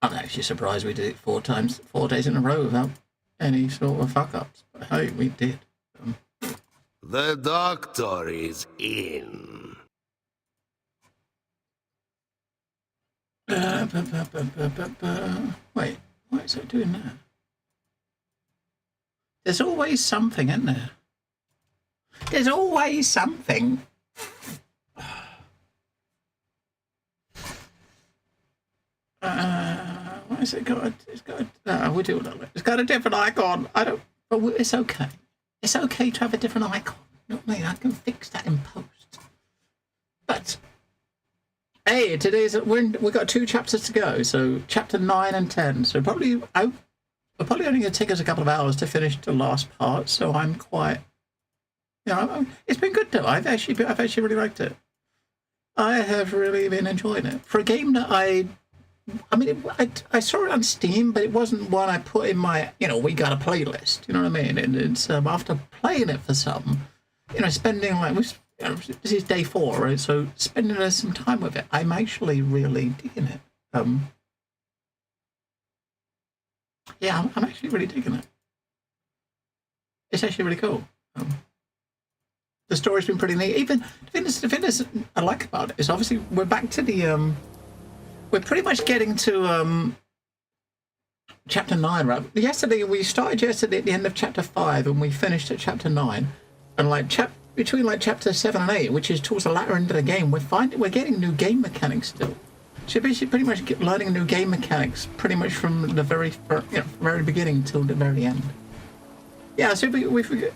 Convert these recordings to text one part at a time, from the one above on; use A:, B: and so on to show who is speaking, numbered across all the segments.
A: I'm actually surprised we did it 4 days in a row without any sort of fuck-ups. But hey, we did.
B: The doctor is in.
A: Wait, what is it doing there? There's always something, isn't there? There's always something. What is it got? It's got. We'll do it. It's got a different icon. I don't. But it's okay. It's okay to have a different icon. You know what I mean? I can fix that in post. But hey, we got 2 chapters to go. So chapter 9 and 10. So probably we're probably only going to take us a couple of hours to finish the last part. So I'm quite. It's been good though. I've actually really liked it. I have really been enjoying it for a game that I saw it on Steam, but it wasn't one I put in my, we got a playlist. You know what I mean? And it's after playing it for some, spending this is day 4, right? So spending some time with it, I'm actually really digging it. Yeah, I'm actually really digging it. It's actually really cool. The story's been pretty neat. Even the thing I like about it is obviously we're back to the we're pretty much getting to chapter 9, right? We started yesterday at the end of chapter 5 and we finished at chapter 9. And between chapter 7 and 8, which is towards the latter end of the game, we're getting new game mechanics still. So basically pretty much learning new game mechanics pretty much from the very beginning till the very end. Yeah, so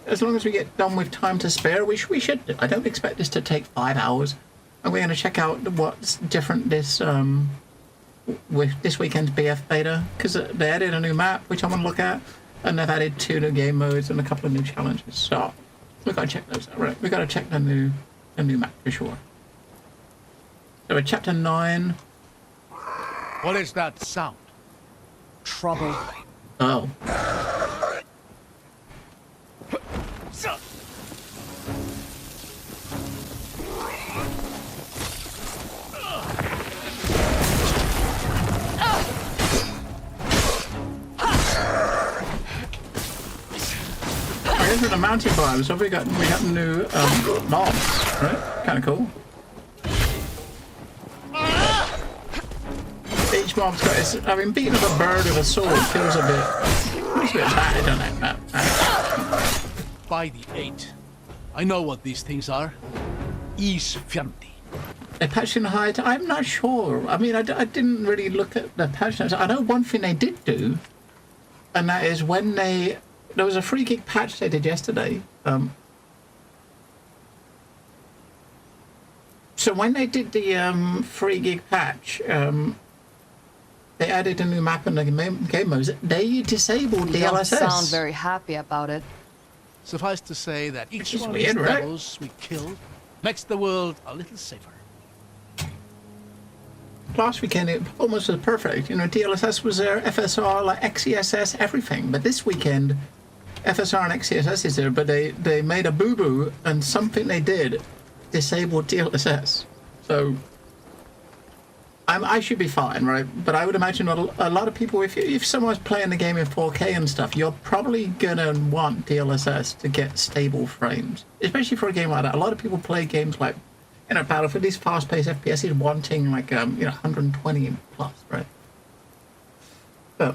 A: as long as we get done with time to spare, we should. I don't expect this to take 5 hours. And we're going to check out what's different with this weekend's BF beta, because they added a new map, which I want to look at, and they've added 2 new game modes and a couple of new challenges. So we've got to check those out, right? We've got to check the new map for sure. So we're chapter 9.
C: What is that sound?
D: Trouble.
A: Oh. These are the mountain climbers. So we got new mobs, right? Kind of cool. Each mob's got its. I mean, beating up a bird with a sword feels a bit bad, doesn't it?
C: By the 8. I know what these things are. Isfjandi.
A: A patch in height? I'm not sure. I mean, I didn't really look at the patch notes. I know one thing they did do, and that is when there was a free gig patch they did yesterday. So when they did the free gig patch, they added a new map and the game modes. They disabled the LSS.
D: You don't sound very happy about it.
C: Suffice to say that each one of
A: weird,
C: these
A: right?
C: devils we kill makes the world a little safer.
A: Last weekend it almost was perfect. DLSS was there, FSR, XESS, everything. But this weekend, FSR and XESS is there, but they made a boo-boo, and something they did disabled DLSS. So I should be fine, right? But I would imagine a lot of people, if someone's playing the game in 4K and stuff, you're probably gonna want DLSS to get stable frames, especially for a game like that. A lot of people play games like, Battlefield, these fast-paced FPSs wanting 120 plus, right? But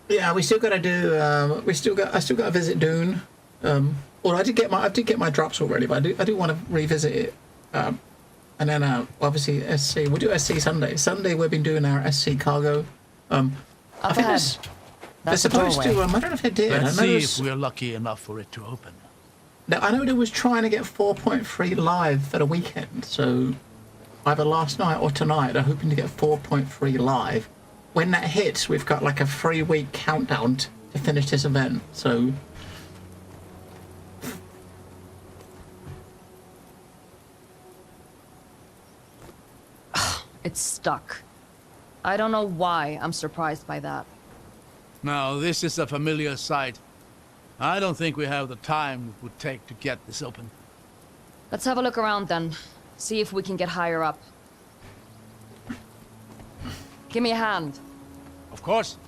A: yeah, we still got to do. I still got to visit Dune. Well, I did get my drops already, but I do want to revisit it. And then obviously SC. We'll do SC Sunday. Sunday we've been doing our SC cargo. I think they're supposed to. I don't know if they did.
C: Let's see if we're lucky enough for it to open.
A: Now, I know they was trying to get 4.3 live for the weekend, so either last night or tonight they're hoping to get 4.3 live. When that hits, we've got a 3-week countdown to finish this event. So.
D: It's stuck. I don't know why I'm surprised by that.
C: Now, this is a familiar sight. I don't think we have the time it would take to get this open.
D: Let's have a look around then. See if we can get higher up. Give me a hand.
C: Of course.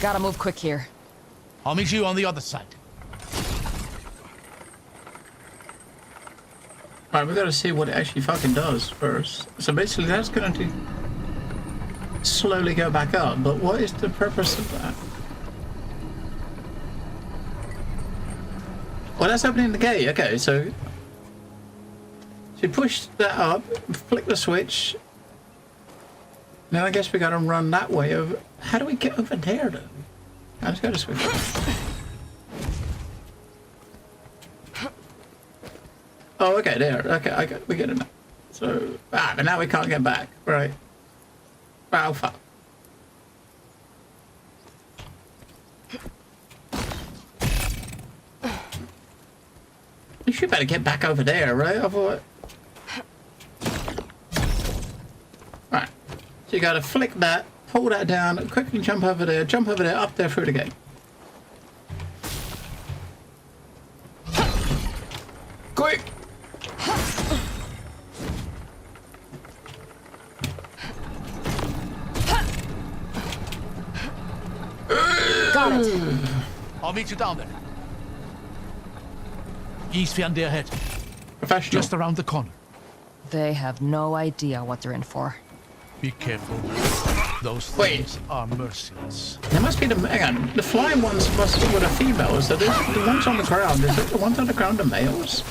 D: Gotta move quick here.
C: I'll meet you on the other side.
A: Alright, we gotta see what it actually fucking does first. So basically that's going to slowly go back up, but what is the purpose of that? Well, that's opening the gate. Okay, so you push that up, flick the switch. Now I guess we gotta run that way over. How do we get over there though? I just gotta switch. Oh, okay, there. Okay, we get it now. So, but now we can't get back, right? Oh, fuck. You should better get back over there, right? I thought. Right. So you gotta flick that, pull that down, quickly jump over there, up there through the gate. Quick!
D: Got it.
C: I'll meet you down there. Isfjandi ahead.
A: Professional.
C: Just around the corner.
D: They have no idea what they're in for.
C: Be careful. Those
A: Wait.
C: things are merciless.
A: There must be the, hang on, the flying ones must be with a female, so there's the ones on the ground, is it the ones on the ground are males?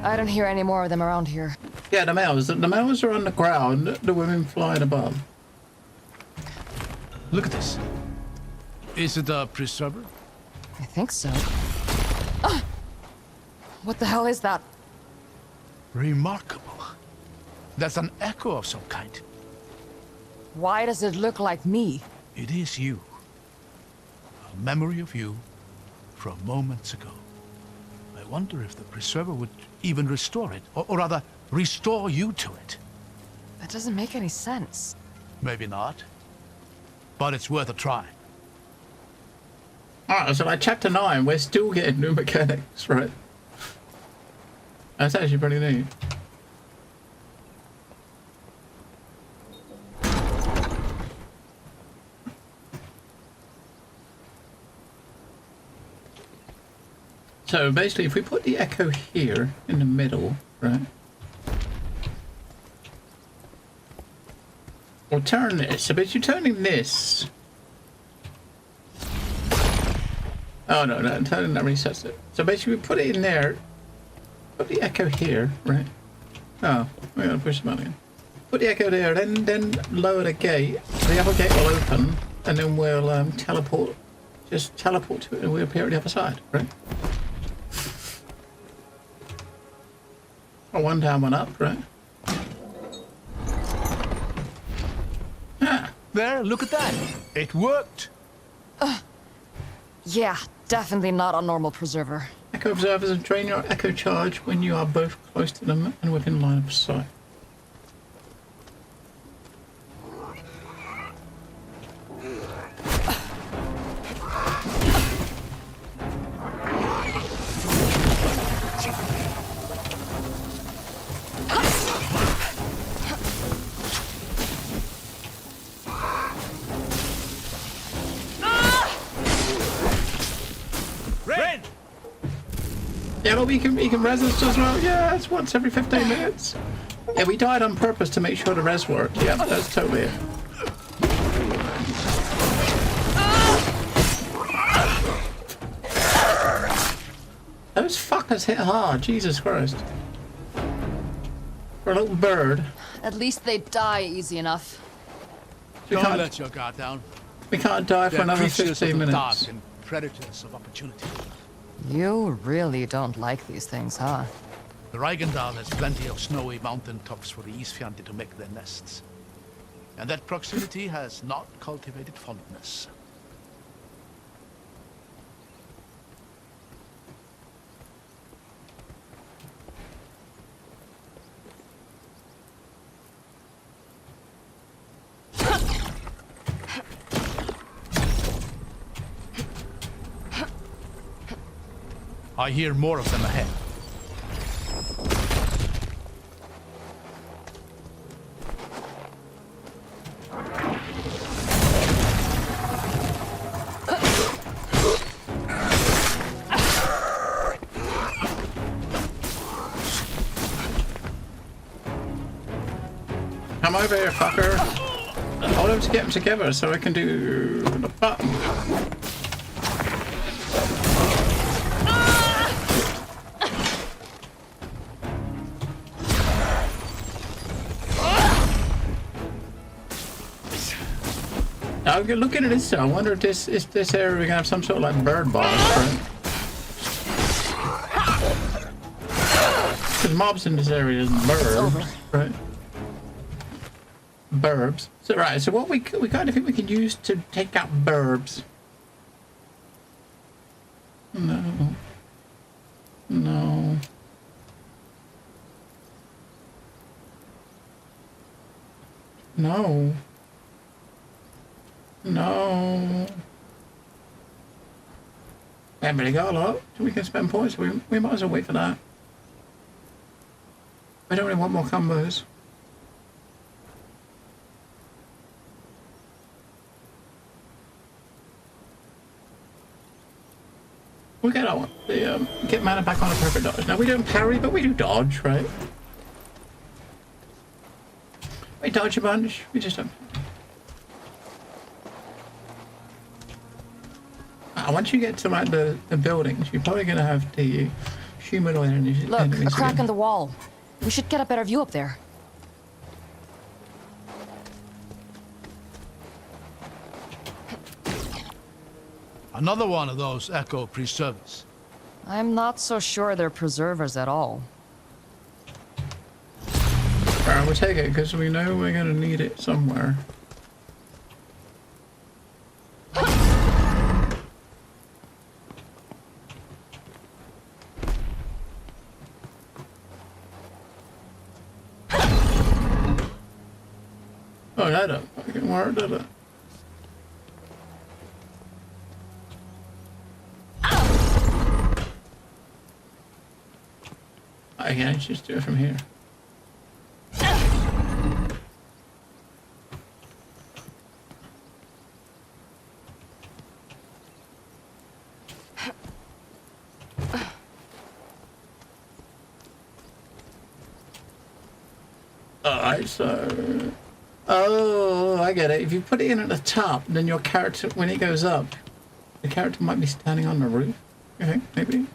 D: I don't hear any more of them around here.
A: Yeah, the males. The males are on the ground, the women flying above.
C: Look at this. Is it a preserver?
D: I think so. What the hell is that?
C: Remarkable. That's an echo of some kind.
D: Why does it look like me?
C: It is you. A memory of you from moments ago. I wonder if the preserver would even restore it, or rather, restore you to it.
D: That doesn't make any sense.
C: Maybe not. But it's worth a try.
A: Alright, so like chapter 9, we're still getting new mechanics, right? That's actually pretty neat. So basically, if we put the echo here in the middle, right? Or turn this. So basically, turning this. Oh no, turning that resets it. So basically, we put it in there. Put the echo here, right? Oh, we gotta push the button. Put the echo there, then lower the gate. The other gate will open, and then we'll teleport. Just teleport to it, and we'll appear at the other side, right? Oh, one down, one up, right? Ah,
C: There, look at that. It worked.
D: Yeah, definitely not a normal preserver.
A: echo observers and drain your echo charge when you are both close to them and within line of sight.
C: Ren!
A: Yeah, but we can res us as well. Yeah, it's once every 15 minutes. Yeah, we died on purpose to make sure the res worked. Yeah, that's totally it. Those fuckers hit hard, Jesus Christ. For a little bird.
D: At least they die easy enough.
A: We
C: Don't
A: can't,
C: let your guard down.
A: we can't die for
C: They're
A: another
C: creatures
A: 15
C: of the dark
A: minutes.
C: and predators of opportunity.
D: You really don't like these things, huh?
C: The Reichendal has plenty of snowy mountain tops for the Isfjandi to make their nests. And that proximity has not cultivated fondness. I hear more of them ahead.
A: Come over here, fucker. Hold them to get them together so I can do the button. Now, looking at this, I wonder if this area we're gonna have some sort of like bird boss, right? Because mobs in this area is birds, right? Burbs. So right. So what we kind of think we can use to take out burbs. No. No. No. No. We haven't really got a lot. So we can spend points. We might as well wait for that. I don't really want more combos. We get on the get mana back on a perfect dodge. Now we don't parry, but we do dodge, right? We dodge a bunch. We just don't. Once you get to like the buildings, you're probably gonna have the humanoid enemies.
D: Look, a crack in the wall. We should get a better view up there.
C: Another one of those Echo preservers.
D: I'm not so sure they're preservers at all.
A: Alright, we'll take it because we know we're gonna need it somewhere. Oh, that don't fucking work, did it? I can't just do it from here. Alright, so... Oh, I get it. If you put it in at the top, then your character, when it goes up, the character might be standing on the roof. Okay, maybe.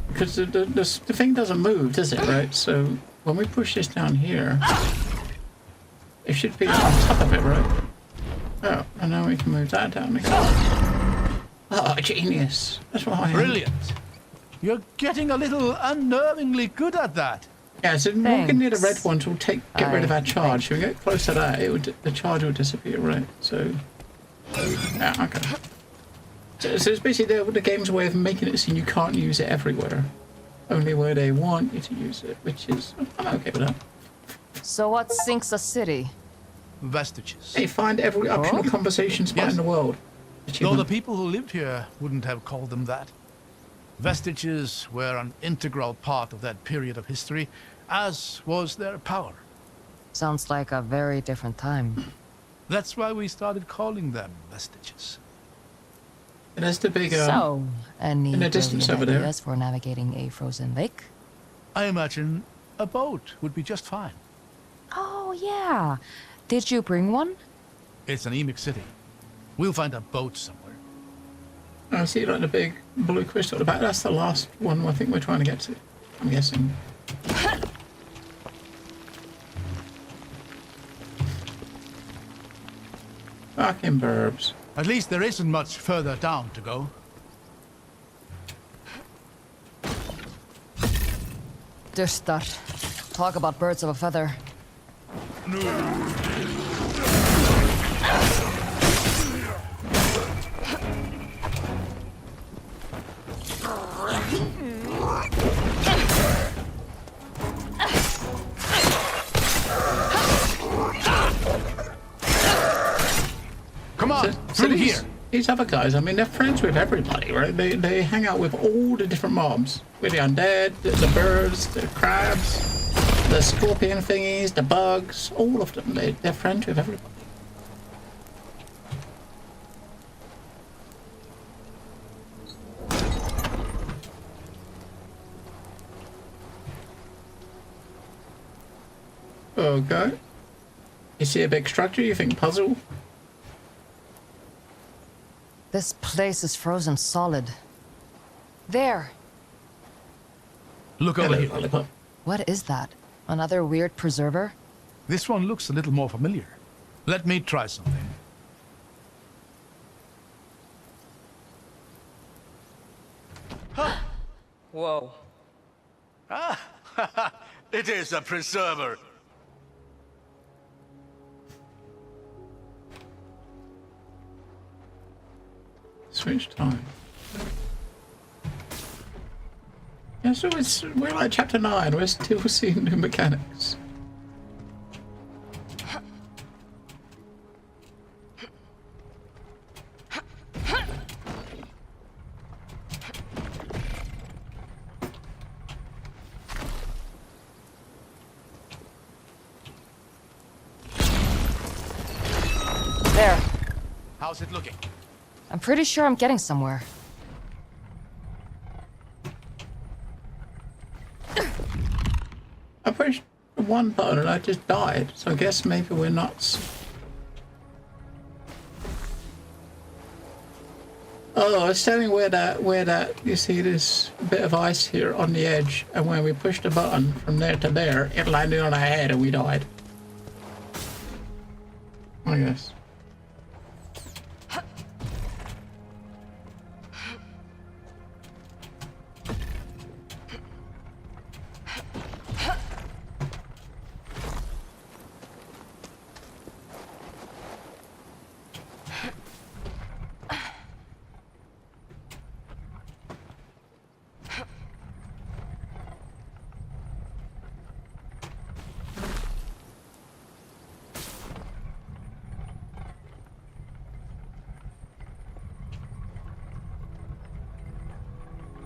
A: Because the thing doesn't move, does it, right? So when we push this down here, it should be on top of it, right? Oh, and now we can move that down again. Oh, genius. That's what I am.
C: Brilliant. You're getting a little unnervingly good at that.
A: Yeah, so walking near the red
D: Thanks.
A: ones will get rid of our charge. If we get close to that, the charge will disappear, right? So, yeah, okay. So it's basically the game's way of making it seem you can't use it everywhere. Only where they want you to use it, which is, I'm okay with that.
D: So what sinks a city?
C: Vestiges.
A: Hey, find every optional conversation spot
C: Yes.
A: in the world.
C: Though
A: Achievement.
C: the people who lived here wouldn't have called them that. Vestiges were an integral part of that period of history, as was their power.
D: Sounds like a very different time.
C: That's why we started calling them Vestiges.
A: And that's the big,
D: So, any
A: in the distance
D: brilliant
A: over there.
D: ideas for navigating a frozen lake?
C: I imagine A boat would be just fine.
D: Oh, yeah. Did you bring one?
C: It's an Emic city. We'll find a boat somewhere.
A: I see like the big blue crystal at the back. That's the last one I think we're trying to get to, I'm guessing. Fucking burbs.
C: At least there isn't much further down to go.
D: Dustar. Talk about birds of a feather.
C: Come on,
A: So
C: through
A: these,
C: here.
A: these other guys, I mean, they're friends with everybody, right? They hang out with all the different mobs. With the undead, the birds, the crabs, the scorpion thingies, the bugs, all of them. They're friends with everybody. Okay. You see a big structure, you think puzzle?
D: This place is frozen solid. There.
C: Look over
A: Hello,
C: here.
A: lollipop.
D: What is that? Another weird preserver?
C: This one looks a little more familiar. Let me try something.
E: Whoa.
C: It is a preserver.
A: Switch time. Yeah, so we're like chapter 9, we're still seeing new mechanics.
D: There.
C: How's it looking?
D: I'm pretty sure I'm getting somewhere.
A: I pushed one button and I just died, so I guess maybe we're nuts. Oh, I was telling where that, you see this bit of ice here on the edge, and when we pushed the button from there to there, it landed on our head and we died. I guess.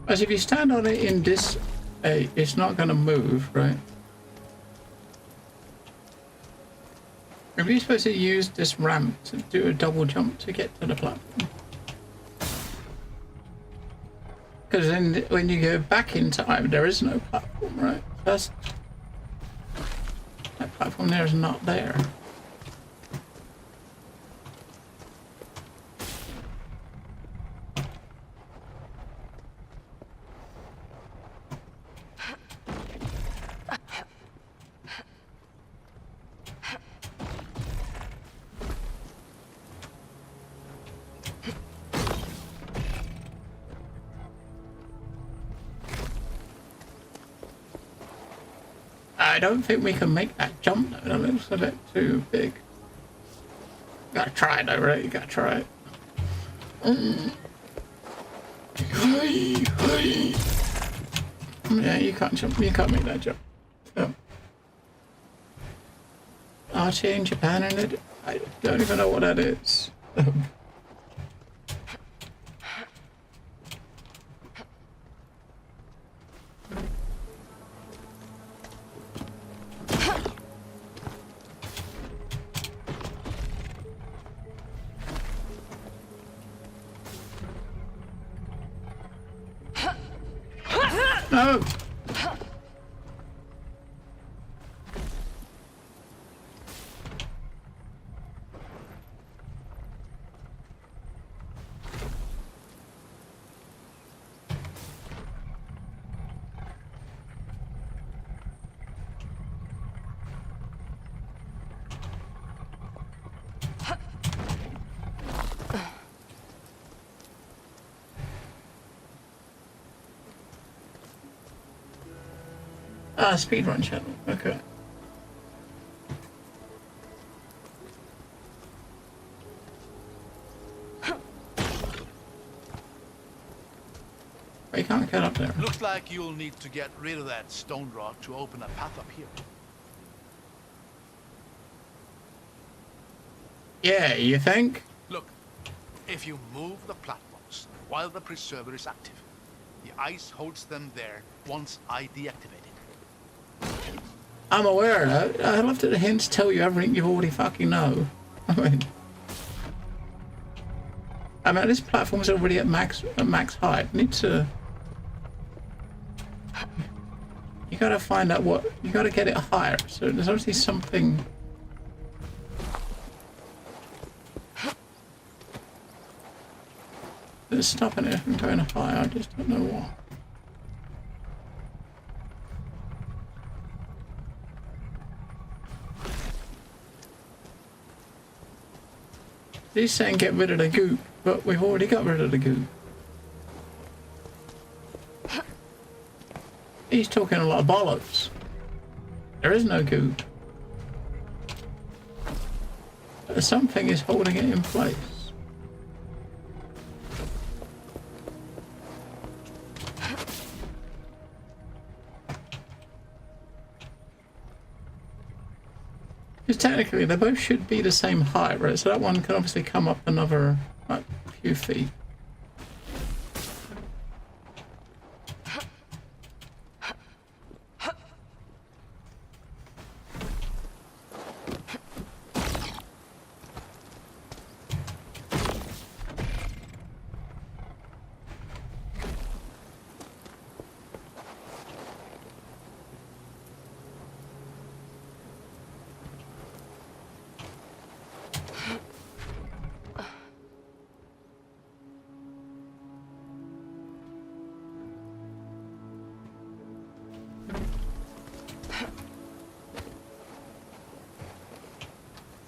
A: As if you stand on it in this, it's not going to move, right? Are we supposed to use this ramp to do a double jump to get to the platform? Because then when you go back in time, there is no platform, right? That platform there is not there. I don't think we can make that jump though. That looks a bit too big. Gotta try it though, right? You gotta try it. Yeah, you can't jump. You can't make that jump. So. Archie in Japan and it. I don't even know what that is. No! Ah, speedrun channel. Okay. Oh, you can't get up there.
C: Looks like you'll need to get rid of that stone rock to open a path up here.
A: Yeah, you think?
C: Look, if you move the platforms while the preserver is active, the ice holds them there once I deactivate it.
A: I'm aware of that. I love that the hints tell you everything you already fucking know. I mean, this platform's already at max height. Need to. You gotta find out what. You gotta get it higher. So there's obviously something. That's stopping it from going higher. I just don't know what. He's saying get rid of the goop, but we've already got rid of the goop. He's talking a lot of bollocks. There is no goop. Something is holding it in place. Because technically they both should be the same height, right? So that one can obviously come up another like, few feet.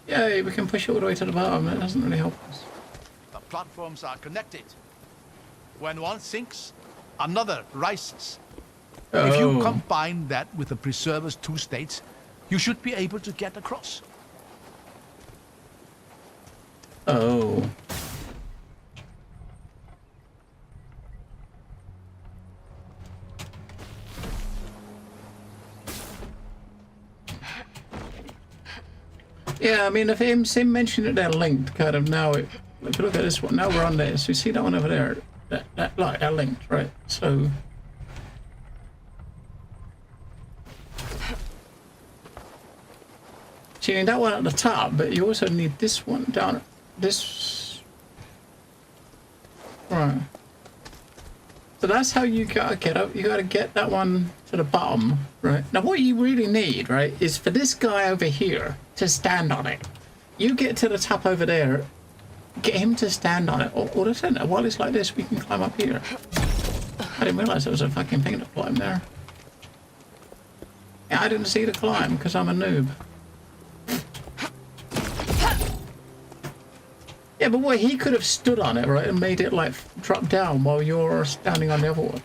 A: Yay, we can push it all the way to the bottom. That doesn't really help us.
C: The platforms are connected. When one sinks, another rises. If you combine that with the preserver's two states, you should be able to get across.
A: Oh. Yeah, I mean, if him mentioned it, they're linked, kind of now. If you look at this one, now we're on this. So you see that one over there? That like, they're linked, right? So. So you need that one at the top, but you also need this one down. This. Right. So that's how you gotta get up. You gotta get that one to the bottom, right? Now, what you really need, right, is for this guy over here to stand on it. You get to the top over there, get him to stand on it, or the center. While it's like this, we can climb up here. I didn't realize there was a fucking thing to climb there. Yeah, I didn't see the climb because I'm a noob. Yeah, but what, he could have stood on it, right, and made it, like, drop down while you're standing on the other one.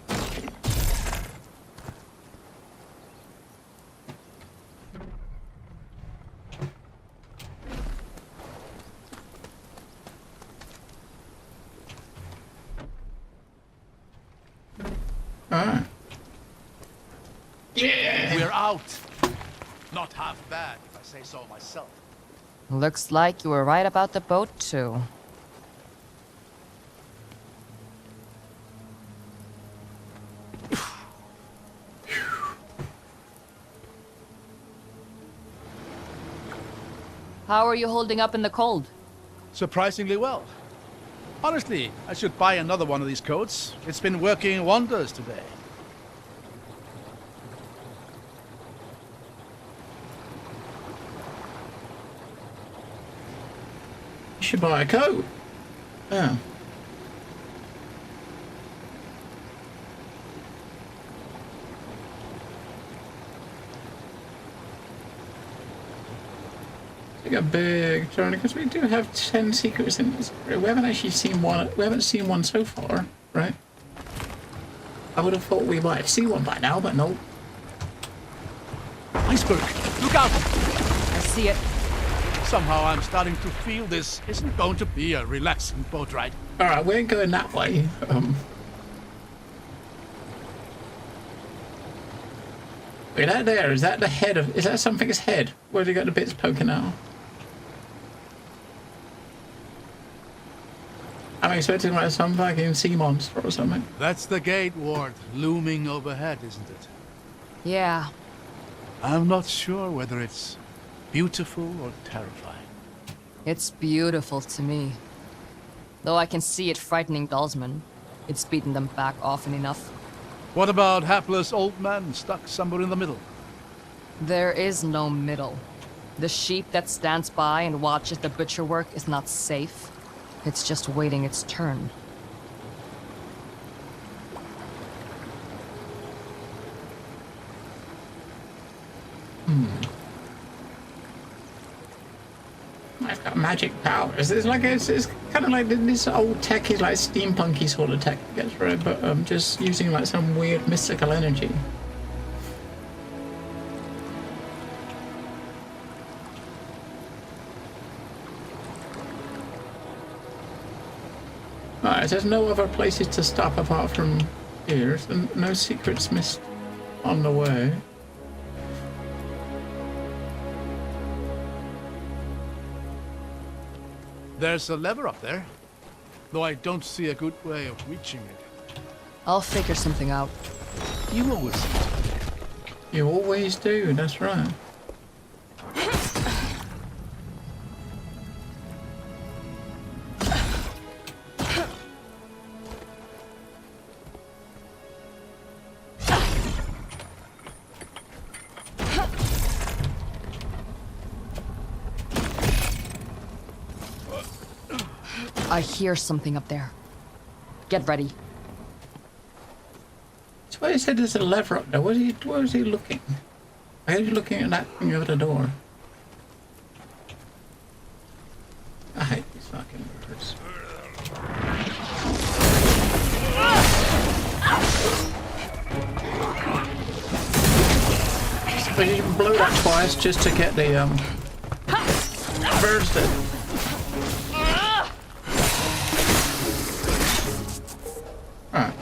A: Alright. Yeah!
C: We're out. Not half bad, if I say so myself.
D: Looks like you were right about the boat, too. How are you holding up in the cold?
C: Surprisingly well. Honestly, I should buy another one of these coats. It's been working wonders today.
A: You should buy a coat. Yeah. Take a big turn because we do have 10 secrets in this area. We haven't actually seen one. We haven't seen one so far, right? I would have thought we might have seen one by now, but no.
C: iceberg! Look out!
D: I see it.
C: Somehow I'm starting to feel this isn't going to be a relaxing boat ride.
A: All right, we ain't going that way. Wait, that there, is that the head of, is that something's head? Where's he got the bits poking out? I'm expecting like some fucking sea monster or something.
C: That's the gate ward looming overhead, isn't it?
D: Yeah.
C: I'm not sure whether it's beautiful or terrifying.
D: It's beautiful to me. Though I can see it frightening Dalsman. It's beaten them back often enough.
C: What about hapless old man stuck somewhere in the middle?
D: There is no middle. The sheep that stands by and watches the butcher work is not safe. It's just waiting its turn.
A: I've got magic powers. It's like it's kind of like this old tech is like steampunky sort of tech that gets rid, but just using like some weird mystical energy. Alright, there's no other places to stop apart from here, and no secrets missed on the way.
C: There's a lever up there, though I don't see a good way of reaching it.
D: I'll figure something out.
C: You always seem to.
A: You always do, that's right.
D: I hear something up there. Get ready.
A: That's why he said there's a lever up there. Where was he looking? Why are you looking at that thing over the door? I hate these fucking birds. But you can blow that twice just to get the birds dead. Alright.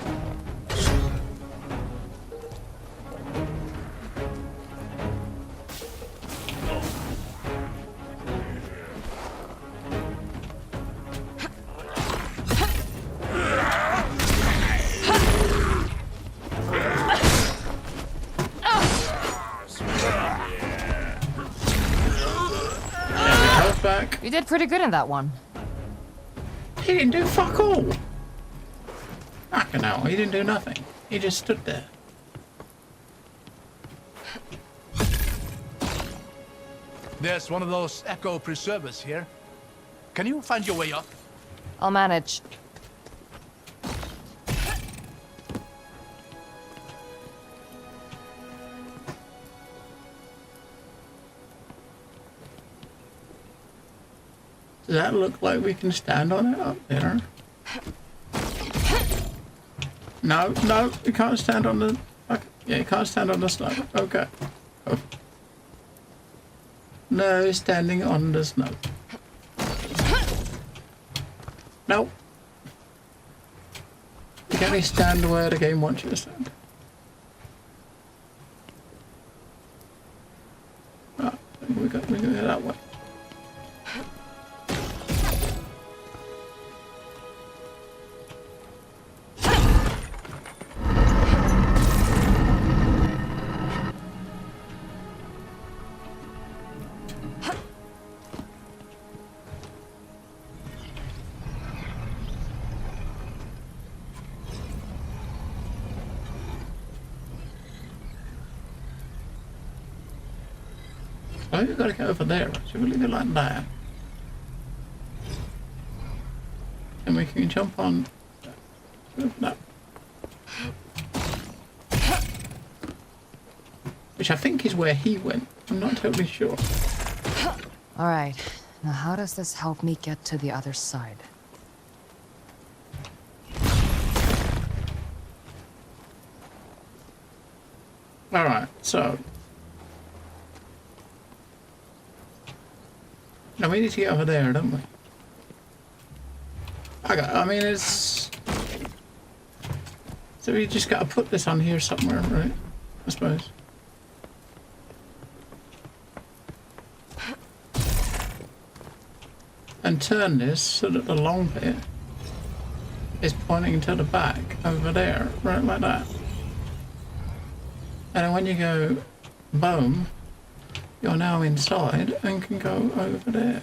A: Back.
D: You did pretty good in that one.
A: He didn't do fuck all. Fucking hell, he didn't do nothing. He just stood there.
C: There's one of those echo preservers here. Can you find your way up?
D: I'll manage.
A: Does that look like we can stand on it up there? No, no, you can't stand on the... Okay. Yeah, you can't stand on the snow. Okay. Oh. No standing on the snow. No. You can only stand where the game wants you to stand. Oh, we go that way. Oh, you've got to go over there. Should we leave it like that? And we can jump on... No. Which I think is where he went. I'm not totally sure.
D: All right. Now how does this help me get to the other side?
A: Alright, so... No, we need to get over there, don't we? I mean, it's... So we just got to put this on here somewhere, right? I suppose. And turn this so that the long bit is pointing to the back over there, right like that. And then when you go boom, you're now inside and can go over there.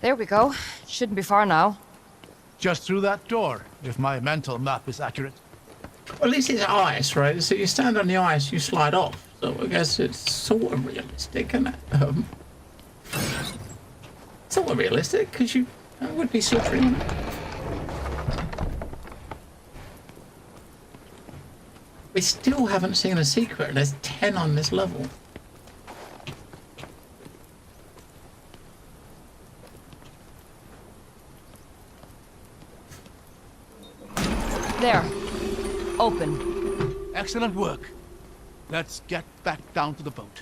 D: There we go. Shouldn't be far now.
C: Just through that door, if my mental map is accurate.
A: Well, at least it's ice, right? So you stand on the ice, you slide off. So I guess it's sort of realistic, isn't it? Sort of realistic, because it would be slippery, wouldn't it? We still haven't seen a secret. There's 10 on this level.
D: There. Open.
C: Excellent work. Let's get back down to the boat.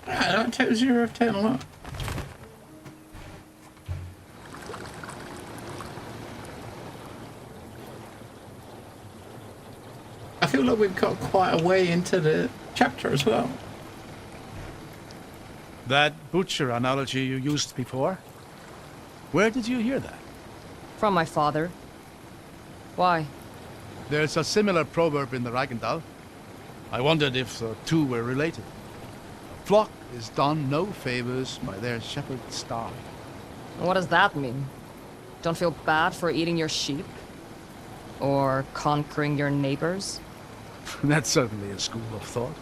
A: That took 0 of 10 a lot. I feel like we've got quite a way into the chapter as well.
C: That butcher analogy you used before? Where did you hear that?
D: From my father. Why?
C: There's a similar proverb in the Reichendal. I wondered if the two were related. A flock is done no favors by their shepherd's staff.
D: What does that mean? Don't feel bad for eating your sheep? Or conquering your neighbors?
C: That's certainly a school of thought.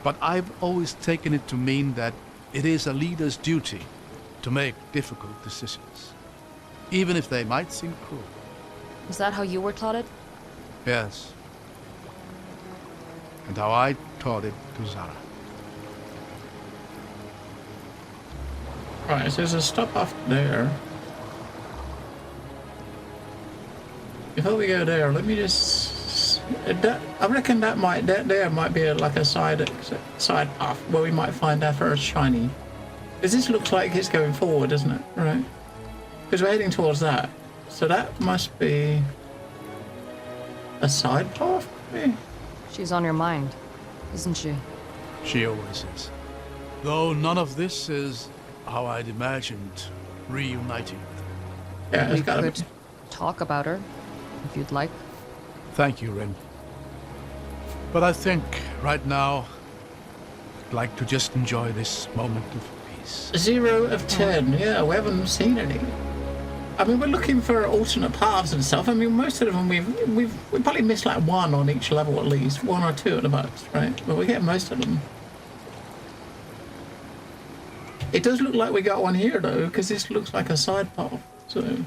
C: But I've always taken it to mean that it is a leader's duty to make difficult decisions, even if they might seem cruel.
D: Is that how you were taught it?
C: Yes. And how I taught it to Zara.
A: Right, so there's a stop off there. Before we go there, let me just... I reckon that there might be like a side path where we might find our first shiny. Because this looks like it's going forward, doesn't it? Right? Because we're heading towards that. So that must be a side path, maybe?
D: She's on your mind, isn't she?
C: She always is. Though none of this is how I'd imagined reuniting with her.
A: Yeah,
D: We
A: it's gotta
D: could
A: be.
D: talk about her, if you'd like.
C: Thank you, Rin. But I think right now, I'd like to just enjoy this moment of peace.
A: 0 of 10. Yeah, we haven't seen any. I mean, we're looking for alternate paths and stuff. I mean, most of them we probably missed like 1 on each level at least, 1 or 2 at the most, right? But we get most of them. It does look like we got one here though, because this looks like a side path. So,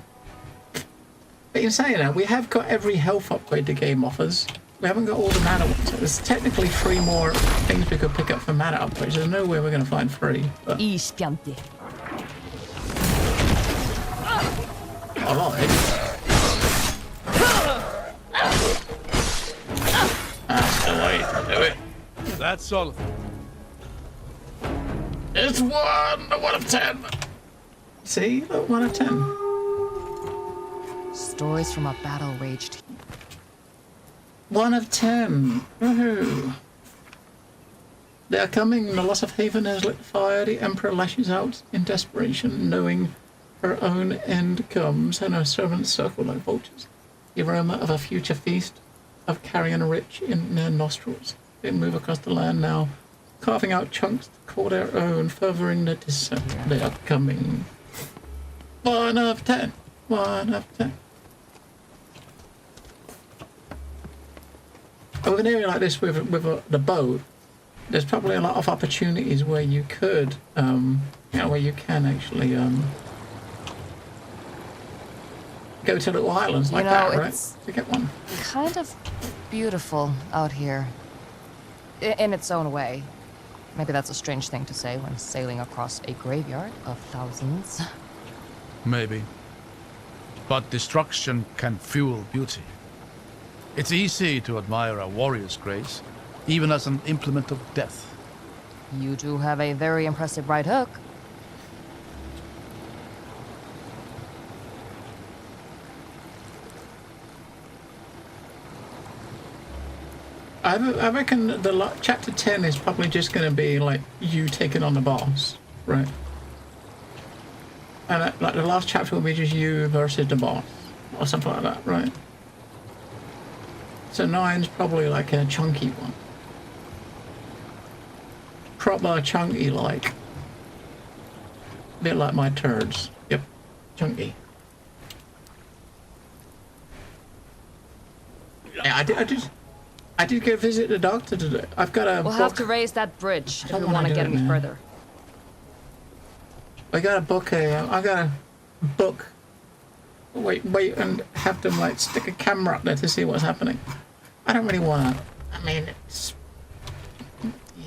A: but in saying that, we have got every health upgrade the game offers. We haven't got all the mana ones. So there's technically 3 more things we could pick up for mana upgrades. There's no way we're going to find 3. But...
D: Ispiante.
A: Alright. That's the way to do it.
C: That's all.
A: It's 1 of 10. See? Look, 1 of 10.
D: Stories from a battle raged.
A: 1 of 10. Woohoo. They are coming. The loss of Haven has lit fire. The Emperor lashes out in desperation, knowing her own end comes, and her servants circle like vultures. The aroma of a future feast of carrion rich in their nostrils. They move across the land now, carving out chunks to call their own, furthering the descent. They are coming. 1 of 10. 1 of 10. With an area like this with the boat, there's probably a lot of opportunities where you could, where you can actually go to little islands like that, right? To get one.
D: Kind of beautiful out here. In its own way. Maybe that's a strange thing to say when sailing across a graveyard of thousands.
C: Maybe. But destruction can fuel beauty. It's easy to admire a warrior's grace, even as an implement of death.
D: You do have a very impressive right hook.
A: I reckon the chapter 10 is probably just going to be like you taking on the boss, right? And like the last chapter will be just you versus the boss, or something like that, right? So 9's probably like a chunky one. Proper chunky, like. Bit like my turds. Yep, chunky. Yeah, I did go visit the doctor today. I've got a
D: We'll
A: book.
D: have to raise that bridge if
A: don't
D: we
A: wanna
D: want to
A: do
D: get
A: it
D: any
A: now.
D: further.
A: I got a book. Wait, and have them like stick a camera up there to see what's happening. I don't really want to. I mean, it's.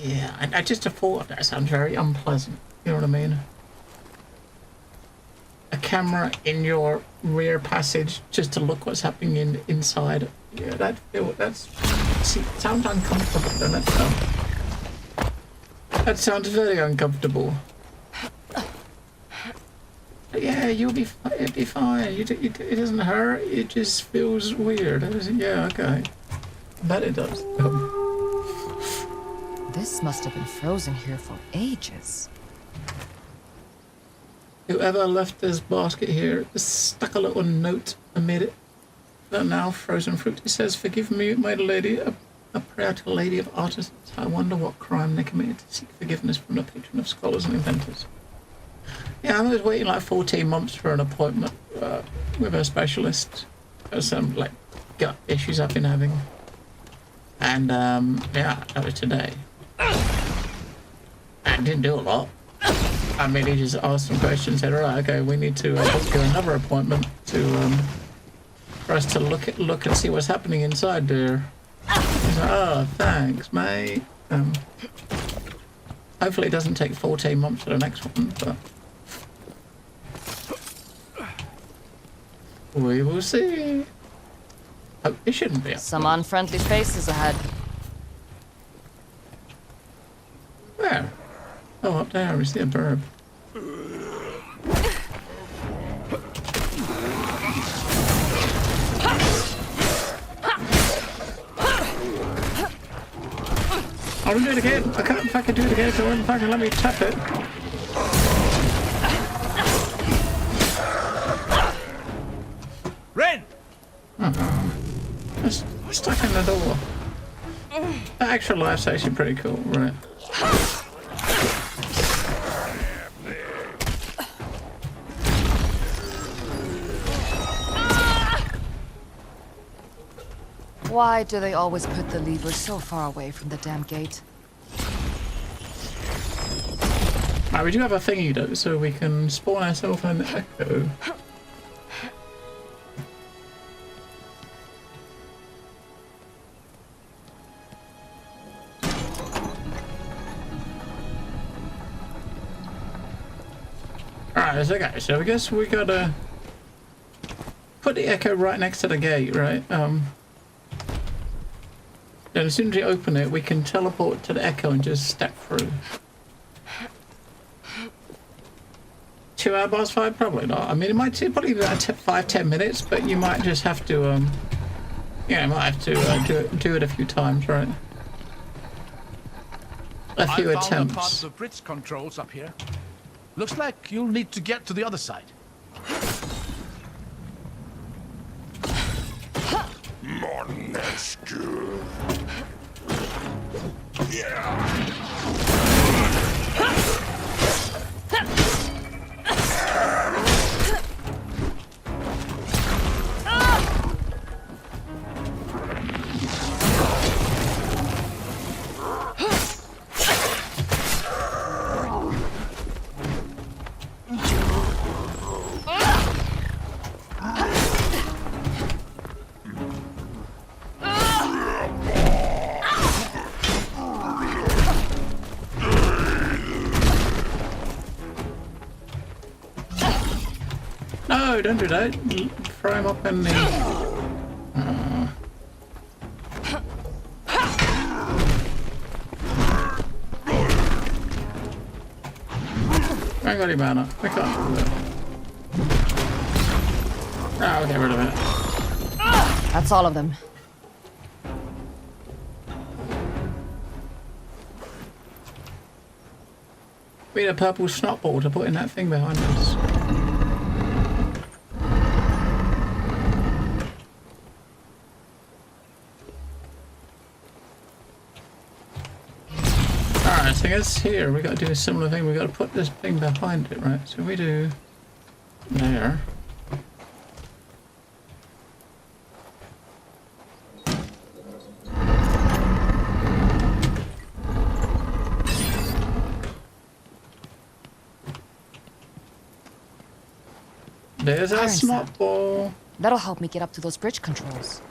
A: Yeah, I just thought that sounds very unpleasant. You know what I mean? A camera in your rear passage just to look what's happening inside. Yeah, sounds uncomfortable, doesn't it? That sounds very uncomfortable. But yeah, it'll be fine. It doesn't hurt. It just feels weird. Yeah, okay. I bet it does.
D: This must have been frozen here for ages.
A: Whoever left this basket here stuck a little note amid it. That now frozen fruit. It says, "Forgive me, my lady, a prayer to Lady of Artisans. I wonder what crime they committed to seek forgiveness from the patron of scholars and inventors." Yeah, I was waiting like 14 months for an appointment with a specialist. There's some like gut issues I've been having. And yeah, that was today. I didn't do a lot. I mean, he just asked some questions, said, "Right, okay, we need to book you another appointment to for us to look and see what's happening inside there." He's like, "Oh, thanks, mate." Hopefully it doesn't take 14 months for the next one, but we will see. Oh, it shouldn't be.
D: Some unfriendly faces ahead.
A: Where? Oh, up there, we see a bird. I'll do it again. I can't fucking do it again, so won't fucking let me tap it.
C: Ren!
A: It's stuck in the door. That extra life's actually pretty cool, right?
D: Why do they always put the lever so far away from the damn gate?
A: Right, we do have a thingy though, so we can spawn ourselves an echo. Alright, okay, so I guess we gotta put the echo right next to the gate, right? Then as soon as we open it, we can teleport to the echo and just step through. 2 hour boss fight? Probably not. I mean, it might take probably about 5-10 minutes, but you might just have to, yeah, you might have to do it a few times, right? A few
C: I found a part of
A: attempts.
C: the bridge controls up here. Looks like you'll need to get to the other side.
B: Monster.
A: No, don't do that. Throw him up in the... I got him out. I can't do it. I'll get rid of it.
D: That's all of them.
A: We need a purple snot ball to put in that thing behind us. Alright, so I guess here we got to do a similar thing. We got to put this thing behind it, right? So we do there. There's our
D: Iron
A: snot
D: sand.
A: ball.
D: That'll help me get up to those bridge controls.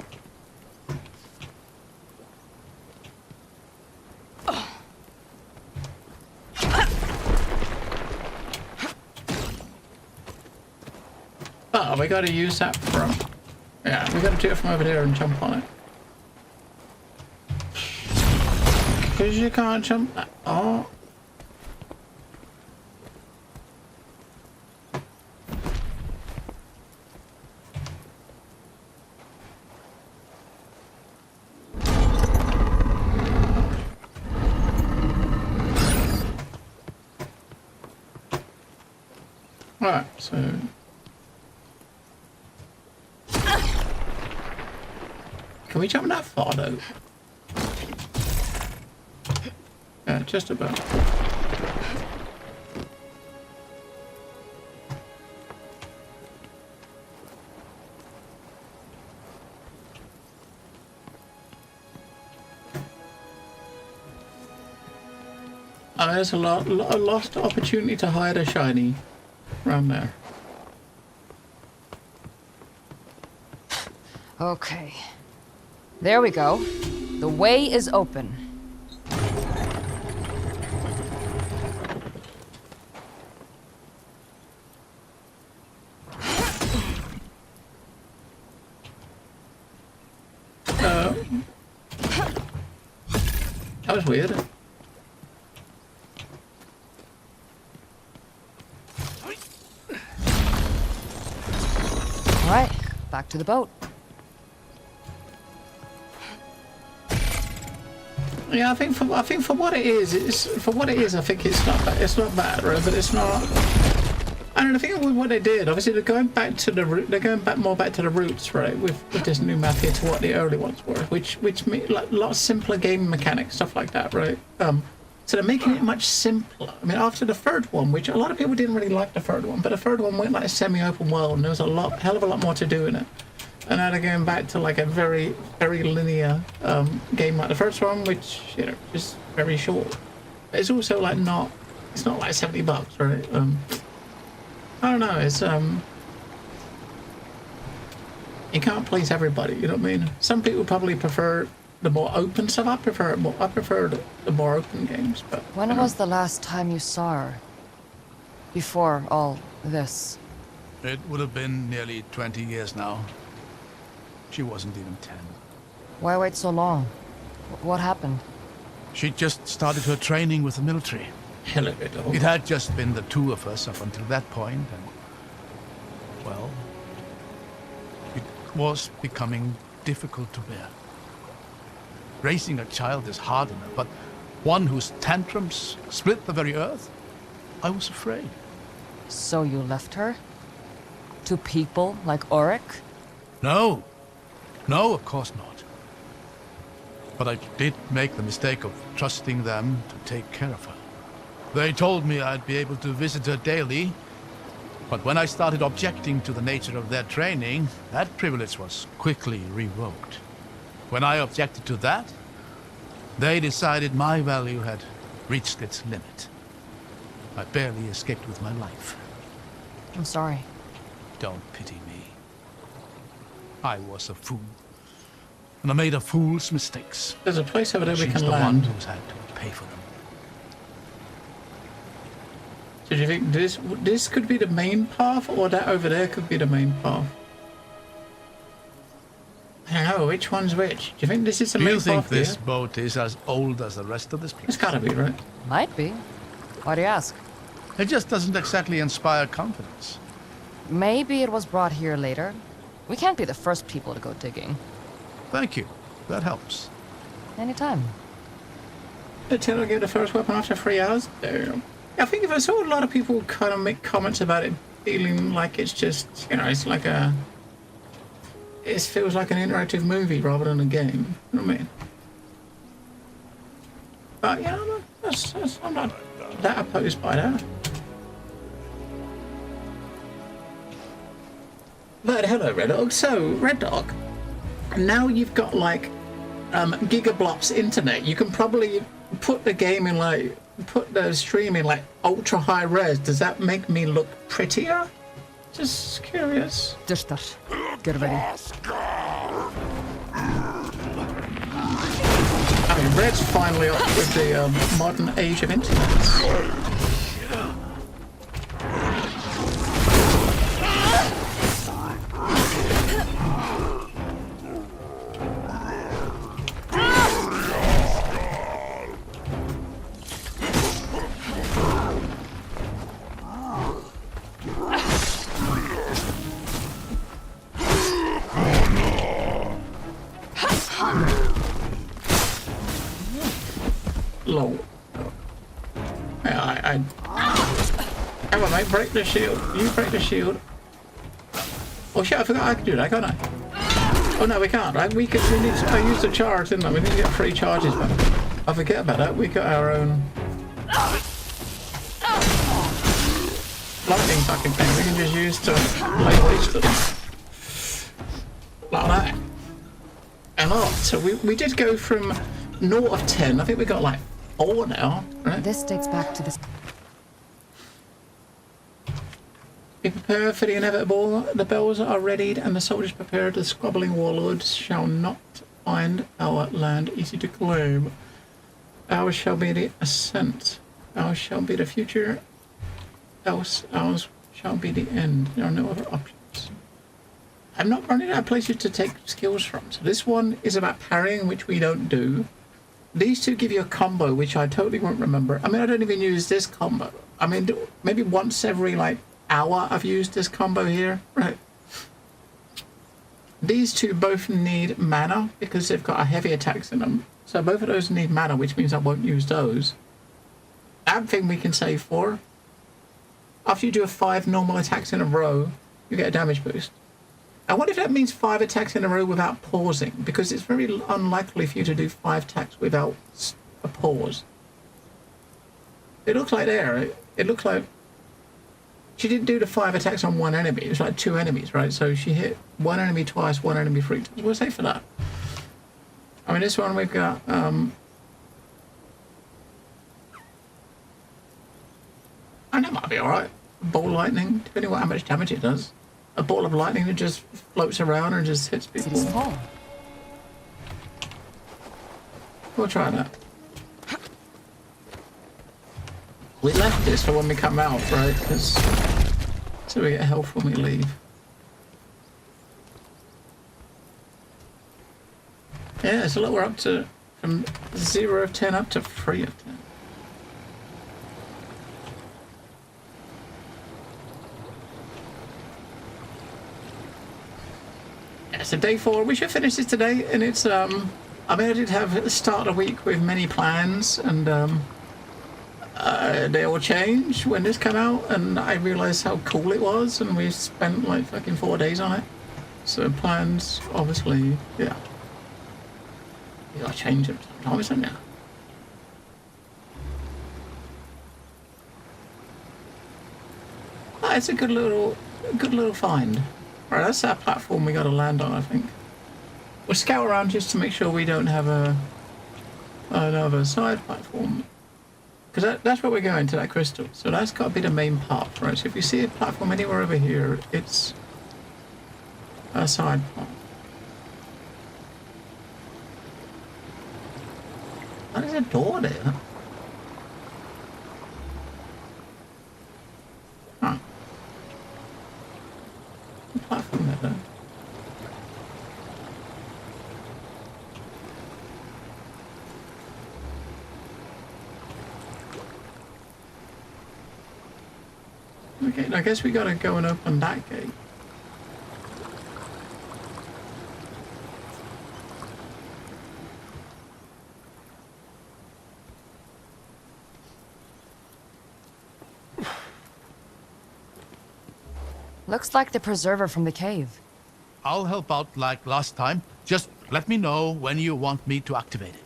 A: Oh, we got to use that from... Yeah, we got to do it from over there and jump on it. Because you can't jump... Oh. Alright, so... Can we jump that far though? Yeah, just about. Oh, there's a lost opportunity to hide a shiny around there.
D: Okay. There we go. The way is open.
A: That was weird.
D: All right, back to the boat.
A: Yeah, I think for what it is, I think it's not bad, right? But it's not. I don't know. I think with what they did, obviously they're going back to the root. They're going back more back to the roots, right? With this new map here to what the early ones were, which mean like a lot simpler game mechanics, stuff like that, right? So they're making it much simpler. I mean, after the third one, which a lot of people didn't really like the third one, but the third one went like a semi-open world, and there was hell of a lot more to do in it. And now they're going back to like a very, very linear game like the first one, which, you know, is very short. But it's also like it's not like $70, right? I don't know, it's you can't please everybody, you know what I mean? Some people probably prefer the more open stuff. I prefer the more open games, but
D: When was the last time you saw her? Before all this?
C: It would have been nearly 20 years now. She wasn't even 10.
D: Why wait so long? What happened?
C: She just started her training with the military.
A: hell of it all.
C: It had just been the two of us up until that point, and, well, it was becoming difficult to bear. Raising a child is hard enough, but one whose tantrums split the very earth? I was afraid.
D: So you left her? To people like Auric?
C: No. No, of course not. But I did make the mistake of trusting them to take care of her. They told me I'd be able to visit her daily, but when I started objecting to the nature of their training, that privilege was quickly revoked. When I objected to that, they decided my value had reached its limit. I barely escaped with my life.
D: I'm sorry.
C: Don't pity me. I was a fool. And I made a fool's mistakes.
A: There's a place over there we
C: She's
A: can
C: the
A: land.
C: one who's had to pay for them.
A: So do you think this could be the main path, or that over there could be the main path? I don't know, which one's which? Do you think this is the
C: Do
A: main
C: you think
A: path
C: this
A: here?
C: boat is as old as the rest of this place?
A: It's gotta be, right?
D: Might be. Why do you ask?
C: It just doesn't exactly inspire confidence.
D: Maybe it was brought here later. We can't be the first people to go digging.
C: Thank you. That helps.
D: Anytime.
A: Until I get the first weapon after 3 hours? Damn. I think if I saw a lot of people kind of make comments about it feeling like it's just, you know, it's like a... It feels like an interactive movie rather than a game. You know what I mean? But, yeah, I'm not that opposed by that. But hello, Red Dog. So, Red Dog, now you've got, like, Gigablops internet. You can probably put the game in, like, put the stream in, like, ultra high res. Does that make me look prettier? Just curious.
D: Dushtar. Get ready.
A: I mean, Red's finally up with the modern age of internet. Lol. Yeah, come on, mate, break the shield. You break the shield. Oh shit, I forgot I could do that, can't I? Oh no, we can't, right? We need to, I used a charge, didn't I? We need to get 3 charges back. I forget about that. We got our own lightning fucking thing we can just use to lay waste to them. Like that. A lot. So we did go from 0 of 10. I think we got like 4 now, right?
D: This dates back to this.
A: Be prepared for the inevitable. The bells are readied and the soldiers prepared. The squabbling warlords shall not find our land easy to claim. Ours shall be the ascent. Ours shall be the future. Else ours shall be the end. There are no other options. I'm not running out of places to take skills from. So this one is about parrying, which we don't do. These two give you a combo, which I totally won't remember. I mean, I don't even use this combo. I mean, maybe once every, like, hour I've used this combo here. Right. These two both need mana because they've got a heavy attacks in them. So both of those need mana, which means I won't use those. That thing we can save for. After you do 5 normal attacks in a row, you get a damage boost. I wonder if that means 5 attacks in a row without pausing, because it's very unlikely for you to do 5 attacks without a pause. It looks like there, it looks like she didn't do the 5 attacks on 1 enemy. It was like 2 enemies, right? So she hit 1 enemy twice, 1 enemy 3 times. We'll say for that. I mean, this one we've got, and that might be alright. Ball lightning, depending on how much damage it does. A ball of lightning that just floats around and just hits people.
D: City's full.
A: We'll try that. We left this for when we come out, right? So we get health when we leave. Yeah, so look, we're up to from 0 of 10 up to 3 of 10. Yeah, so day 4, we should finish this today, and it's I mean, I did have at the start of the week with many plans, and they all changed when this came out, and I realized how cool it was, and we spent like fucking 4 days on it. So plans, obviously, yeah. You gotta change them sometimes, isn't it? Oh, it's a good little find. Right, that's our platform we gotta land on, I think. We'll scout around just to make sure we don't have another side platform. Because that's where we're going, to that crystal. So that's got to be the main path, right? So if you see a platform anywhere over here, it's a side path. Oh, there's a door there. platform there, though. Okay, I guess we gotta go and open that gate.
D: Looks like the preserver from the cave.
C: I'll help out like last time. Just let me know when you want me to activate it.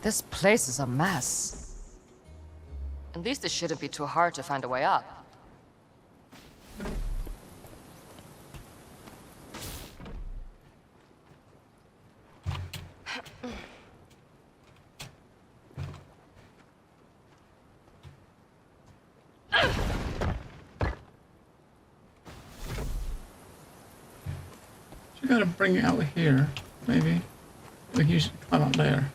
D: This place is a mess. At least it shouldn't be too hard to find a way up.
A: So we gotta bring it out here, maybe. We can use it to climb up there.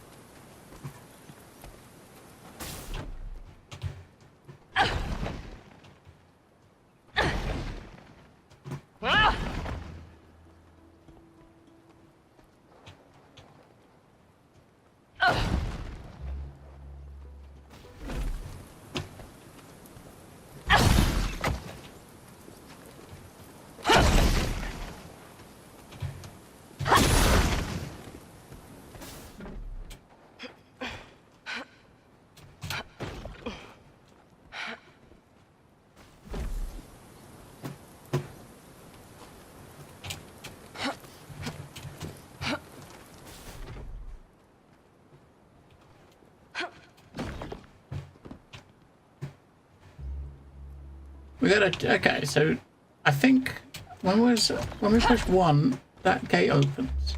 A: We gotta, okay, so I think when we push 1, that gate opens.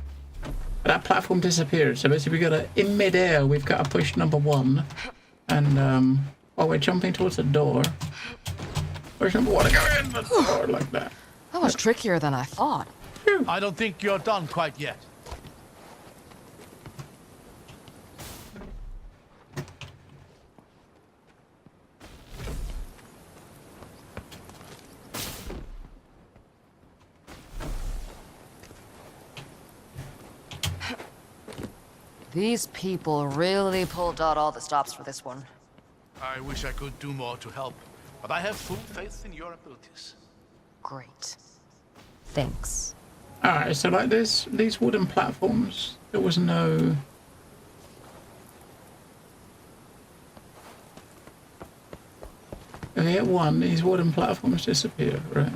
A: That platform disappears. So basically we gotta, in mid-air, we've got to push number 1. And while we're jumping towards the door, push number 1 to go in the door like that.
D: That was trickier than I thought.
C: I don't think you're done quite yet.
D: These people really pulled out all the stops for this one.
C: I wish I could do more to help, but I have full faith in your abilities.
D: Great. Thanks.
A: Alright, so like this, these wooden platforms, there was no... Okay, at 1, these wooden platforms disappear, right?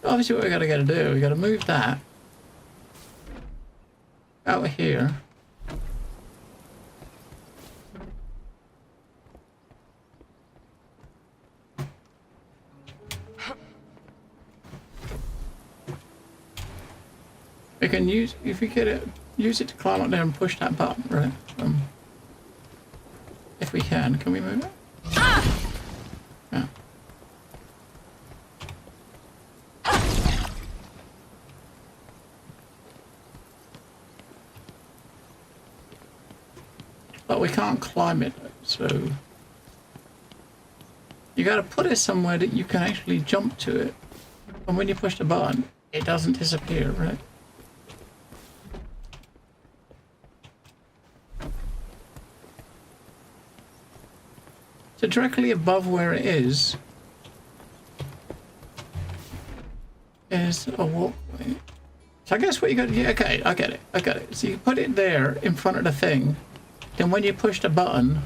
A: Obviously what we gotta do, we gotta move that out of here. We can use, if we get it, use it to climb up there and push that button, right? If we can we move it? Yeah. But we can't climb it, so you got to put it somewhere that you can actually jump to it, and when you push the button, it doesn't disappear, right? So directly above where it is a walkway. So I guess what you got to do, okay, I get it. So you put it there in front of the thing, then when you push the button,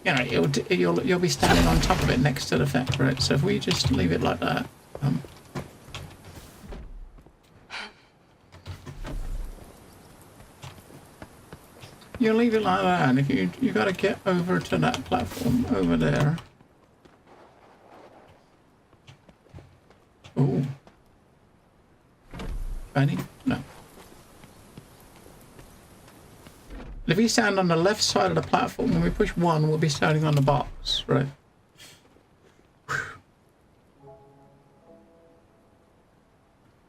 A: you know, you'll be standing on top of it next to the thing, right? So if we just leave it like that, you leave it like that, and if you got to get over to that platform over there. Oh, Benny, no. If we stand on the left side of the platform, when we push 1, we'll be standing on the box, right?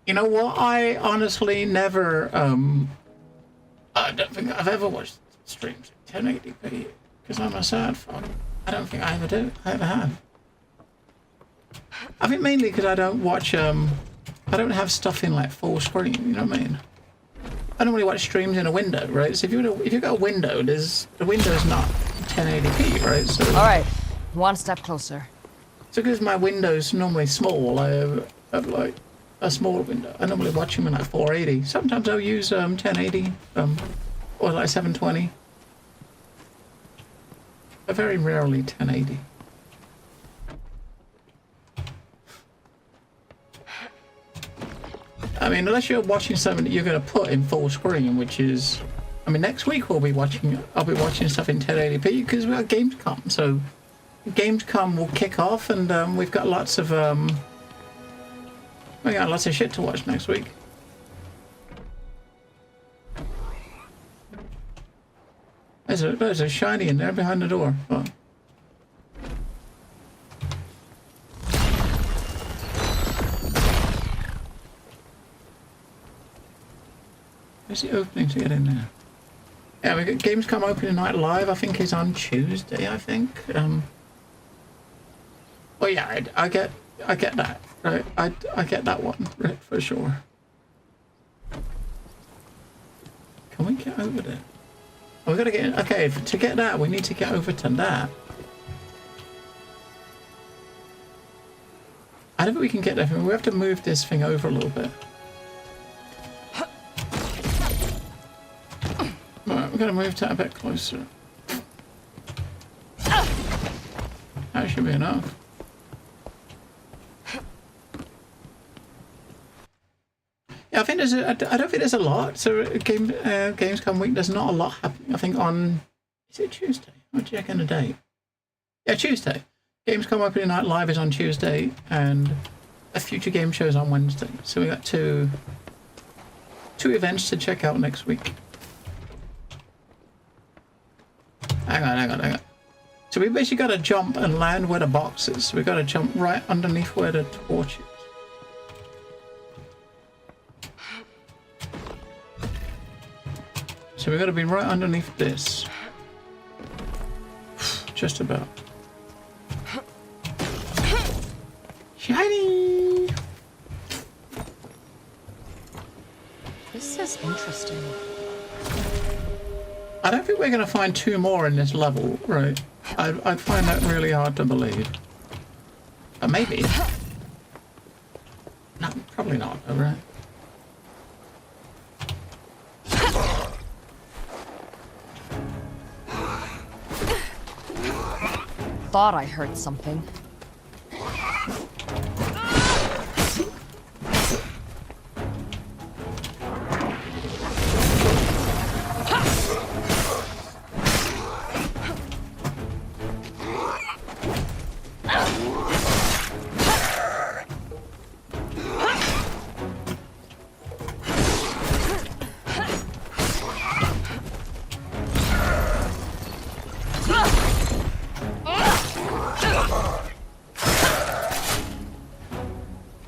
A: You know what? I honestly never, I don't think I've ever watched streams at 1080p because I'm a sad fuck. I don't think I ever do. I ever have. I think mainly because I don't watch, I don't have stuff in like full screen, you know what I mean? I don't really watch streams in a window, right? So if you've got a window, the window's not 1080p, right? So,
D: All right, one step closer.
A: so because my window's normally small, I have like a smaller window. I normally watch them in like 480. Sometimes I'll use 1080 or like 720. But very rarely 1080. I mean, unless you're watching something that you're going to put in full screen, which is, I mean, next week I'll be watching stuff in 1080p because we've got Gamescom. So Gamescom will kick off, and we've got lots of shit to watch next week. There's a shiny in there behind the door. Oh. Where's the opening to get in there? Yeah, we got Gamescom opening night live. I think is on Tuesday. I think. Oh yeah, I get that. Right, I get that one right for sure. Can we get over there? Oh, we gotta get in. Okay, to get that, we need to get over to that. I don't think we can get there. We have to move this thing over a little bit. Right, we're gonna move that a bit closer. That should be enough. Yeah, I think I don't think there's a lot. So Gamescom week, there's not a lot happening. I think on, is it Tuesday? I'll check in the date. Yeah, Tuesday. Gamescom opening night live is on Tuesday, and a future game show is on Wednesday. So we got two events to check out next week. Hang on. So we basically got to jump and land where the box is. So we got to jump right underneath where the torch is. So we got to be right underneath this. Just about. Shiny!
D: This is interesting.
A: I don't think we're going to find 2 more in this level, right? I'd find that really hard to believe. Maybe. No, probably not, though, right?
D: Thought I heard something.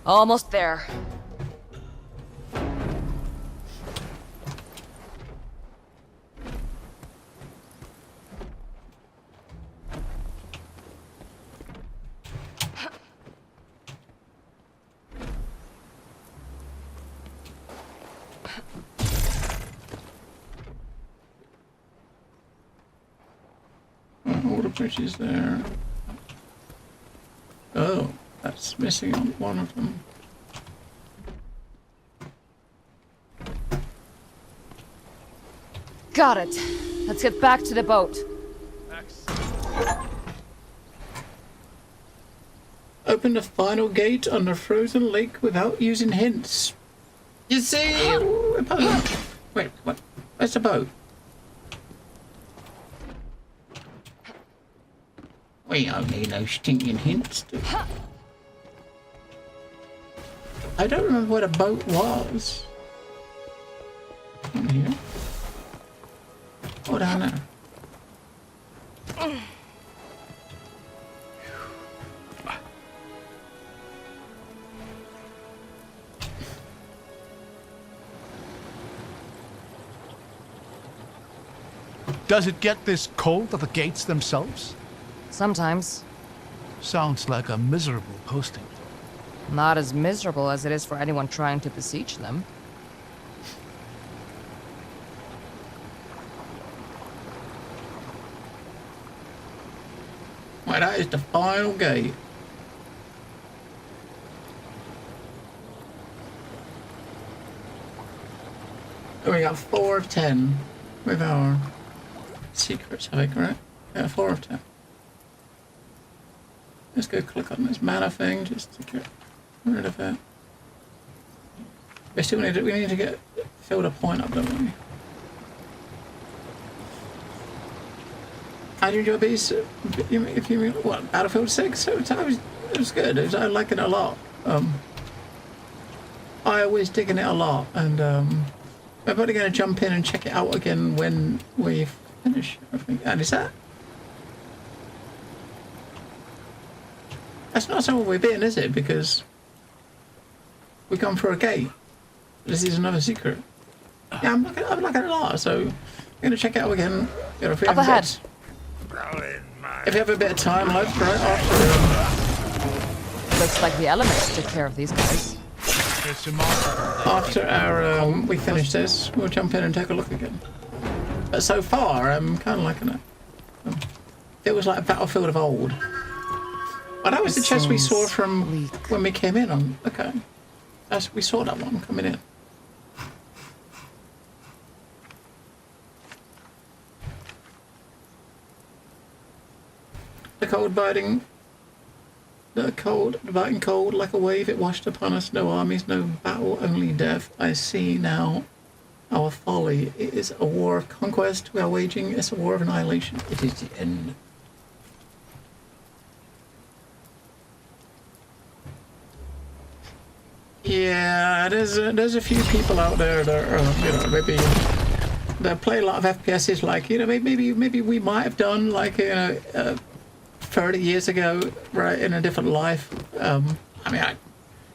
D: Almost there.
A: All the bridges there. Oh, that's missing on one of them.
D: Got it. Let's get back to the boat.
A: Open the final gate on the frozen lake without using hints. You see? Wait, what? Where's the boat? We don't need no stinking hints. I don't remember where the boat was. In here. Oh, down there?
C: Does it get this cold at the gates themselves?
D: Sometimes.
C: Sounds like a miserable posting.
D: Not as miserable as it is for anyone trying to besiege them.
A: Well, that is the final gate. We got 4 of 10 with our secrets, I think, right? Yeah, 4 of 10. Let's go click on this mana thing just to get rid of it. We need to get filled a point up, don't we? How do you enjoy these? If you what, Battlefield 6? It was good. I like it a lot. I always digging it a lot, and we're probably going to jump in and check it out again when we finish. I think. And is that? That's not somewhere we've been, is it? Because we've gone through a gate. This is another secret. Yeah, I'm looking at it a lot, so I'm going to check it out again. You know, if we
D: Up
A: have
D: ahead.
A: If you have a bit of time left, right after
D: Looks like the elements took care of these guys.
C: It's remarkable.
A: after our we finish this, we'll jump in and take a look again. But so far, I'm kind of liking it. It was like a battlefield of old. Oh, that was the chest we saw from
D: bleak.
A: when we came in on. Okay, we saw that one coming in. The biting cold like a wave, it washed upon us. No armies, no battle, only death. I see now our folly. It is a war of conquest we are waging. It's a war of annihilation. It is the end. Yeah, there's a few people out there that are, you know, maybe they play a lot of FPSs like, you know, maybe we might have done like, you know, 30 years ago, right, in a different life. I mean, I'm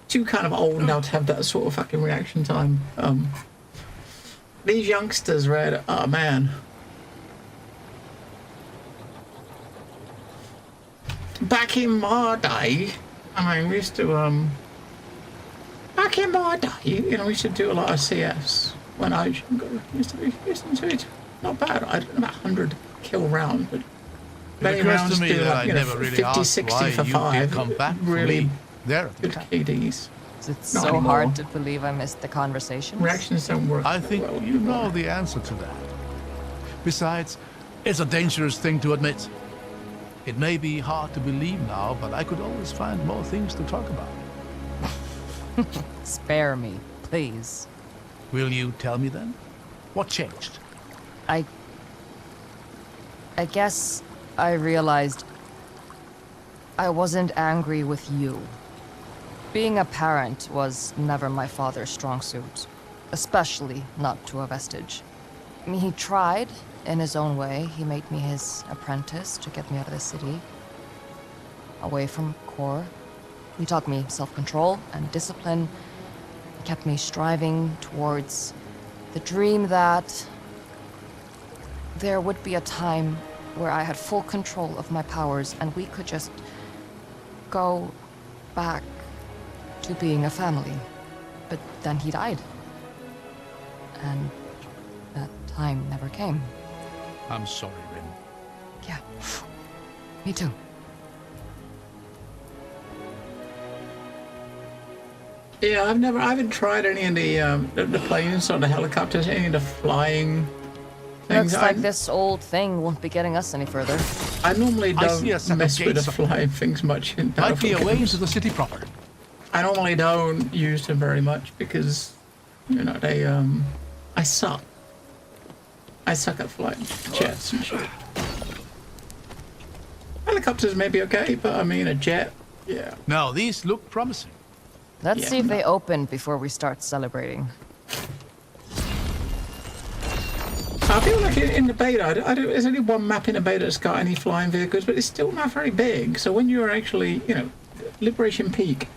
A: too kind of old now to have that sort of fucking reaction time. These youngsters, right, oh man. Back in my day, I mean, we used to, back in my day, you know, we used to do a lot of CS when I was younger. Used to be not bad. I don't know, about 100 kill rounds, but many rounds do like, you know, 50, 60 for 5. Really
C: There.
A: good KDs.
D: It's
A: Not
D: so
A: anymore.
D: hard to believe I missed the conversation.
A: Reactions don't work.
C: I think
A: well
C: you know
A: anymore.
C: the answer to that. Besides, it's a dangerous thing to admit. It may be hard to believe now, but I could always find more things to talk about.
D: Spare me, please.
C: Will you tell me then? What changed?
D: I guess I realized I wasn't angry with you. Being a parent was never my father's strong suit, especially not to a vestige. I mean, he tried in his own way. He made me his apprentice to get me out of the city, away from Kor. He taught me self-control and discipline. He kept me striving towards the dream that there would be a time where I had full control of my powers and we could just go back to being a family. But then he died. And that time never came.
C: I'm sorry, Rin.
D: Yeah, me too.
A: Yeah, I haven't tried any of the planes or the helicopters, any of the flying things.
D: Looks like this old thing won't be getting us any further.
A: I normally
C: I see a set
A: don't
C: of
A: mess with
C: gates
A: the
C: up there.
A: flying things much in
C: Might be
A: Battlefield
C: a way
A: games.
C: into the city proper.
A: I normally don't use them very much because, you know, they I suck. I suck at flying jets and shit. Helicopters may be okay, but I mean a jet, yeah.
C: Now, these look promising.
D: Let's
A: Yeah,
D: see if
A: no.
D: they open before we start celebrating.
A: I feel like in the beta, I don't, there's only one map in the beta that's got any flying vehicles, but it's still not very big. So when you're actually, you know, Liberation Peak,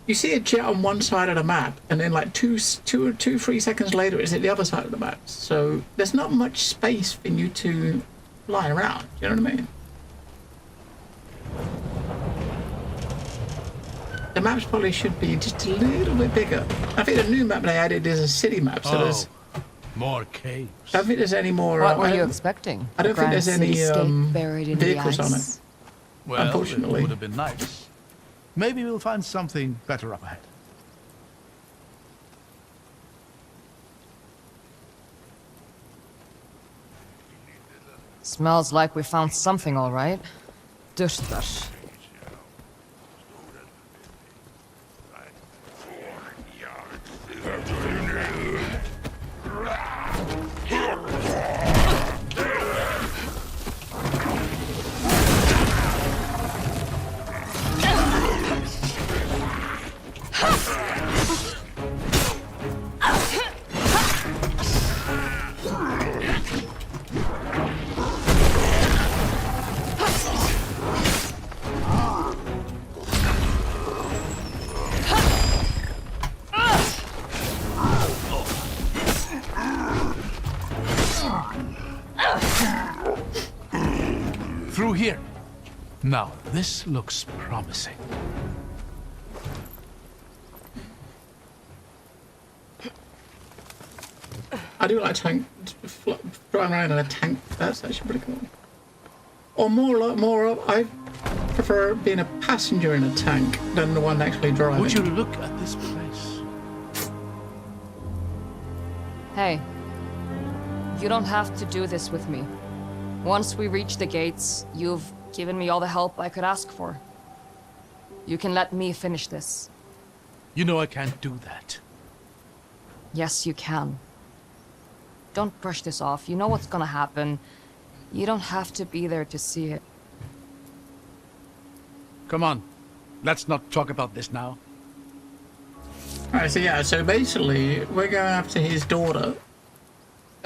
A: you see a jet on one side of the map, and then like 3 seconds later, it's at the other side of the map. So there's not much space for you to fly around. You know what I mean? The maps probably should be just a little bit bigger. I think the new map they added is a city map, so there's.
C: More caves.
A: I don't think there's any more.
D: What were you expecting?
A: I don't think there's any
D: buried in
A: vehicles
D: the
A: on
D: ice?
A: it.
C: Well,
A: Unfortunately.
C: it would have been nice. Maybe we'll find something better up ahead.
D: Smells like we found something, all right. Duster.
C: Through here. Now, this looks promising.
A: I do like driving around in a tank. That's actually pretty cool. Or more. I prefer being a passenger in a tank than the one actually driving.
C: Would you look at this place?
D: Hey, you don't have to do this with me. Once we reach the gates, you've given me all the help I could ask for. You can let me finish this.
C: You know I can't do that.
D: Yes, you can. Don't brush this off. You know what's gonna happen. You don't have to be there to see it.
C: Come on. Let's not talk about this now.
A: Alright, so yeah, so basically we're going after his daughter,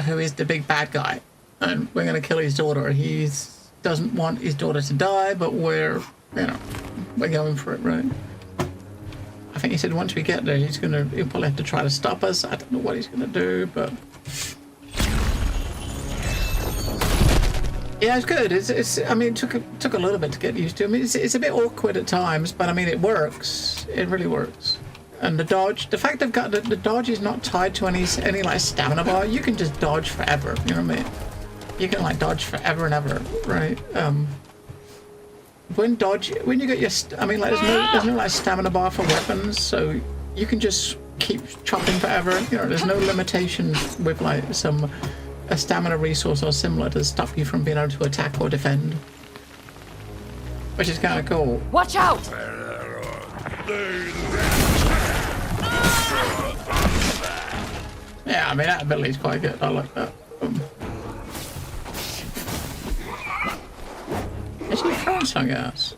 A: who is the big bad guy. And we're going to kill his daughter. He doesn't want his daughter to die, but we're going for it, right? I think he said once we get there, he'll probably have to try to stop us. I don't know what he's going to do, but yeah, it's good. I mean, it took a little bit to get used to. I mean, it's a bit awkward at times, but I mean, it works. It really works. And the dodge, the fact they've got the dodge is not tied to any like stamina bar. You can just dodge forever. You know what I mean? You can like dodge forever and ever, right? When you get your, I mean, like there's no like stamina bar for weapons, so you can just keep chopping forever. You know, there's no limitation with like a stamina resource or similar to stop you from being able to attack or defend, which is kind of cool.
D: Watch out!
A: Yeah, I mean that ability's quite good. I like that. Is he throwing something at us?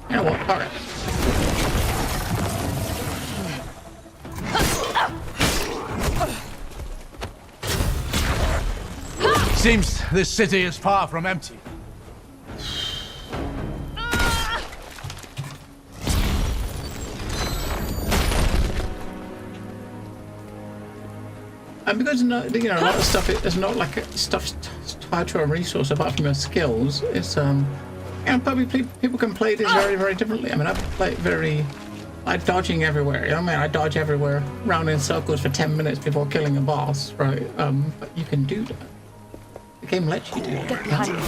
A: You know what? Alright.
C: Seems this city is far from empty.
A: And because a lot of stuff is not like stuff's tied to a resource apart from your skills. It's probably people can play this very, very differently. I mean, I play it very like dodging everywhere. You know what I mean? I dodge everywhere, round in circles for 10 minutes before killing a boss, right? But you can do that. The game lets you do that.
D: Get behind me.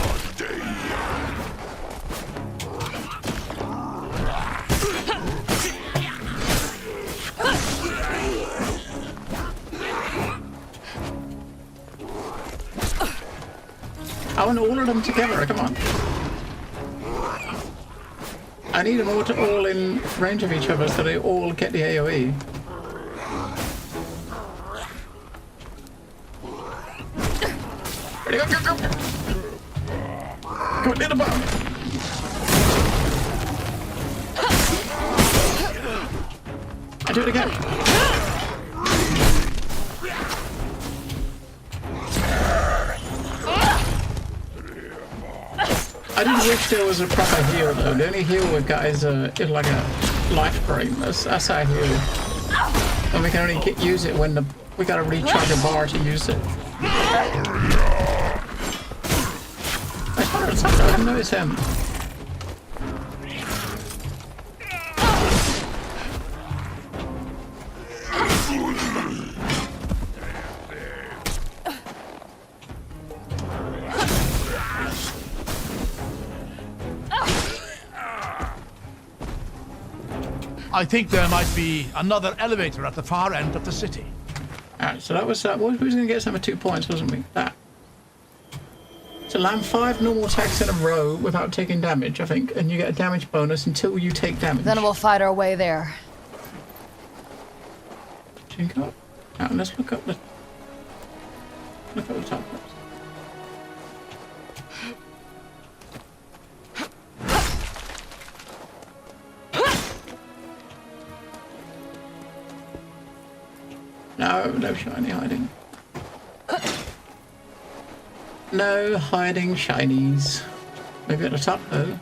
A: I want all of them together, come on. I need them all in range of each other so they all get the AoE. Ready, go, go, go! Go near the bottom! I do it again. I did wish there was a proper heal though. The only heal we got is like a life drain. That's our heal. And we can only use it when we gotta recharge a bar to use it. I didn't notice him.
C: I think there might be another elevator at the far end of the city.
A: Alright, so that was that. We was going to get some of 2 points, wasn't we? That. So land 5 normal attacks in a row without taking damage, I think, and you get a damage bonus until you take damage.
D: Then we'll fight our way there.
A: Drink up. Now let's look up the top first. No shiny hiding. No hiding shinies. Maybe at the top though.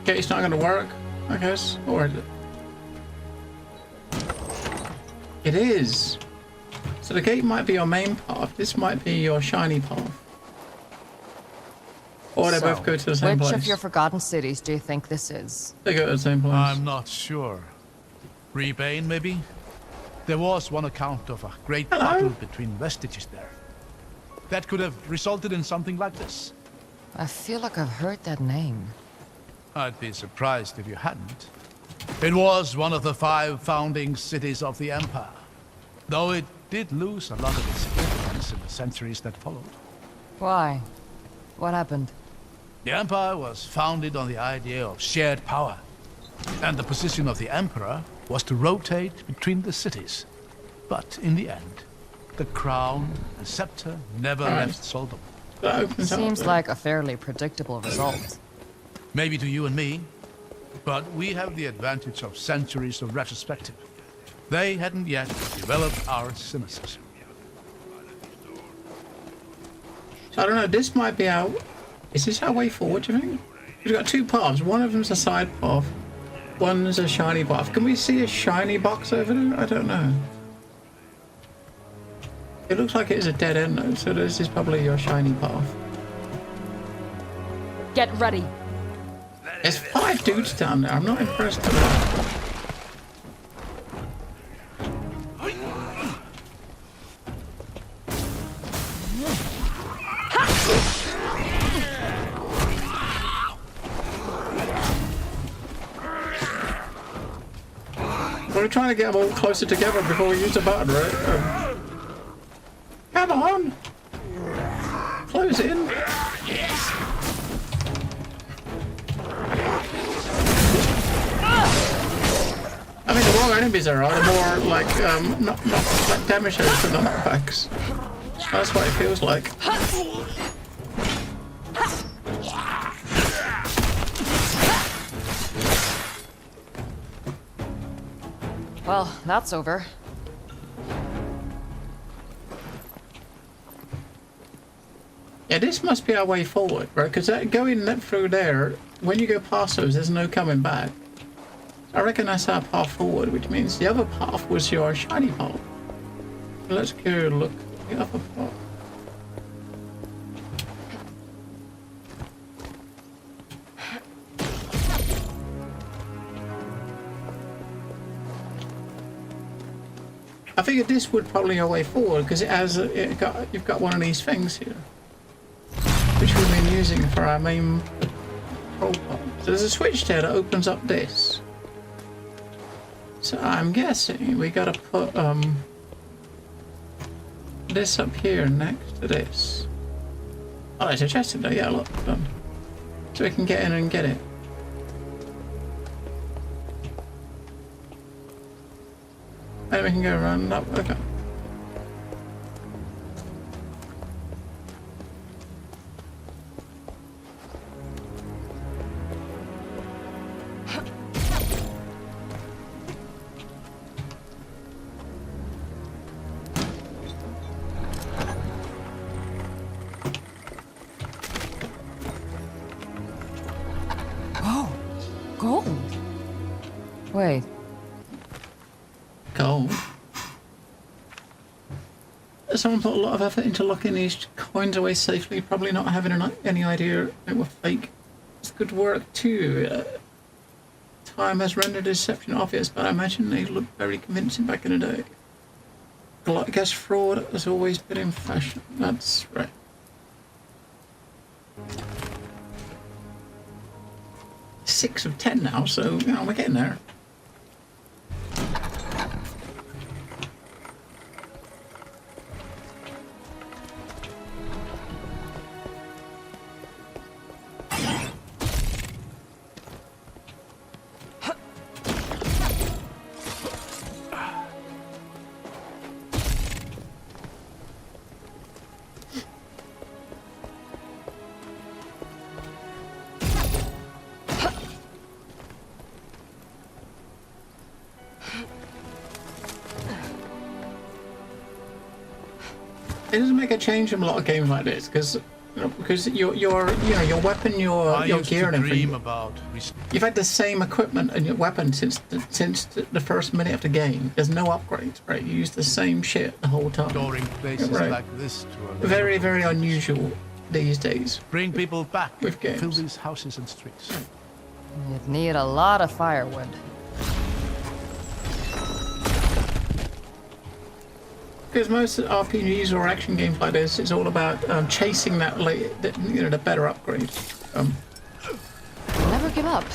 A: Okay, it's not going to work, I guess. Or is it? It is. So the gate might be your main path. This might be your shiny path. Or they both go to the same place.
D: Which of your forgotten cities do you think this is?
A: They go to the same place.
C: I'm not sure. Rebane, maybe? There was one account of a great battle between vestiges there. That could have resulted in something like this.
D: I feel like I've heard that name.
C: I'd be surprised if you hadn't. It was one of the 5 founding cities of the Empire, though it did lose a lot of its significance in the centuries that followed.
D: Why? What happened?
C: The Empire was founded on the idea of shared power, and the position of the Emperor was to rotate between the cities. But in the end, the crown and scepter never left Soldom.
D: Seems like a fairly predictable result.
C: Maybe to you and me, but we have the advantage of centuries of retrospective. They hadn't yet developed our cynicism.
A: So I don't know, this might be our... Is this our way forward, do you think? We've got 2 paths. One of them's a side path. One's a shiny path. Can we see a shiny box over there? I don't know. It looks like it is a dead end though, so this is probably your shiny path.
D: Get ready.
A: There's 5 dudes down there. I'm not impressed with that. We're trying to get them all closer together before we use the button, right? Come on! Close in! I mean, the more enemies there are, the more, like, not like damage there is from the knockbacks. That's what it feels like.
D: Well, that's over.
A: Yeah, this must be our way forward, right? Because going through there, when you go past those, there's no coming back. I reckon that's our path forward, which means the other path was your shiny path. Let's go look at the other path. I figured this would probably be our way forward because you've got one of these things here, which we've been using for our main control part. So there's a switch there that opens up this. So I'm guessing we gotta put this up here next to this. Oh, there's a chest in there. Yeah, look, done. So we can get in and get it. And we can go around that way. Okay.
D: Gold. Wait,
A: Gold. Someone put a lot of effort into locking these coins away safely, probably not having any idea they were fake. It's good work too. Time has rendered deception obvious, but I imagine they looked very convincing back in the day. I guess fraud has always been in fashion. That's right. Six of 10 now, so you know we're getting there. It doesn't make a change in a lot of games like this because your weapon, your gear and everything. You've had the same equipment and your weapon since the first minute of the game. There's no upgrades, right? You use the same shit the whole time.
C: Storing places
A: Right.
C: like this to a
A: Very, very unusual these days.
C: bring people back.
A: With games.
C: Fill these houses and streets.
D: you'd need a lot of firewood.
A: Because most RPGs or action games like this, it's all about chasing the better upgrade.
D: Never give up.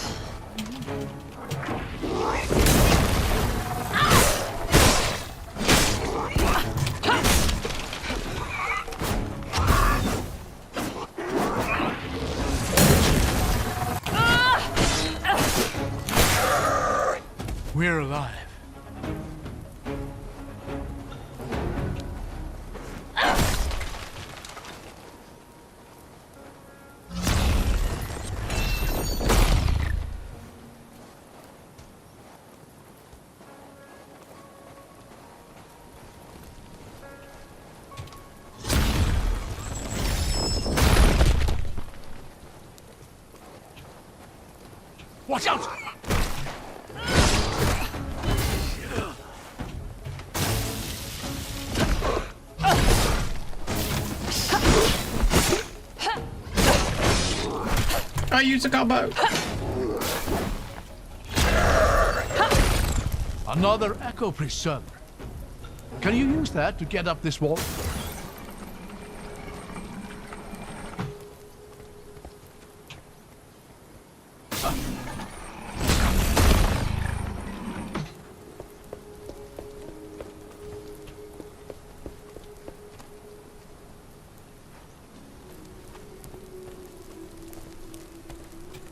C: We're alive. Watch out!
A: I use a combo.
C: Another echo preserver. Can you use that to get up this wall?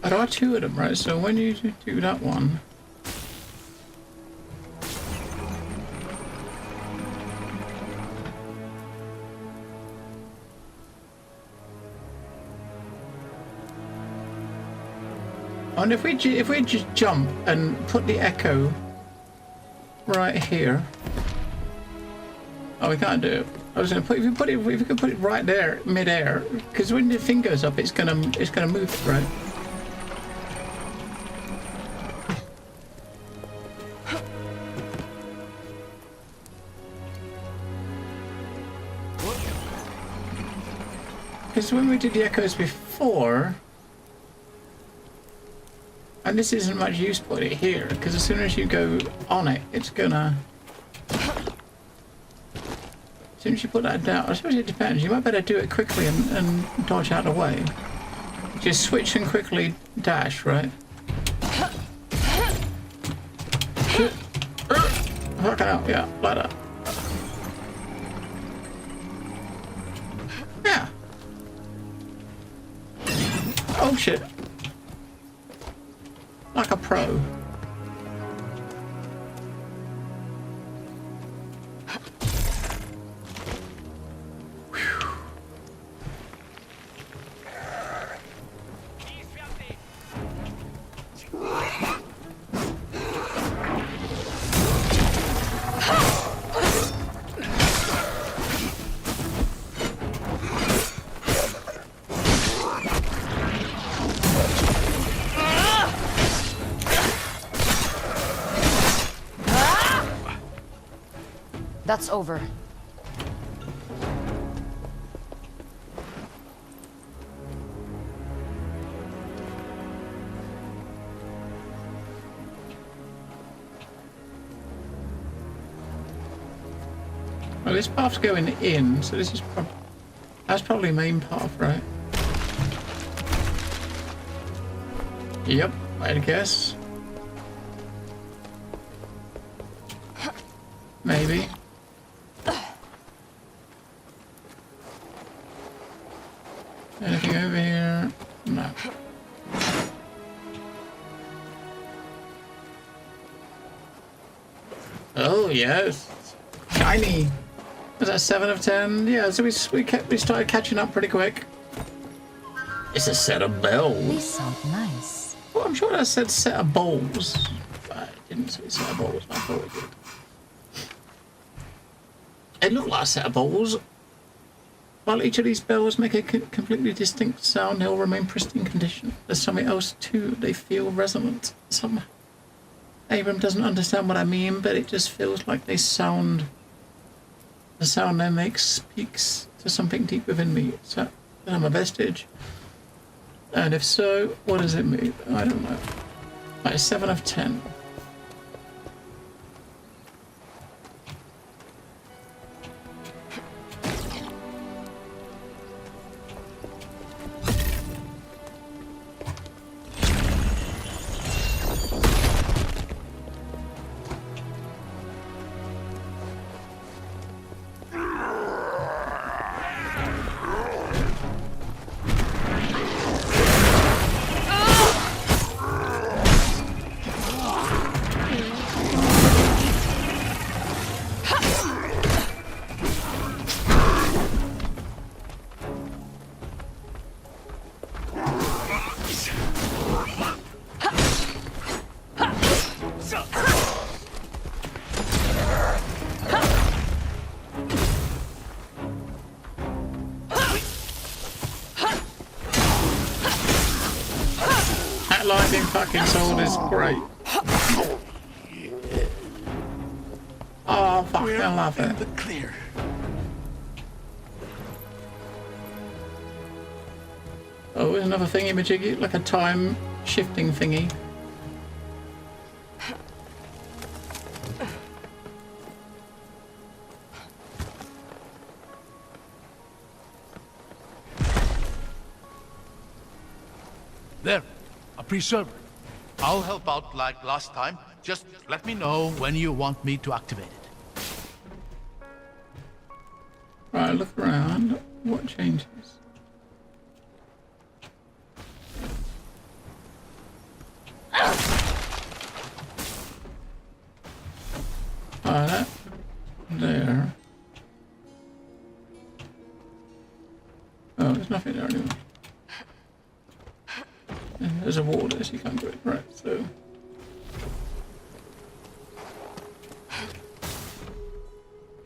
A: There are two of them, right? So when you do that one, and if we just jump and put the echo right here. Oh, we can't do it. I was gonna put if you could put it right there, mid-air, because when the thing goes up, it's gonna move, right? Because when we did the echoes before, and this isn't much use putting it here, because as soon as you go on it, it's gonna. As soon as you put that down, I suppose it depends. You might better do it quickly and dodge out of the way. Just switch and quickly dash, right? Fucking hell, yeah, ladder. Yeah. Oh shit. Like a pro.
D: That's over.
A: Well, this path's going in, so this is that's probably main path, right? Yep, I'd guess. Maybe. Anything over here? No. Oh yes, shiny. Was that 7 of 10? Yeah, so we started catching up pretty quick. It's a set of bells.
D: These sound nice.
A: Well, I'm sure that said set of bowls. But I didn't say set of bowls. I thought it did. It looked like a set of bowls. While each of these bells make a completely distinct sound, they'll remain pristine condition. There's something else too. They feel resonant. Abram doesn't understand what I mean, but it just feels like they sound. The sound they make speaks to something deep within me. So, I'm a vestige. And if so, what does it mean? I don't know. Like 7 of 10. Lightning fucking sword is great. Oh, fucking love it.
C: The clear.
A: Oh, there's another thingy majiggy, like a time shifting thingy.
C: There, a preserver. I'll help out like last time. Just let me know when you want me to activate it.
A: Right, look around. What changes? That there. Oh, there's nothing there anymore. And there's a wall there, so you can't do it. Right, so.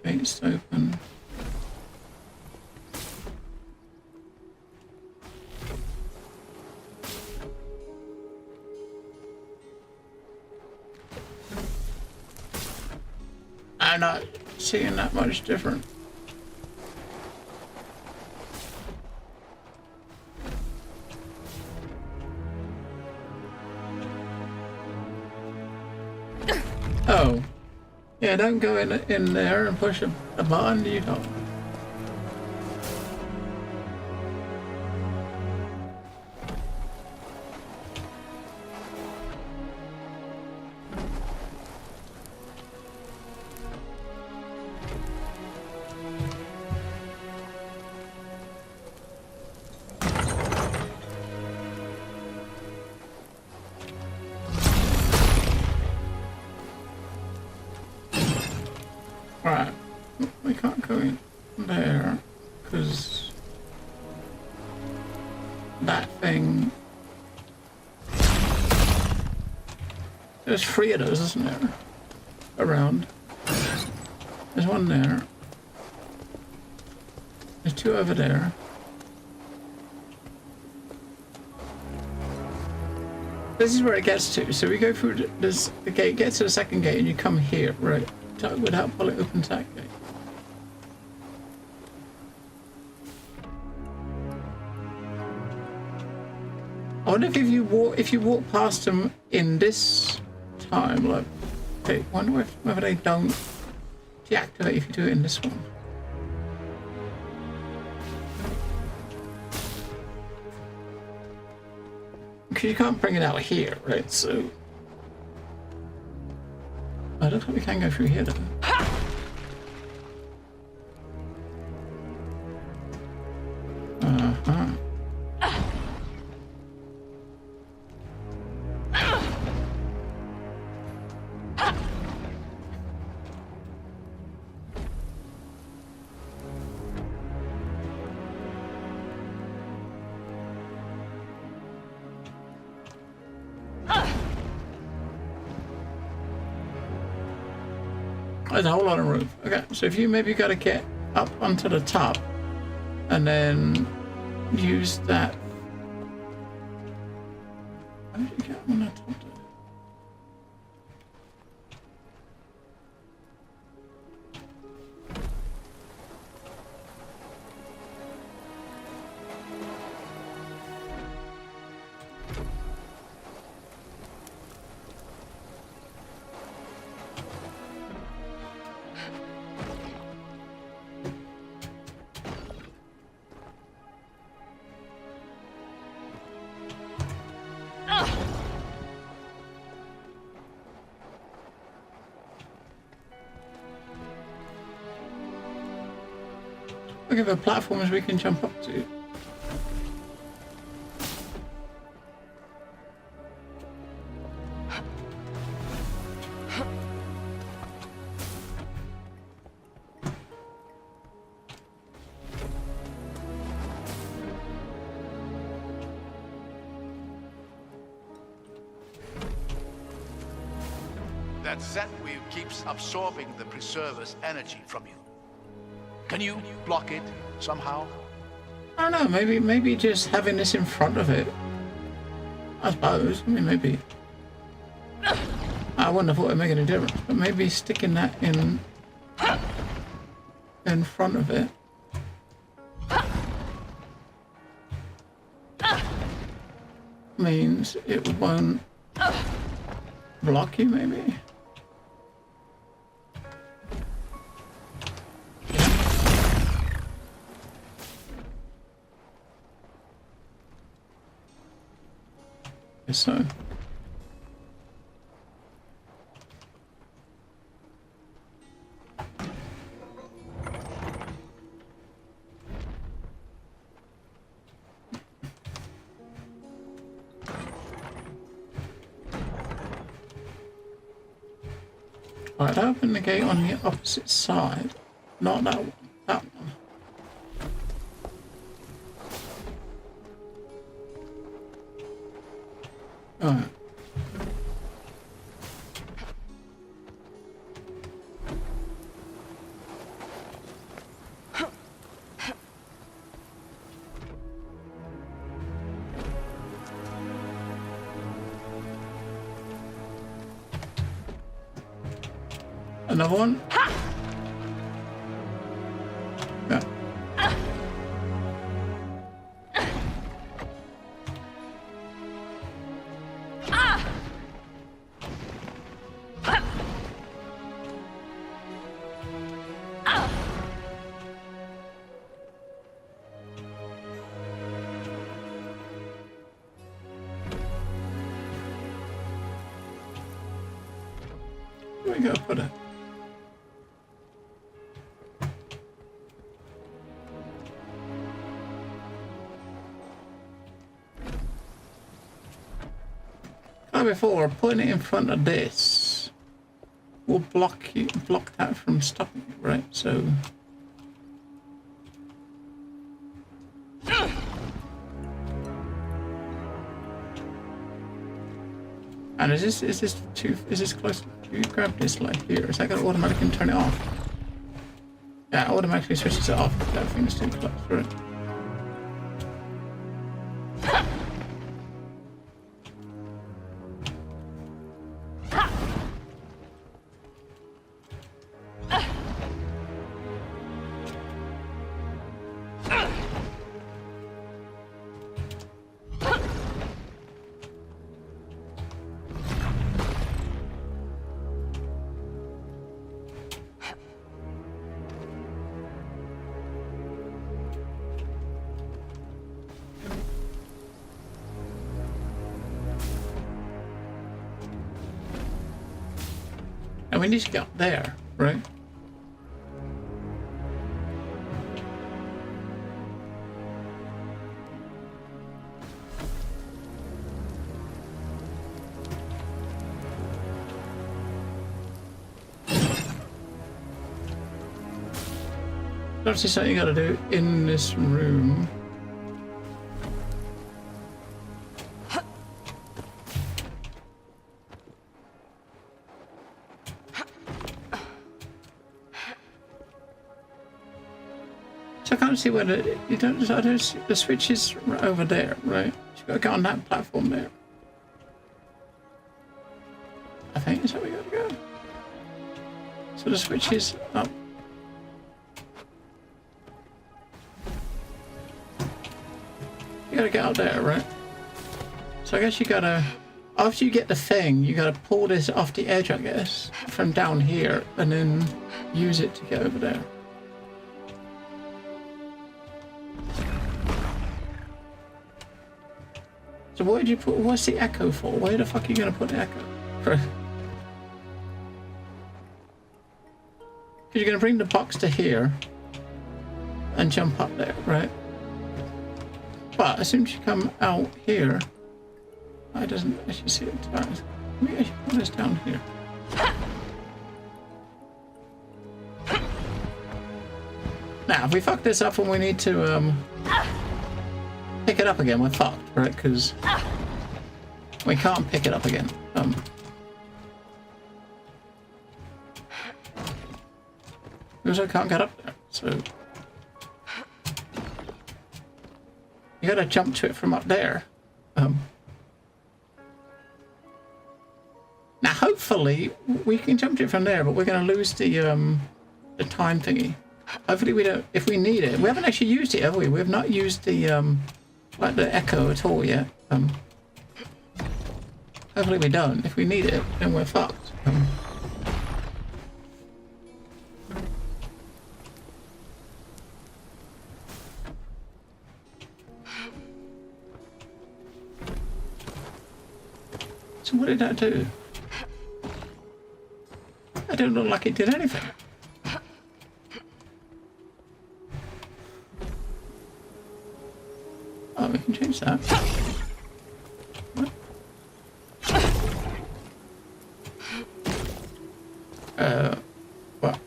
A: Gates open. I'm not seeing that much different. Oh. Yeah, don't go in there and push a button, you don't. that thing. There's 3 of those, isn't there? Around. There's one there. There's 2 over there. This is where it gets to. So we go through this, the gate, get to the second gate, and you come here, right? Without pulling open that gate. I wonder if you walk past them in this time, like, I wonder whether they don't deactivate if you do it in this one. Because you can't bring it out here, right? So I don't think we can go through here though. There's a whole lot of room. Okay, so if you maybe got to get up onto the top and then use that. How did you get on that top there? Look at the platforms we can jump up to.
C: That Z-wheel keeps absorbing the preserver's energy from you. Can you block it somehow?
A: I don't know, maybe just having this in front of it. I suppose. I mean, maybe. I wouldn't have thought it'd make any difference, but maybe sticking that in front of it. Means it won't block you, maybe? Guess so. Right, open the gate on the opposite side. Not that one. That one. Alright. Another one? Yeah. Where we go put it? Before putting it in front of this will block that from stopping you, right? So And is this close to grab this like here? Is that gonna automatically turn it off? Yeah, it automatically switches it off if that thing is too close, right? And we need to get up there, right? Obviously something you gotta do in this room. So I can't see where I don't see the switch is right over there, right? You gotta go on that platform there. I think that's how we gotta go. So the switch is up. You gotta get out there, right? So I guess you gotta, after you get the thing, you gotta pull this off the edge, I guess, from down here, and then use it to get over there. So what did you put, what's the echo for? Where the fuck are you gonna put the echo? Because you're gonna bring the box to here and jump up there, right? But as soon as you come out here, I doesn't actually see it. Maybe I should put this down here. Now, if we fuck this up and we need to pick it up again, we're fucked, right? Because we can't pick it up again. Because I can't get up there, so you gotta jump to it from up there. Now, hopefully, we can jump to it from there, but we're gonna lose the time thingy. Hopefully, we don't. If we need it, we haven't actually used it, have we? We have not used the like the echo at all yet. Hopefully, we don't. If we need it, then we're fucked. So what did that do? I don't look like it did anything. Oh, we can change that. What? What?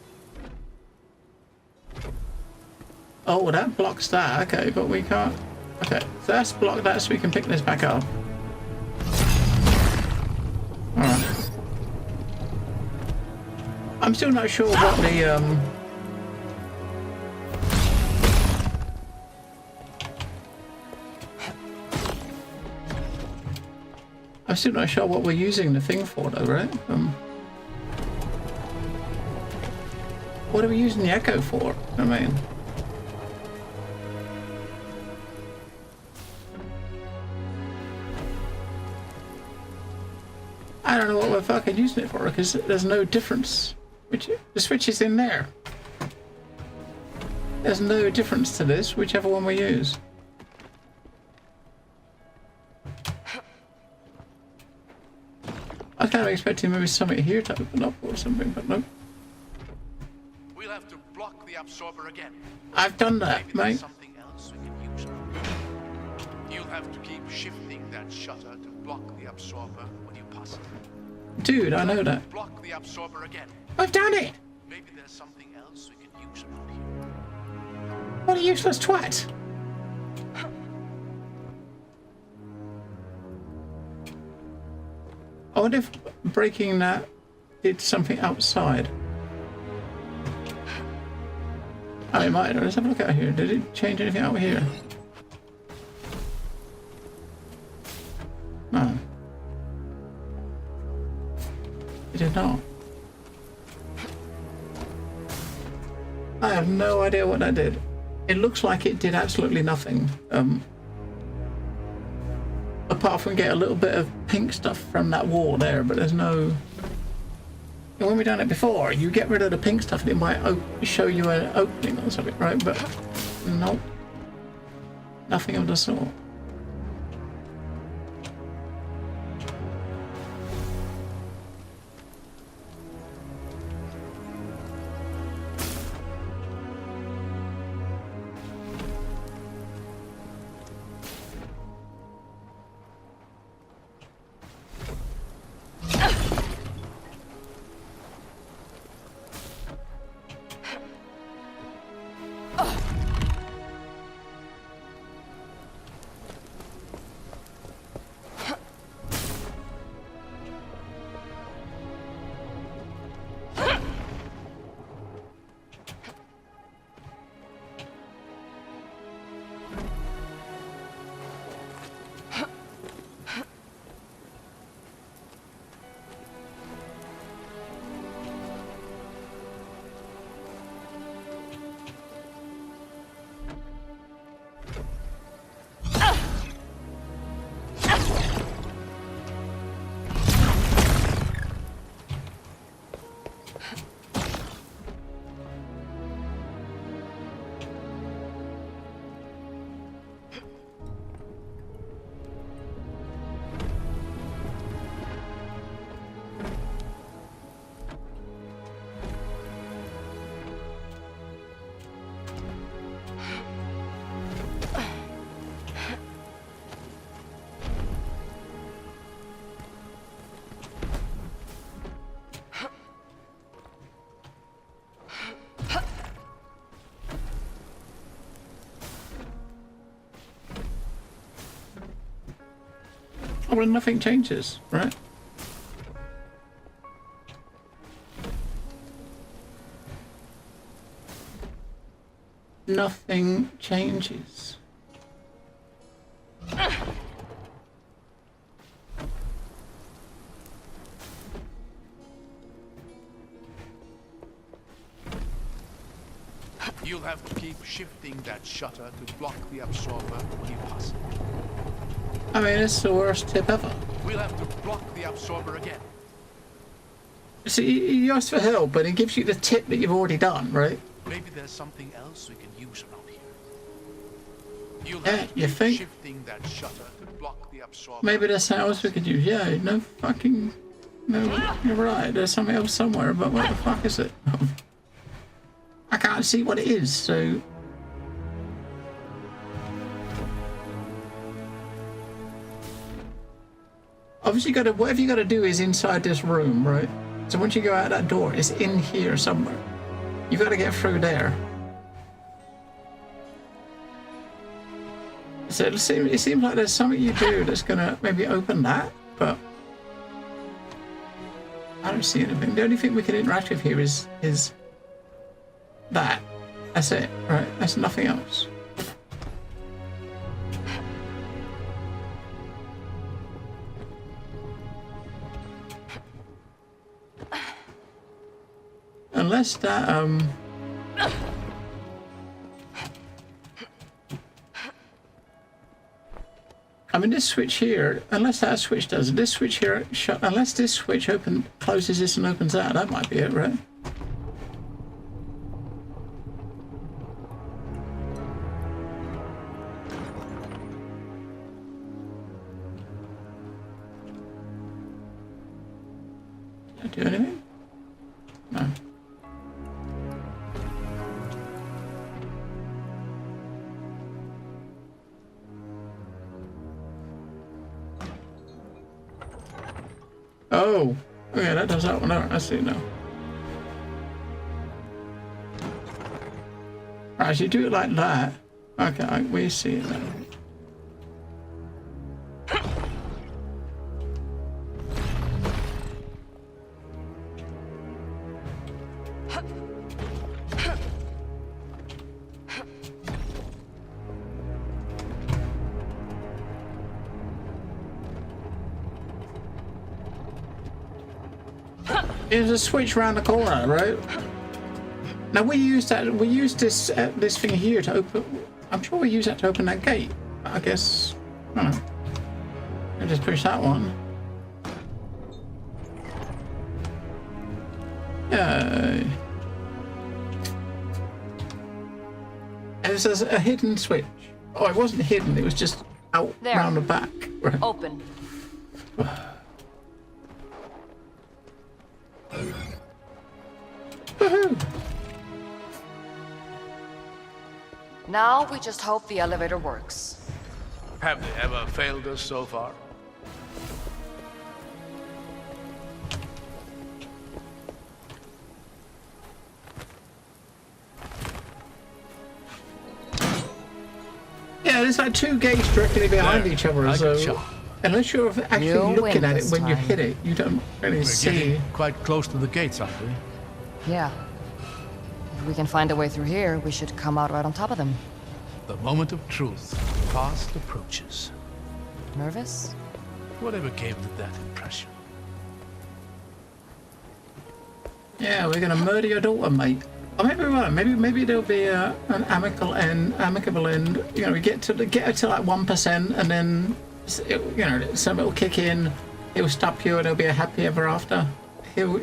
A: Oh, that blocks that. Okay, but we can't. Okay, so let's block that so we can pick this back up. Alright. I'm still not sure what the I'm still not sure what we're using the thing for though, right? What are we using the echo for? I mean, I don't know what we're fucking using it for because there's no difference. The switch is in there. There's no difference to this, whichever one we use. I was kind of expecting maybe something here to open up or something, but no.
C: We'll have to block the absorber again.
A: I've done that,
C: Maybe there's
A: mate.
C: something else we can use. You'll have to keep shifting that shutter to block the absorber when you pass it.
A: Dude, I know that.
C: Block the absorber again.
A: I've done it!
C: Maybe there's something else we can use around here.
A: What a useless twat! I wonder if breaking that did something outside. Oh, it might. Let's have a look out here. Did it change anything out here? No. It did not. I have no idea what that did. It looks like it did absolutely nothing. Apart from get a little bit of pink stuff from that wall there, but there's no... And when we done it before, you get rid of the pink stuff and it might show you an opening or something, right? But nope. Nothing of the sort. Oh, well, nothing changes, right? Nothing changes.
C: You'll have to keep shifting that shutter to block the absorber when possible.
A: I mean, it's the worst tip ever.
C: We'll have to block the absorber again.
A: See, you asked for help, but it gives you the tip that you've already done, right?
C: Maybe there's something else we can use around here. You'll
A: Yeah,
C: have to
A: you
C: keep
A: think?
C: shifting that shutter to block the absorber.
A: Maybe there's something else we could use. Yeah, no fucking... No, you're right. There's something else somewhere, but what the fuck is it? I can't see what it is, so... Obviously, whatever you got to do is inside this room, right? So once you go out that door, it's in here somewhere. You got to get through there. So it seems like there's something you do that's gonna maybe open that, but I don't see anything. The only thing we can interact with here is that. That's it, right? That's nothing else. Unless that, I mean, this switch here, unless that switch does it, this switch here, unless this switch closes this and opens that might be it, right? Did I do anything? No. Oh, okay, that does that one. I see now. Right, so you do it like that. Okay, we see it now. There's a switch around the corner, right? Now we used that. We used this this thing here to open. I'm sure we used that to open that gate. I guess. I don't know. I just push that one. Yay. And it says a hidden switch. Oh, it wasn't hidden. It was just out
D: There.
A: round the back. Right.
D: Open.
A: Woohoo!
D: Now we just hope the elevator works.
C: Have they ever failed us so far?
A: Yeah, there's like two gates directly behind
C: There,
A: each other,
C: I
A: so
C: can show.
A: unless you're actually
D: You
A: looking
D: win
A: at it
D: this
A: when you
D: time.
A: hit it, you don't really
C: We're
A: see.
C: getting quite close to the gates, aren't we?
D: Yeah. If we can find a way through here, we should come out right on top of them.
C: The moment of truth fast approaches.
D: Nervous?
C: Whatever gave you that impression?
A: Yeah, we're gonna murder your daughter, mate. Or maybe we won't. Maybe there'll be an amicable end. You know, we get her to like 1%, and then something will kick in. It'll stop you, and it'll be a happy ever after.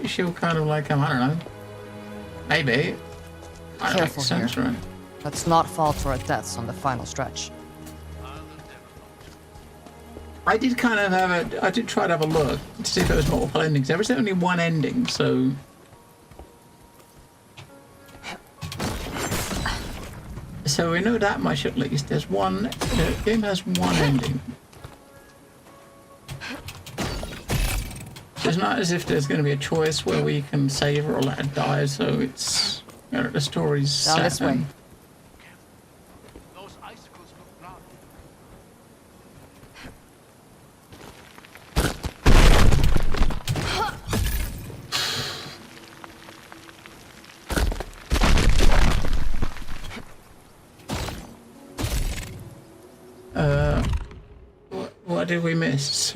A: She'll kind of like I don't know. Maybe. That
D: Careful
A: makes sense,
D: here.
A: right?
D: Let's not fall to our deaths on the final stretch.
A: I did kind of have I did try to have a look to see if there was multiple endings. There was only one ending, so. So we know that much at least. The game has one ending. So it's not as if there's going to be a choice where we can save her or let her die. So it's the story's
D: Down
A: set
D: this way.
A: and-
C: Those icicles look round.
A: What did we miss?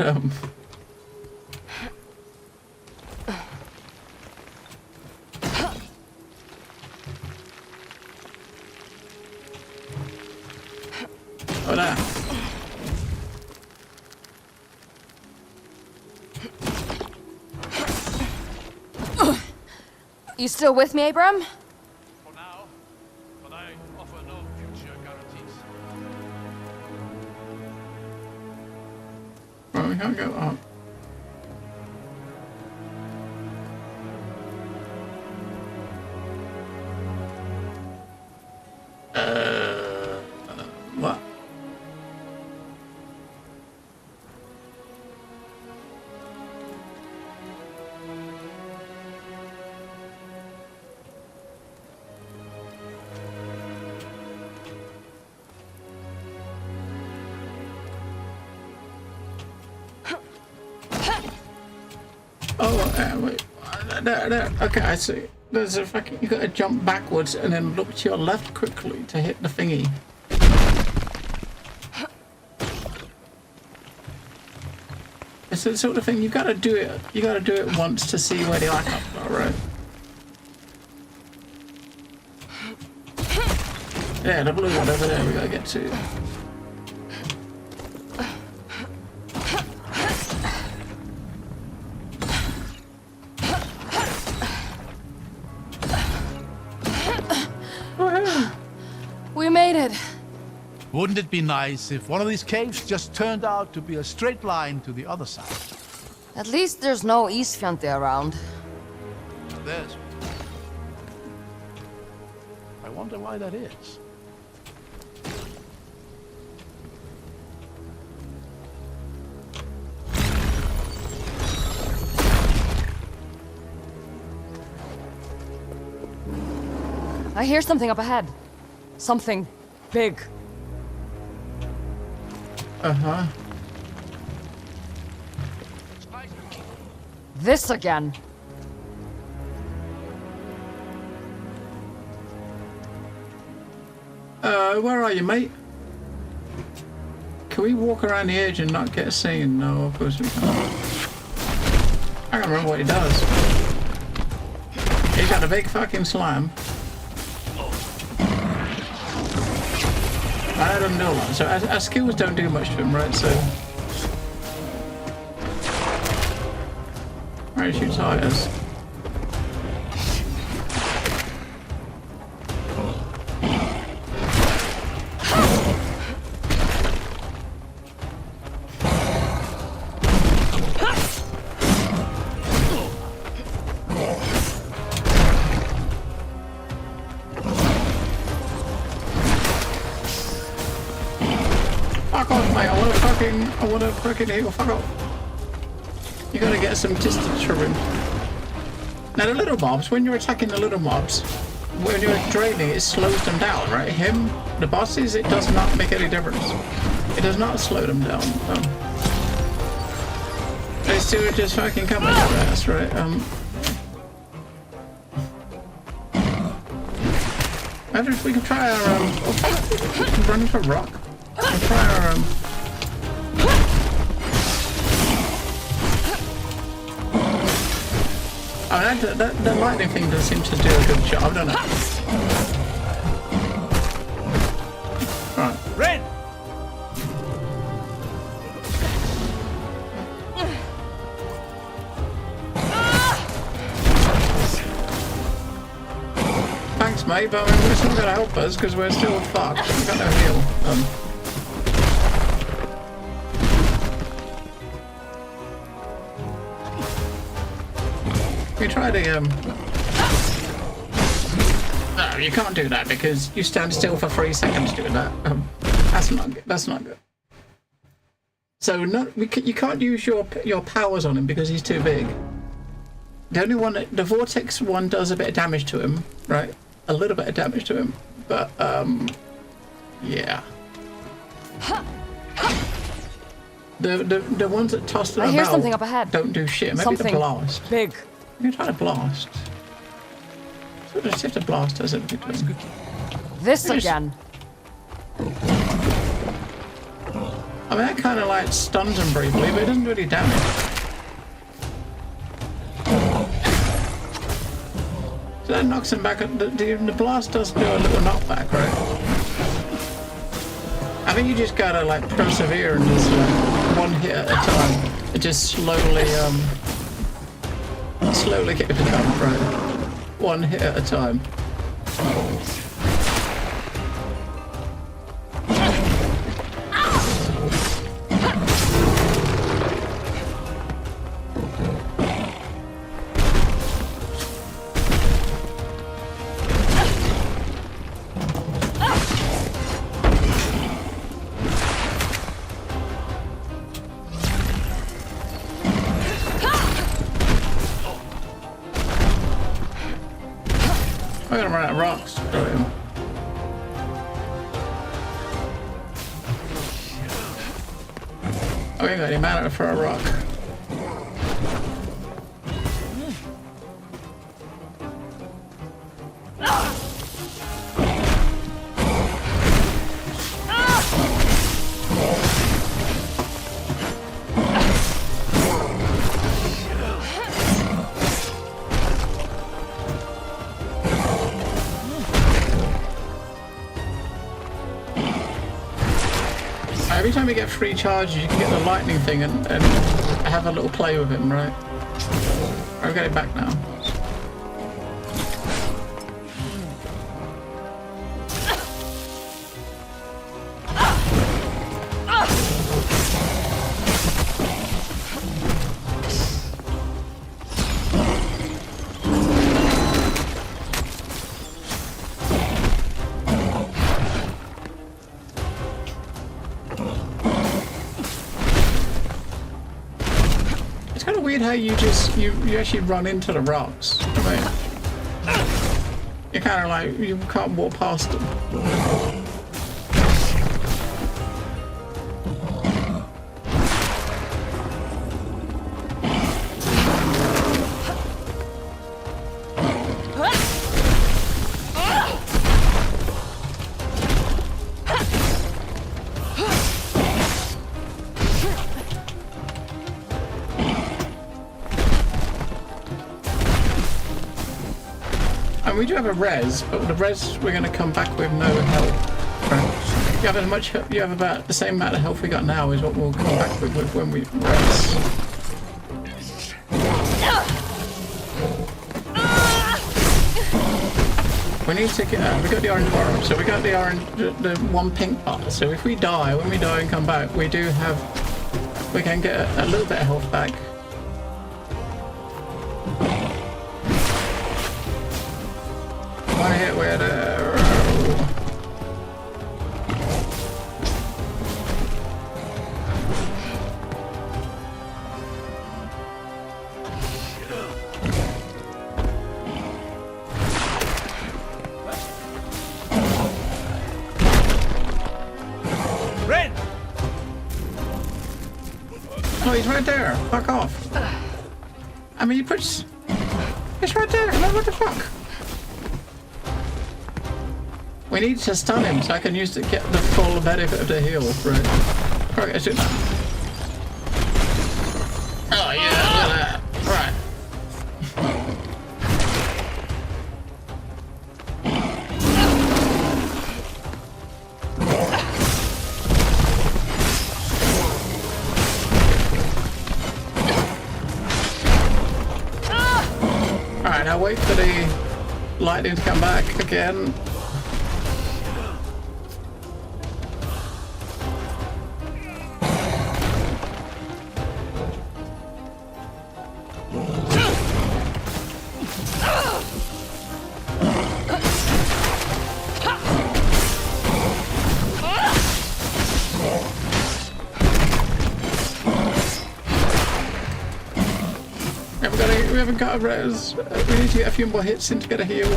A: Oh, there.
D: You still with me, Abram?
C: For now, but I offer no future guarantees.
A: Well, we can't go up. What? Oh, wait. There. Okay, I see. There's a fucking. You gotta jump backwards and then look to your left quickly to hit the thingy. It's the sort of thing you gotta do it. You gotta do it once to see where the icons are, right? Yeah, the blue one over there. We gotta get to.
D: We made it.
C: Wouldn't it be nice if one of these caves just turned out to be a straight line to the other side?
D: At least there's no Isfjante around.
C: There's. I wonder why that is.
D: I hear something up ahead. Something big.
A: Uh-huh.
D: This again.
A: Where are you, mate? Can we walk around the edge and not get seen? No, of course we can't. I can't remember what he does. He's got a big fucking slam. I don't know a lot, so our skills don't do much to him, right? So. Right, shoots tires. Fuck off, mate. I wanna fucking heal. Fuck off. You gotta get some distance from him. Now the little mobs, when you're attacking the little mobs, when you're draining, it slows them down, right? Him, the bosses, it does not make any difference. It does not slow them down. They still just fucking come at your ass, right? We can try our run into a rock. We'll try our I mean, that lightning thing does seem to do a good job, doesn't it? Right.
C: Ren!
A: Thanks, mate, but I mean, it's not going to help us because we're still fucked. We've got no heal. We try to, No, you can't do that because you stand still for 3 seconds doing that. That's not good. That's not good. So you can't use your powers on him because he's too big. The only one, the vortex one does a bit of damage to him, right? A little bit of damage to him, but yeah. The ones that toss them
D: I hear
A: about
D: something up ahead.
A: don't do shit. Maybe
D: Something
A: the blast.
D: big.
A: You can try to blast. So just if the blast does it,
C: That's good.
D: This
A: Yes.
D: again.
A: I mean, that kind of like stuns him briefly, but it doesn't do any damage. So that knocks him back. The blast does do a little knockback, right? I think you just gotta like persevere and just like one hit at a time. And just slowly get it down, right? One hit at a time. I'm gonna run out of rocks. Oh, we ain't got any mana for a rock. Every time you get free charges, you can get the lightning thing and have a little play with him, right? I'll get it back now. It's kind of weird how you actually run into the rocks. I mean, you're kind of like, you can't walk past them. And we do have a res, but the res we're going to come back with no health. Right? You have as much. You have about the same amount of health we got now is what we'll come back with when we res. We need to get. We got the orange bar, so we got the orange, the one pink bar. So if we die, when we die and come back, we do have. We can get a little bit of health back. One hit with a.
C: Ren!
A: Oh, he's right there. Fuck off. I mean, he puts. He's right there. Like, what the fuck? We need to stun him so I can use to get the full benefit of the heal. Right. Okay, let's do that. Oh, yeah, look at that. Right. Alright, now wait for the lightning to come back again. We haven't got a res. We need to get a few more hits in to get a heal.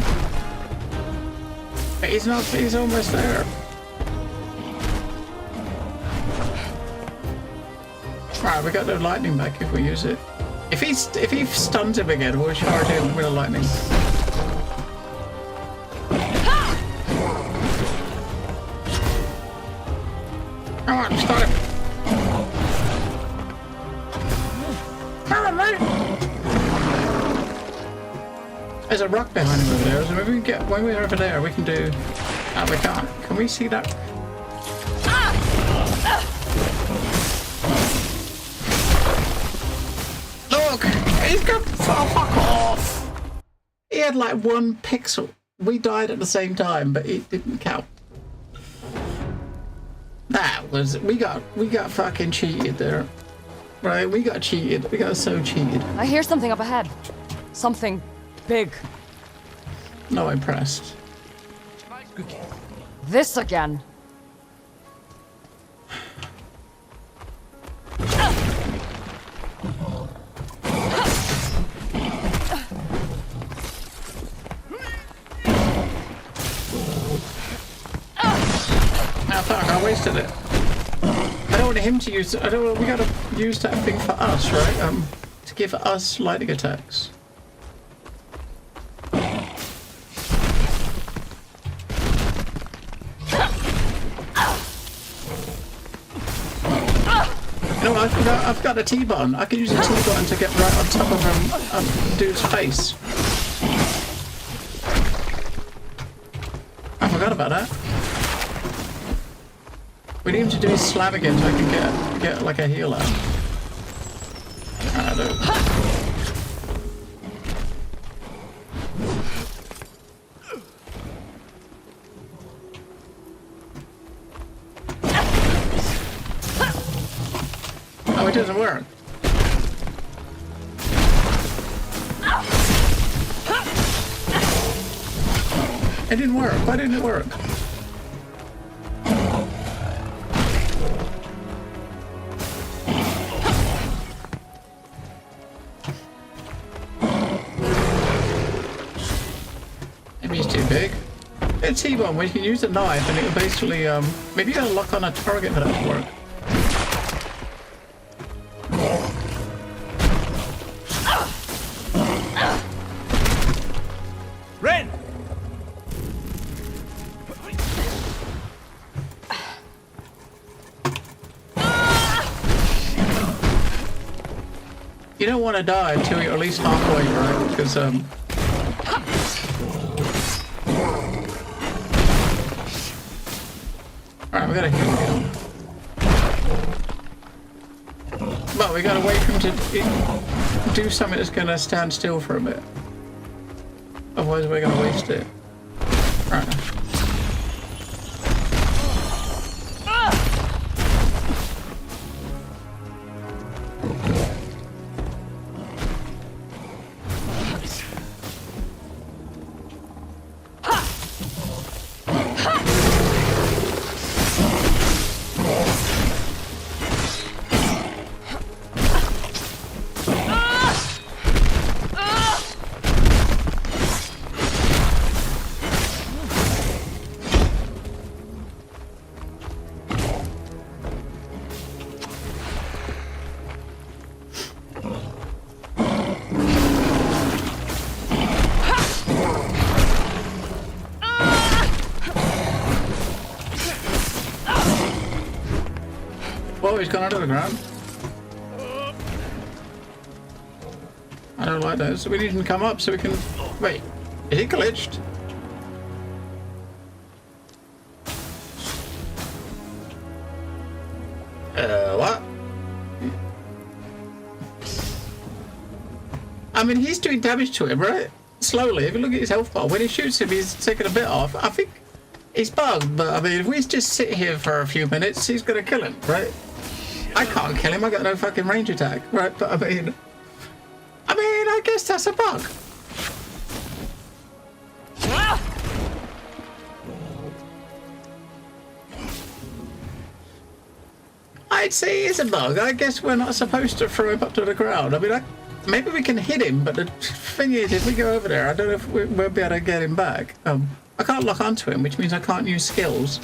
A: But he's not. He's almost there. Right, we got the lightning back if we use it. If he stuns him again, we'll charge him with a lightning. Come on, start him. Come on, mate. There's a rock behind him over there, so maybe we can get when we're over there we can do. Oh, we can't. Can we see that? Look! He's got fuck off! He had like 1 pixel. We died at the same time, but it didn't count. That was we got fucking cheated there. Right, we got cheated. We got so cheated.
D: I hear something up ahead. Something big.
A: Not impressed.
D: This again.
A: Ah, fuck, I wasted it. I don't want him to use it. I don't want, we gotta use that thing for us, right? To give us lightning attacks. No, I've got a T-button. I can use a T-button to get right on top of him, dude's face. I forgot about that. We need him to do his slam again so I can get like a heal out. I don't. Oh, it doesn't work. It didn't work. Why didn't it work? Maybe he's too big. It's T-bomb where you can use a knife and it will basically maybe you gotta lock on a target for that to work.
C: Ren!
A: You don't want to die until you're at least halfway, right? Because we gotta hit him. But we gotta wait for him to do something that's gonna stand still for a bit. Otherwise we're gonna waste it. Right. Oh, he's gone under the ground. I don't like that. So we need him to come up so we can... Wait, is he glitched? What? I mean, he's doing damage to him, right? Slowly. If you look at his health bar, when he shoots him, he's taking a bit off. I think he's bugged, but I mean, if we just sit here for a few minutes, he's gonna kill him, right? I can't kill him. I got no fucking range attack, right? But I mean, I guess that's a bug. I'd say it's a bug. I guess we're not supposed to throw him up to the ground. I mean, maybe we can hit him, but the thing is, if we go over there, I don't know if we'll be able to get him back. I can't lock onto him, which means I can't use skills.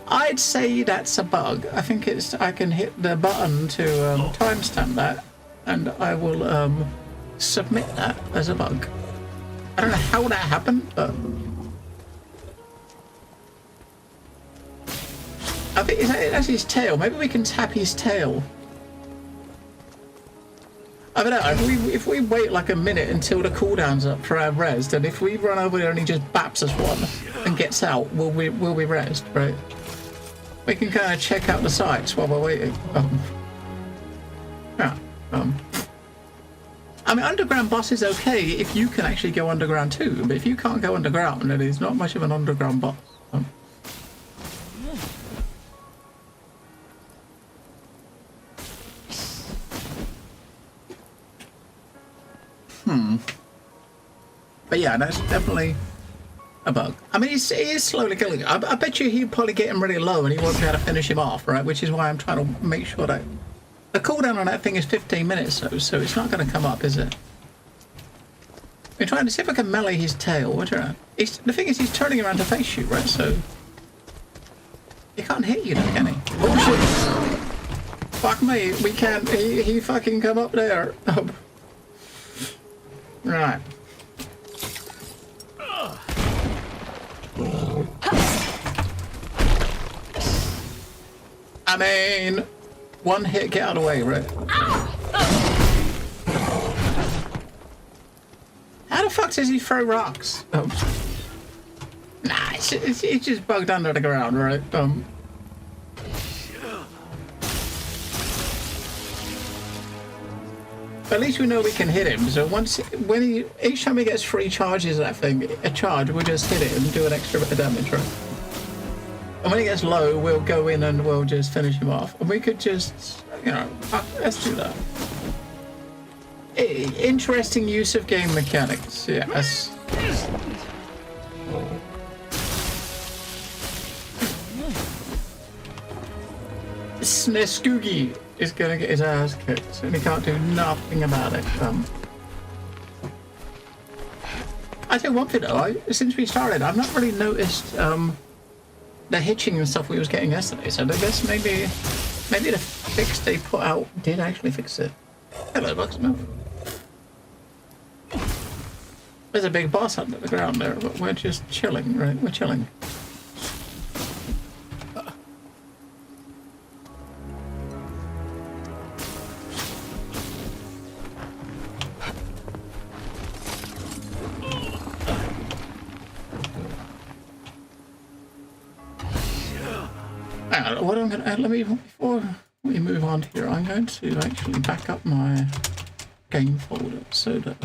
A: I'd say that's a bug. I think I can hit the button to timestamp that, and I will submit that as a bug. I don't know how that happened, but I think that's his tail. Maybe we can tap his tail. I don't know, if we wait like a minute until the cooldown's up for our res, then if we run over there and he just baps us one and gets out, will we resed, right? We can kind of check out the sights while we're waiting. I mean, underground boss is okay if you can actually go underground too, but if you can't go underground, then he's not much of an underground boss. But yeah, that's definitely a bug. I mean, he is slowly killing him. I bet you he'll probably get him really low and he won't be able to finish him off, right? Which is why I'm trying to make sure that the cooldown on that thing is 15 minutes, so it's not going to come up, is it? We're trying to see if I can melee his tail. The thing is, he's turning around to face you, right? So he can't hit you, though, can he? Oh shit! Fuck me, we can't. He fucking come up there. Right. I mean, one hit, get out of the way, right? How the fuck does he throw rocks? Nah, it's just bugged under the ground, right? But at least we know we can hit him. So each time he gets 3 charges of that thing, a charge, we'll just hit it and do an extra bit of damage, right? And when he gets low, we'll go in and we'll just finish him off. And we could just, let's do that. Interesting use of game mechanics, yes. Sneskoogie is gonna get his ass kicked, and he can't do nothing about it. I tell you one thing though, since we started, I've not really noticed the hitching and stuff we was getting yesterday, so I guess maybe the fix they put out did actually fix it. Hello, Bucksmith. There's a big boss under the ground there, but we're just chilling, right? We're chilling. Yeah, what I'm going to... let me... Before we move on here, I'm going to actually back up my game folder so that...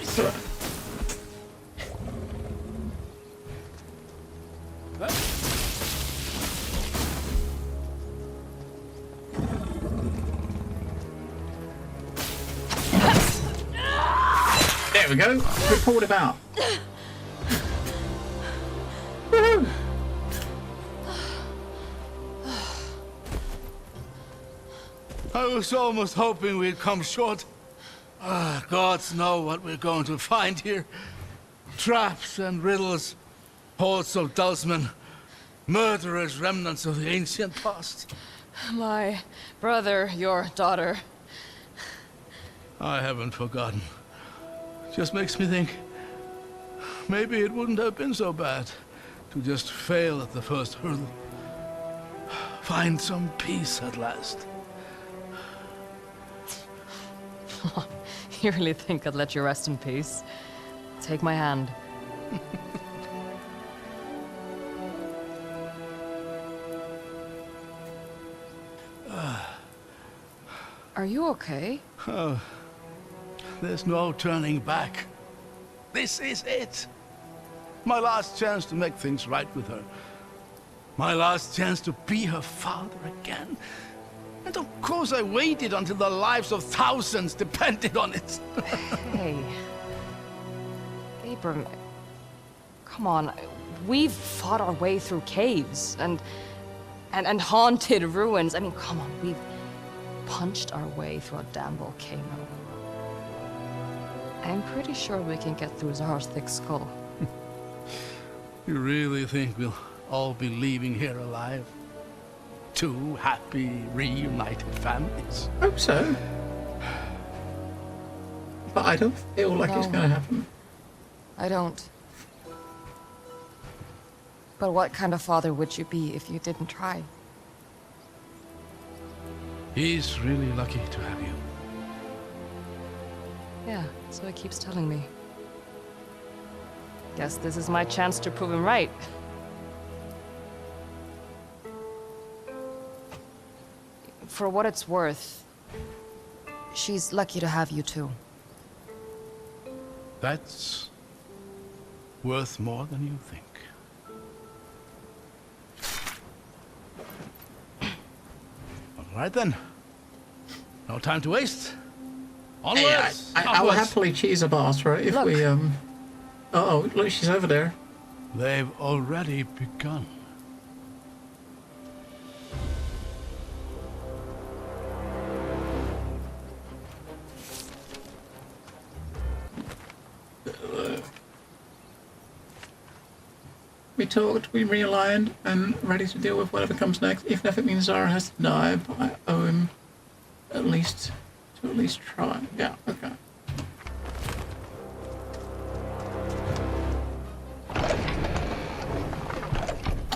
A: so, there we go. Report about. Woohoo!
C: I was almost hoping we'd come short. Gods know what we're going to find here. Traps and riddles, hordes of Dulsmen, murderous remnants of the ancient past.
D: My brother, your daughter.
C: I haven't forgotten. Just makes me think, maybe it wouldn't have been so bad to just fail at the first hurdle. Find some peace at last.
D: You really think I'd let you rest in peace? Take my hand. Are you okay?
C: Oh, there's no turning back. This is it. My last chance to make things right with her. My last chance to be her father again. And of course I waited until the lives of thousands depended on it.
D: Hey. Abram, come on. We've fought our way through caves and haunted ruins. I mean, come on, we've punched our way through a damn volcano. I'm pretty sure we can get through Zar's thick skull.
C: You really think we'll all be leaving here alive? Two happy, reunited families?
A: I hope so. But I don't feel like it's
D: No.
A: going to happen.
D: I don't. But what kind of father would you be if you didn't try?
C: He's really lucky to have you.
D: Yeah, so he keeps telling me. Guess this is my chance to prove him right. For what it's worth, she's lucky to have you too.
C: That's worth more than you think. All right then. No time to waste.
A: Hey,
C: Onwards!
A: I will
C: upwards.
A: happily cheese a boss, right? If
D: Look.
A: we, Uh-oh, look, she's over there.
C: They've already begun.
A: We talked, we realigned, and ready to deal with whatever comes next. Even if it means Zara has to die, but I owe him at least try. Yeah, okay.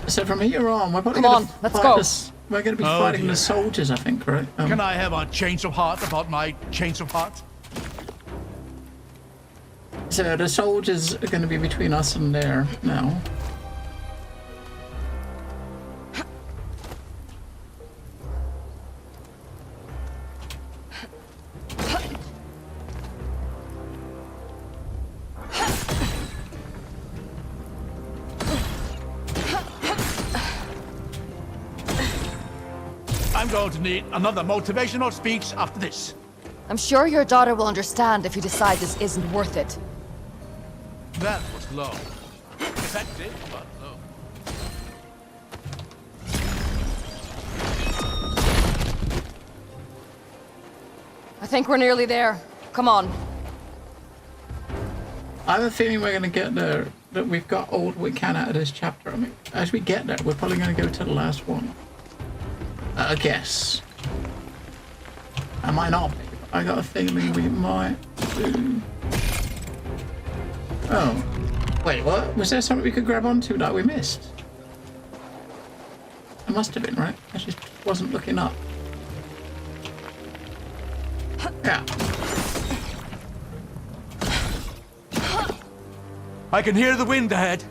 A: So from here on, we're probably
D: Come
A: gonna
D: on, let's
A: fight
D: go.
A: this- we're going to be
C: Oh,
A: fighting
C: dear.
A: the soldiers, I think, right?
C: Can I have a change of heart about my change of heart?
A: So the soldiers are going to be between us and there now.
C: I'm going to need another motivational speech after this.
D: I'm sure your daughter will understand if you decide this isn't worth it.
C: That was low. Effective, but low.
D: I think we're nearly there. Come on.
A: I have a feeling we're going to get there, that we've got all we can out of this chapter. I mean, as we get there, we're probably going to go to the last one. I guess. I might not be. I got a feeling we might do. Oh. Wait, what? Was there something we could grab onto that we missed? It must have been, right? I just wasn't looking up. Yeah.
C: I can hear the wind ahead.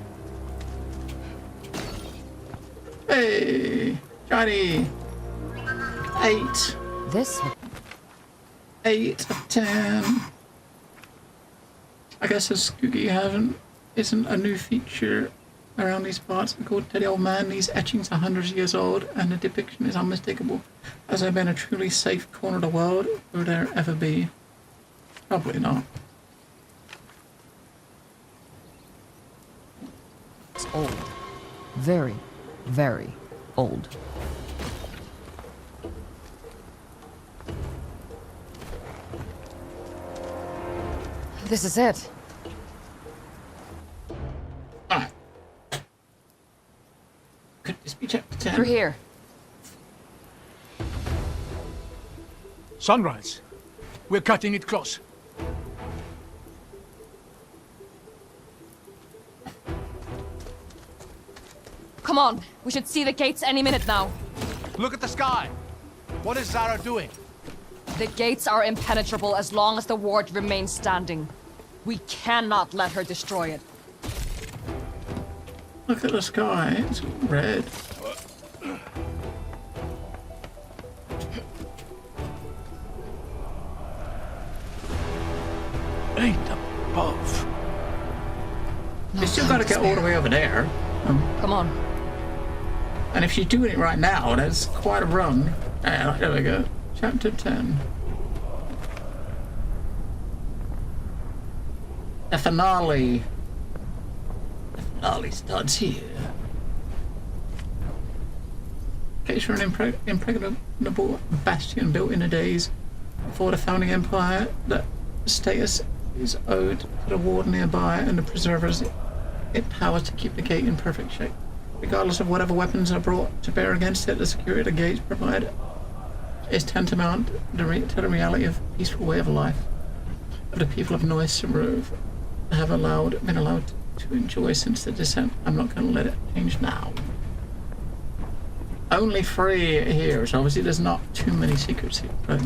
A: Hey, Johnny. 8.
D: This
A: 8 of 10. I guess the Skookie isn't a new feature around these parts. According to the old man, these etchings are hundreds of years old, and the depiction is unmistakable. Has there been a truly safe corner of the world? Will there ever be? Probably not.
D: is old. Very, very old. This is it.
A: Ah. Could this be chapter 10?
D: Through here.
C: Sunrise. We're cutting it close.
D: Come on, we should see the gates any minute now.
C: Look at the sky. What is Zara doing?
D: The gates are impenetrable as long as the ward remains standing. We cannot let her destroy it.
A: Look at the sky. It's red.
C: Ain't above.
A: You still got to get all the way over there.
D: Come on.
A: And if she's doing it right now, that's quite a run. Yeah, there we go. Chapter 10. The finale. The finale starts here. Gates for an impregnable bastion built in the days before the founding empire. The status is owed to the ward nearby and the preservers it powers to keep the gate in perfect shape. Regardless of whatever weapons are brought to bear against it, the security the gates provide is tantamount to the reality of a peaceful way of life of the people of Noise Rove have been allowed to enjoy since the descent. I'm not going to let it change now. Only 3 here, so obviously there's not too many secrets here, right?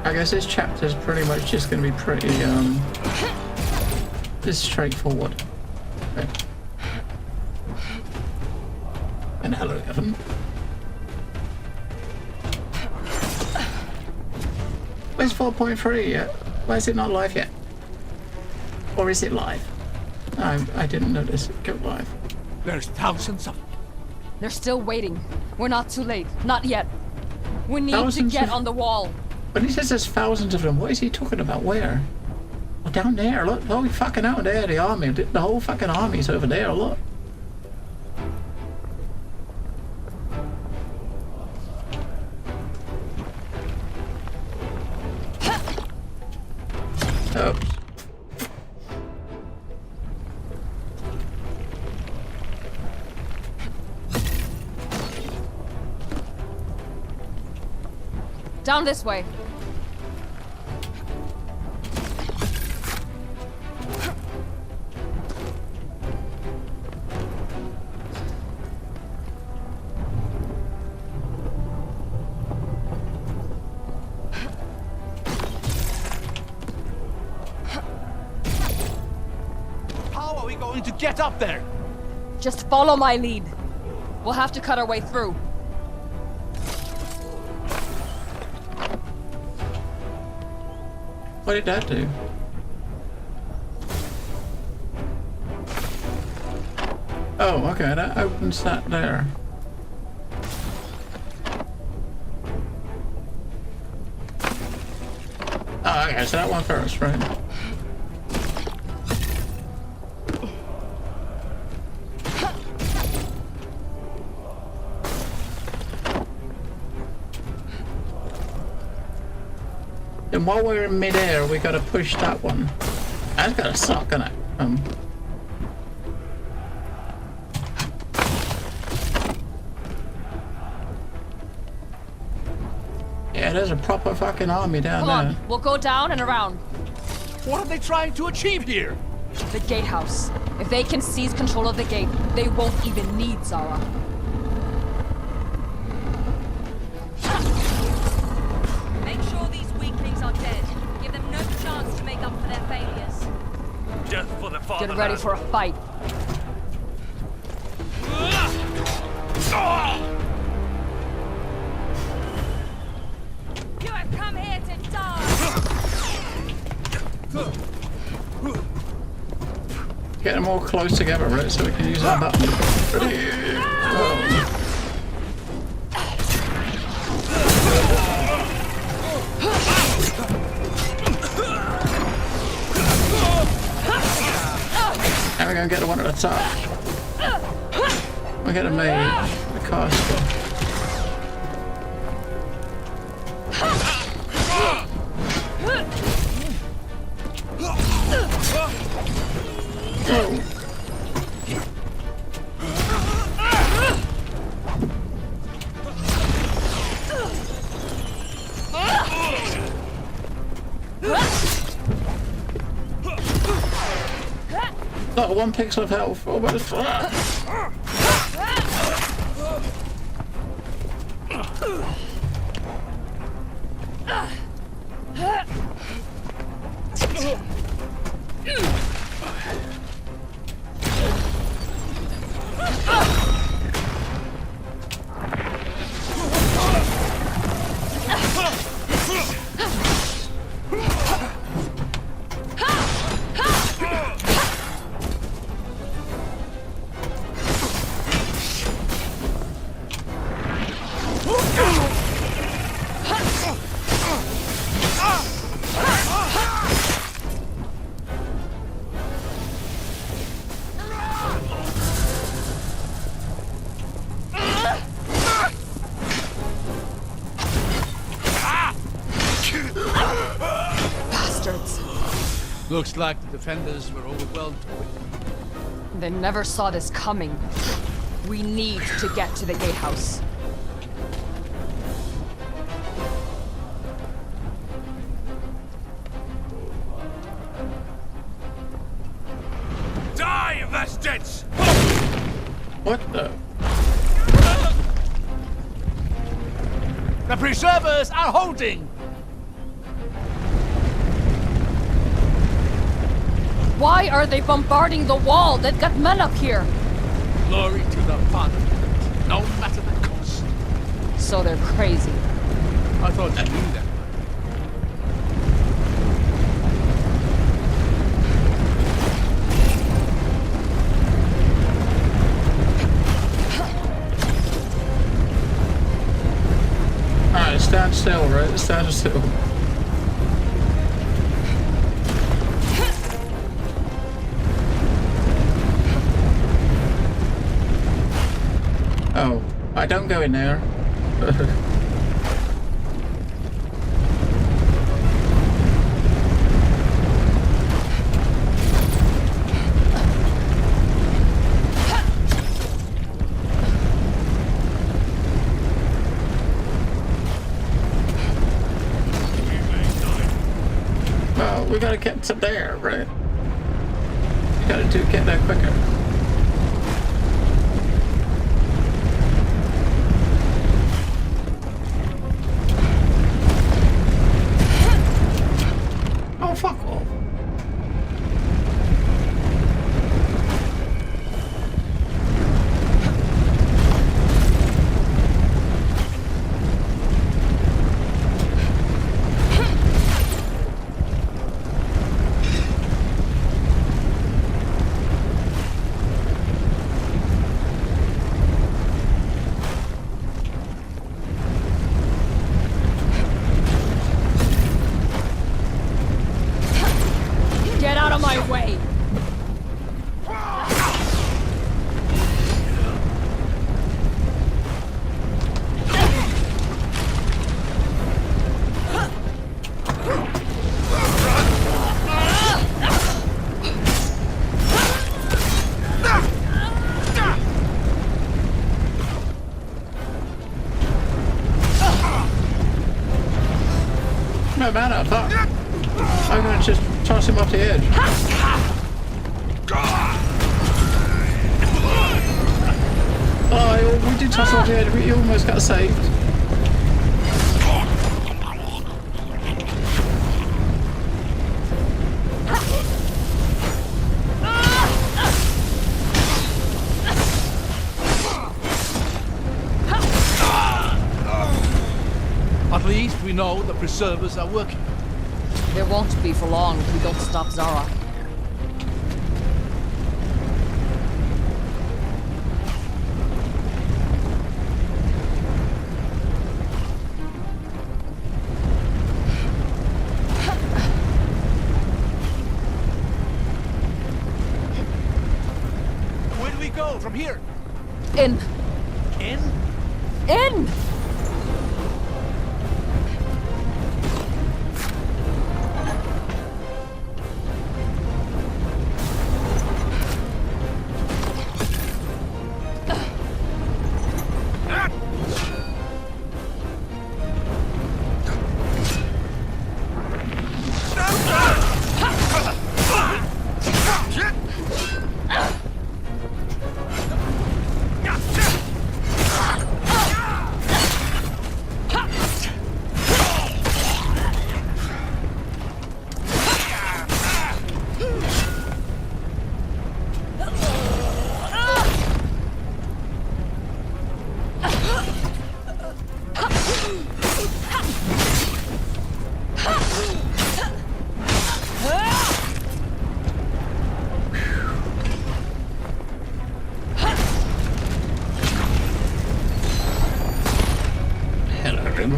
A: I guess this chapter is pretty much just going to be pretty, just straightforward. Okay. And hello, Evan. Where's 4.3 yet? Why is it not live yet? Or is it live? I didn't notice it go live.
C: There's thousands of...
D: They're still waiting. We're not too late. Not yet. We need
A: Thousands
D: to get
A: of-
D: on the wall.
A: When he says there's thousands of them, what is he talking about? Where? Oh, down there, look. Oh, fucking out there, the army. The whole fucking army's over there, look. Oops.
D: Down this way.
C: How are we going to get up there?
D: Just follow my lead. We'll have to cut our way through.
A: What did that do? Oh, okay, that opens that there. Oh, okay, so that one first, right? And while we're in midair, we gotta push that one. That's gotta suck, innit? Yeah, there's a proper fucking army down
D: Come
A: there.
D: on, we'll go down and around.
C: What are they trying to achieve here?
D: The gatehouse. If they can seize control of the gate, they won't even need Zara.
E: Make sure these weaklings are dead. Give them no chance to make up for their
D: Get ready for a fight. You have come here to die.
A: Get them all close together, right? So we can use our button. Ready? Oh. And we're gonna get the one at the top. We're gonna make the caster. Whoa. Not 1 pixel of health. Oh, but it's flat.
C: Looks like the defenders were overwhelmed.
D: They never saw this coming. We need to get to the gatehouse.
C: Die, bastards!
A: What the?
C: The preservers are holding!
D: Why are they bombarding the wall? They've got men up here.
C: Glory to the Father, no matter the cost.
D: So they're crazy.
C: I thought you knew that.
A: Alright, stand still, right? Stand still. Oh, I don't go in there. Well, we gotta get to there, right? You gotta get there quicker. Oh, fuck off.
D: Get out of my way!
A: No matter, I thought I'm gonna just toss him off the edge. Oh, we did toss him off the edge, we almost got saved.
C: we know the preservers are working.
D: It won't be for long if we don't stop Zara.
C: Where do we go from here?
D: In!
C: In?
D: In!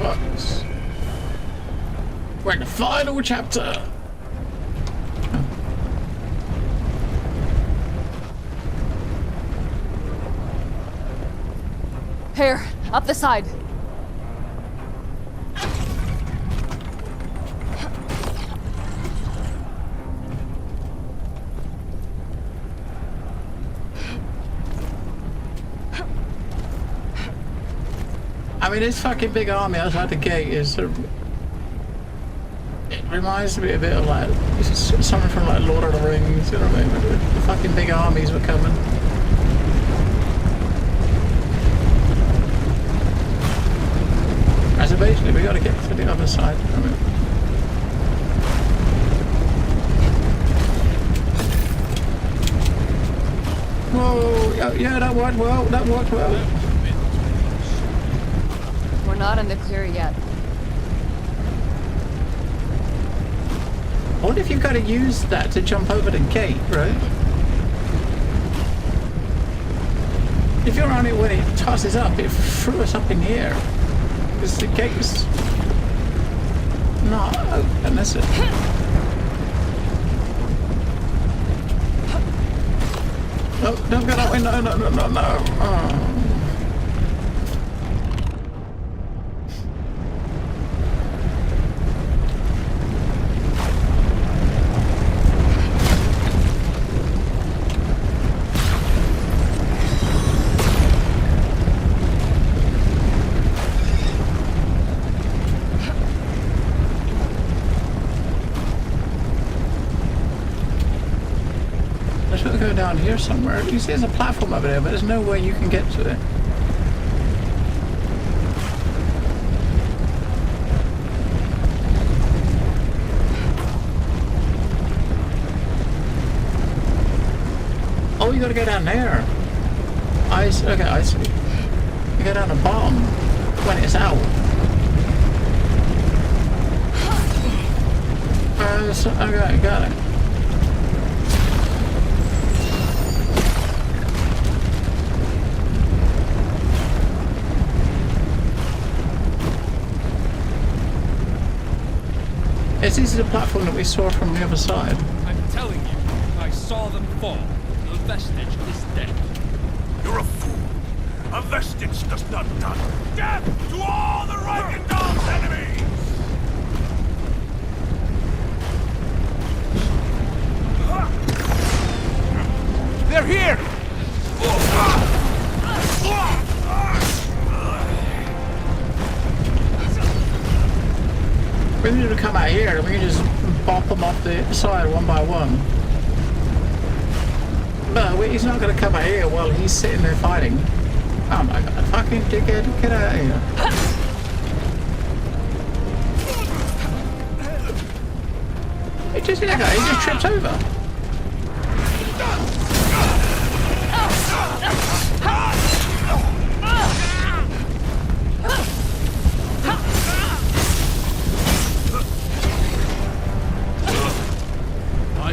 A: Bucks. We're in the final chapter.
D: Here, up the side.
A: I mean, this fucking big army outside the gate is sort of... It reminds me a bit of like... This is something from like Lord of the Rings, you know what I mean? The fucking big armies were coming. So basically we gotta get to the other side. I mean, whoa, yeah, that worked well, that worked well.
D: We're not in the clear yet.
A: I wonder if you've got to use that to jump over the gate, right? If you're on it when it tosses up, it threw us up in the air. Because the gate's not open, is it? No, don't go that way, no, no, no, no, no. Oh. Down here somewhere. You see there's a platform over there, but there's no way you can get to it. Oh, you gotta go down there. I see. Okay, I see. You go down the bottom when it's out. Okay, got it. This is the platform that we saw from the other side.
E: I'm telling you, I saw them fall. The vestige is dead.
F: You're a fool. A vestige does not die. Death to all the Reichendahl's enemies!
C: They're here!
A: We need to come out here and we can just bop them off the side one by one. No, he's not going to come out here while he's sitting there fighting. Oh my god, fucking dickhead, get out of here. He just trips over.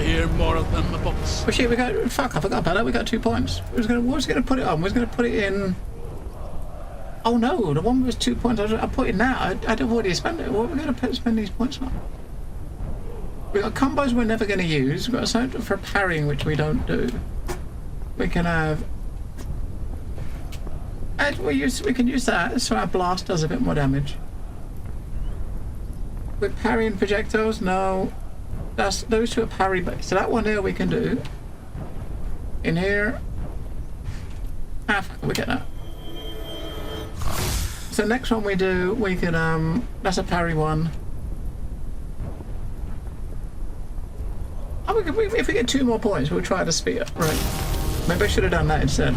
C: hear more of them, boss.
A: Oh shit, we got, fuck, I forgot about that. We got 2 points. What was gonna put it on? Was gonna put it in. Oh no, the one was 2 points. I put in that. I'd already spent it. What are we gonna spend these points on? We got combos we're never gonna use. We've got something for parrying, which we don't do. We can have. We can use that so our blast does a bit more damage. With parrying projectiles, no. Those two are parry based. So that one here we can do. In here. Ah, fuck, we get that. So next one we do, we can that's a parry one. Oh, if we get 2 more points, we'll try the spear. Right. Maybe I should have done that instead.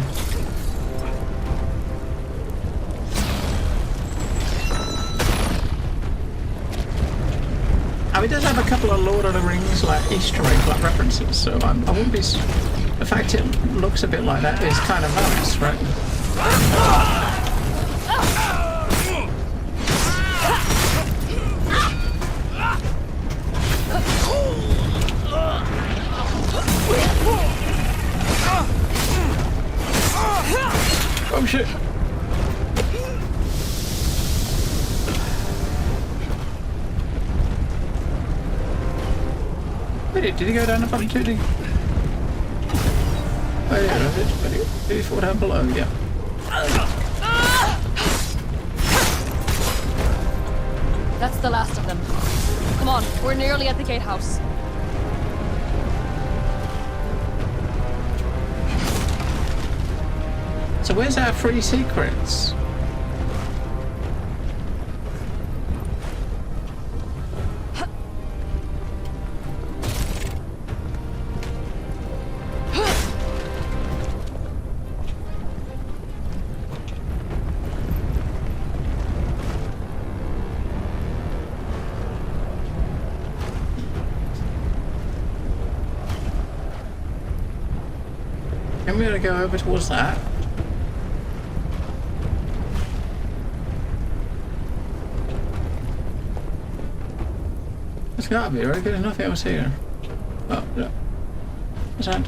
A: It does have a couple of Lord of the Rings like Easter egg like references, so I wouldn't be. The fact it looks a bit like that is kind of nice, right? Oh shit! Did he go down the bottom too? Did he? Oh yeah, did he fall down below? Yeah.
D: That's the last of them. Come on, we're nearly at the gatehouse.
A: So where's our free secrets? I'm gonna go over towards that. It's gotta be right. There's nothing else here. Oh no. What's that?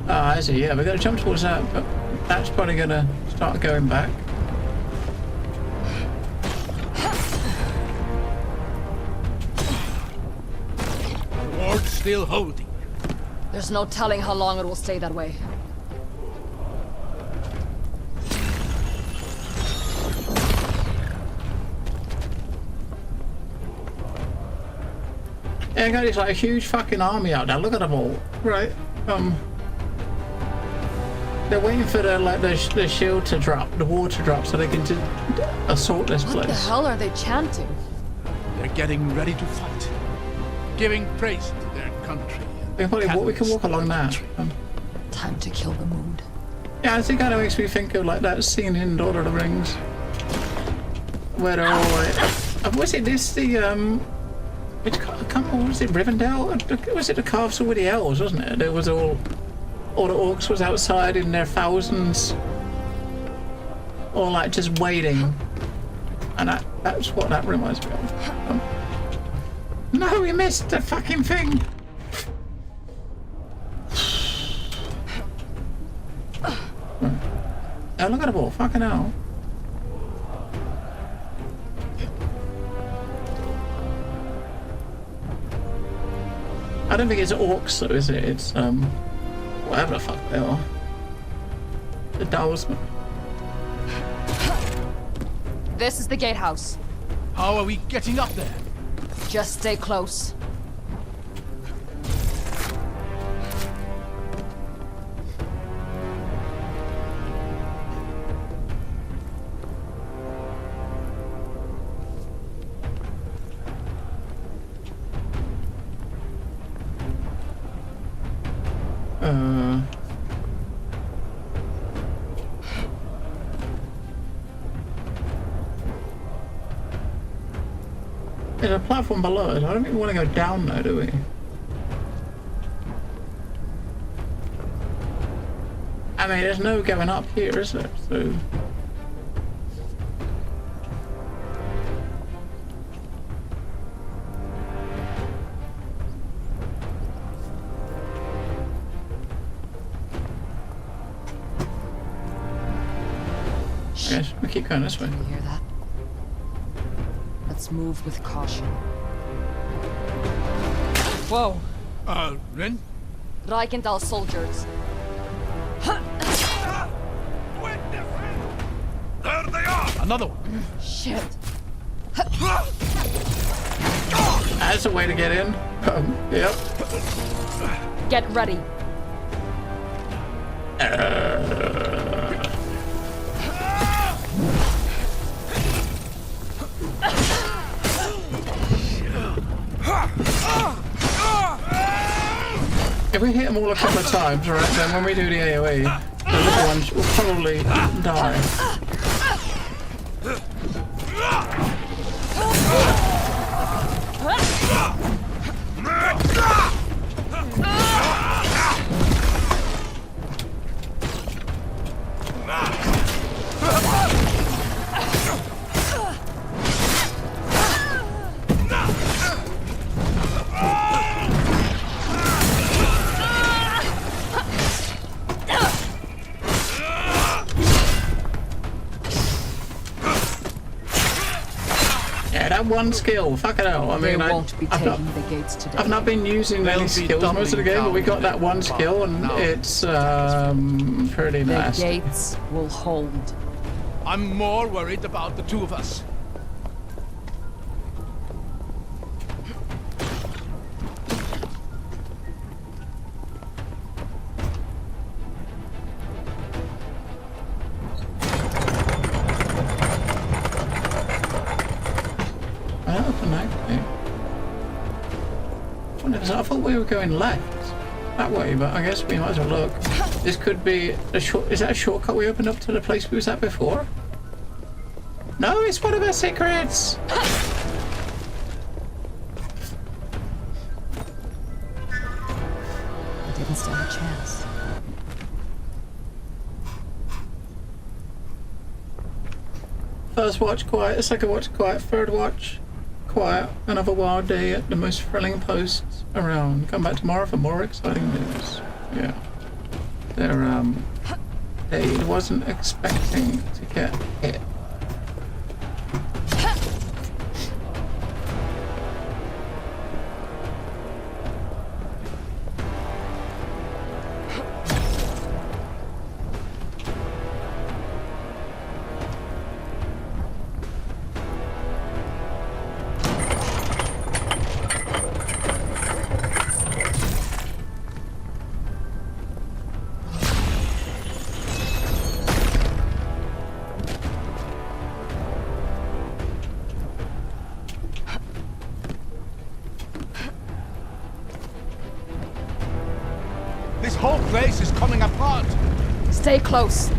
A: Ah, I see. Yeah, we're gonna jump towards that, but that's probably gonna start going back.
C: Still holding.
D: There's no telling how long it will stay that way.
A: Yeah, God, it's like a huge fucking army out there. Look at them all. Right. They're waiting for the shield to drop, the war to drop, so they can assault this place.
D: What the hell are they chanting?
C: They're getting ready to fight, giving praise to their country.
A: We can walk along that.
D: Time to kill the mood.
A: Yeah, I think kind of makes me think of like that scene in Lord of the Rings, where they're all like, was it this the which was it Rivendell? Was it the castle with the elves? Wasn't it? There was all the orcs was outside in their thousands, all like just waiting, and that's what that reminds me of. No, we missed the fucking thing. Oh, look at the ball. Fucking hell. I don't think it's orcs though, is it? It's, whatever the fuck they are. The Dalsmen.
D: This is the gatehouse.
C: How are we getting up there?
D: Just stay close.
A: There's a platform below us. I don't even want to go down there, do we? I mean, there's no going up here, is there? So... keep going this way.
D: Can you hear that? Let's move with caution. Whoa!
C: Rin?
D: Reichenthal soldiers.
F: There they are!
C: Another one.
D: Shit.
A: That's a way to get in. Yep.
D: Get ready.
A: If we hit them all a couple of times, right, then when we do the AoE, the little ones will probably die. Yeah, that one skill, fuck it out. I
D: They
A: mean,
D: won't be
A: I've not,
D: taking the gates today.
A: I've not been using
C: They'll
A: any
C: be
A: skills most of the game, but we got that one skill and
C: now.
A: it's pretty
D: The
A: nasty.
D: gates will hold.
C: I'm more worried about the two of us.
A: I thought we were going left that way, but I guess we might as well look. This could be a short. Is that a shortcut we opened up to the place we was at before? No, it's one of our secrets.
D: Didn't stand a chance.
A: First watch quiet, second watch quiet, third watch quiet. Another wild day at the most thrilling posts around. Come back tomorrow for more exciting news. Yeah. They wasn't expecting to get hit.
C: This whole place is coming apart.
D: Stay close.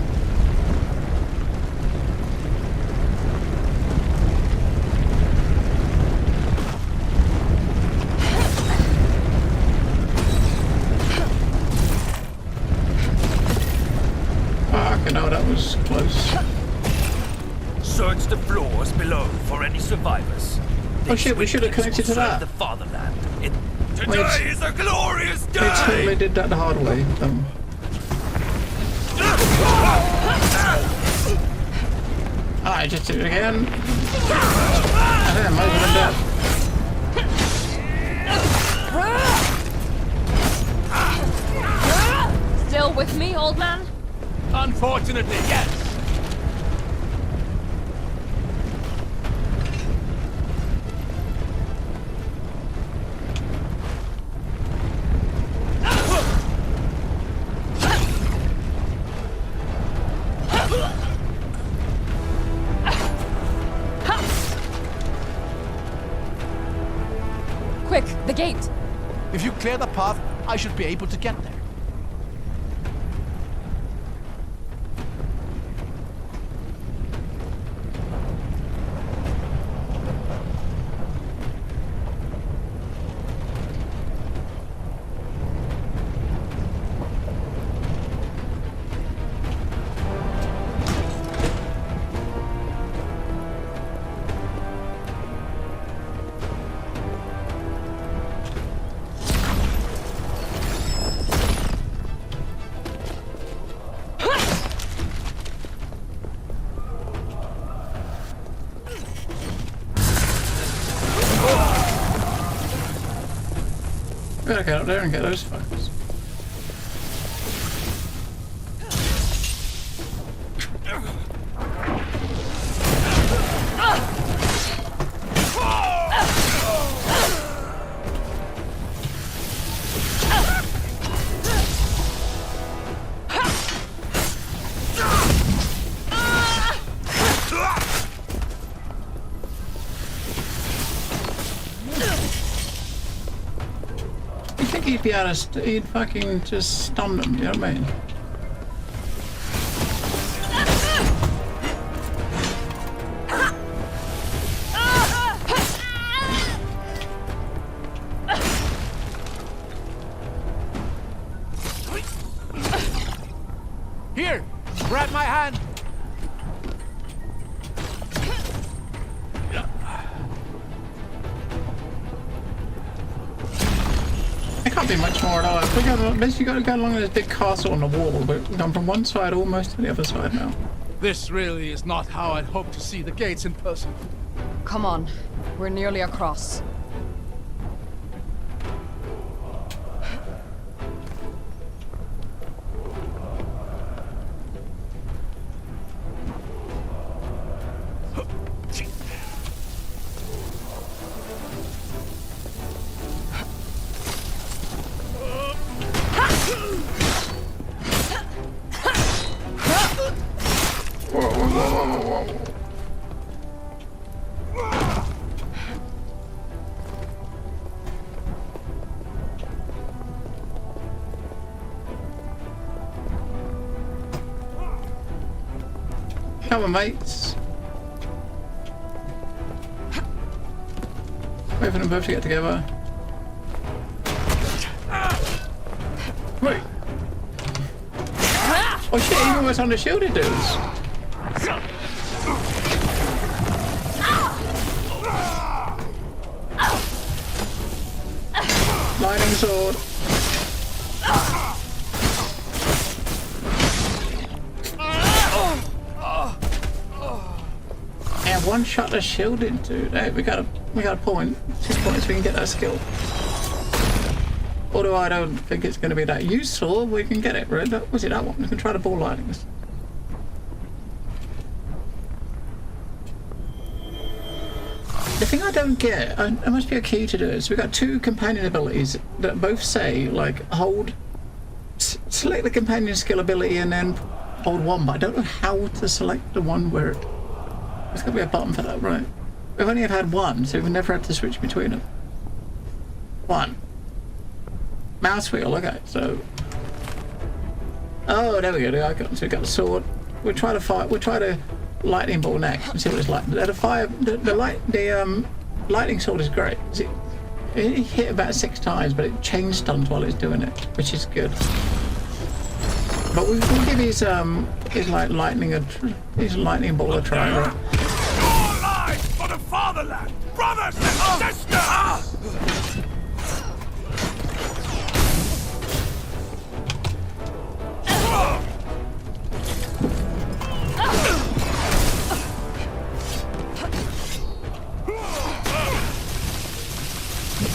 A: Fuck, no, that was close.
F: Search the floors below for any survivors.
A: Oh shit, we should have connected to
F: Serve
A: that.
F: the fatherland. Today
A: Wait.
F: is a glorious day!
A: They totally did that the hard way. I just did it again. And then most of them dead.
D: Still with me, old man?
C: Unfortunately, yes.
D: Quick, the gate.
C: If you clear the path, I should be able to get there.
A: We gotta get up there and get those fuckers. He'd be able to, he'd fucking just stun them, you know what I mean?
C: Here, grab my hand.
A: Can't be much more at all. Basically, you got to go along this big castle on the wall. We've gone from one side almost to the other side now.
C: This really is not how I'd hoped to see the gates in person.
D: Come on. We're nearly across.
A: Come on, mates. Wait for them both to get together. Wait. Oh shit, he almost on the shielded dudes. Lightning sword. And one shot a shielded dude. Hey, we got a point. 6 points, we can get that skill. Although I don't think it's going to be that useful, we can get it, right? Was it that one? We can try the ball lightnings. The thing I don't get, and there must be a key to this, we've got two companion abilities that both say, like, hold, select the companion skill ability and then hold one, but I don't know how to select the one where there's got to be a button for that, right? We've only had one, so we've never had to switch between them. One. Mouse wheel, okay, so... Oh, there we go, the icon. So we've got the sword. We'll try to fight, we'll try to lightning ball next and see what it's like. The lightning sword is great. It hit about 6 times, but it chain stuns while it's doing it, which is good. But we'll give his lightning ball a try, right?
F: Your lives for the fatherland, brothers and sisters!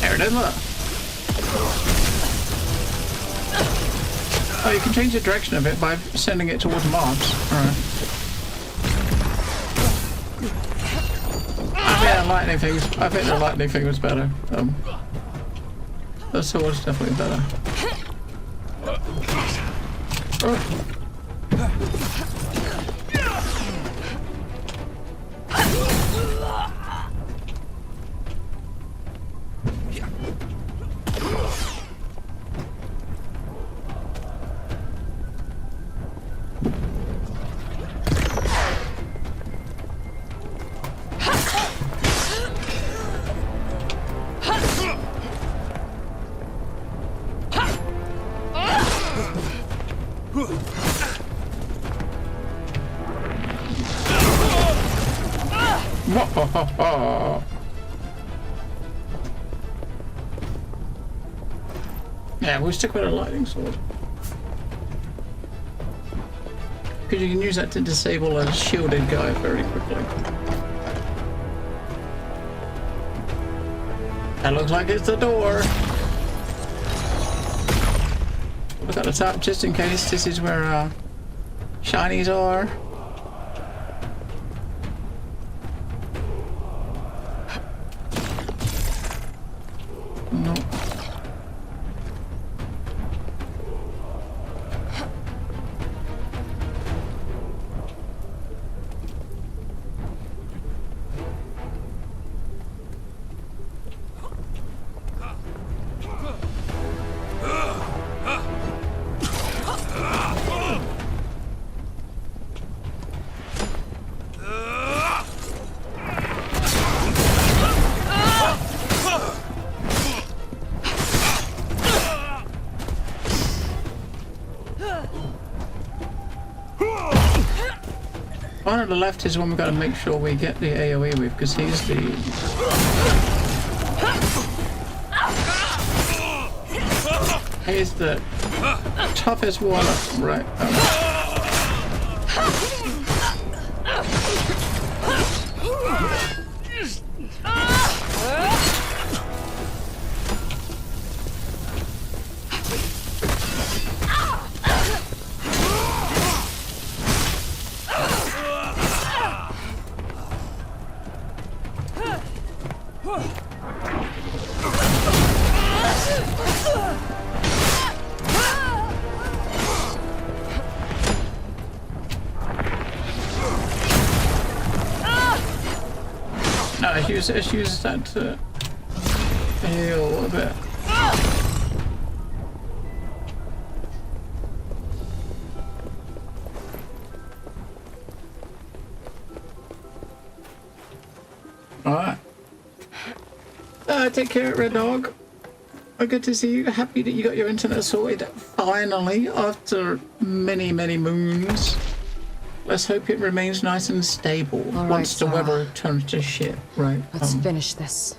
A: There it is, look. Oh, you can change the direction of it by sending it towards mobs. Alright. I think the lightning thing was better. The sword's definitely better. Oh. Yeah, we'll stick with a lightning sword. Because you can use that to disable a shielded guy very quickly. That looks like it's the door. Look at the top just in case this is where shinies are. No. One on the left is one we've got to make sure we get the AoE with, because he's the... He's the toughest one, right? No, let's use that to heal a bit. Alright. Take care, Red Dog. Good to see you. Happy that you got your internet sorted finally after many, many moons. Let's hope it remains nice and stable once the weather turns to shit, right?
D: Let's finish this.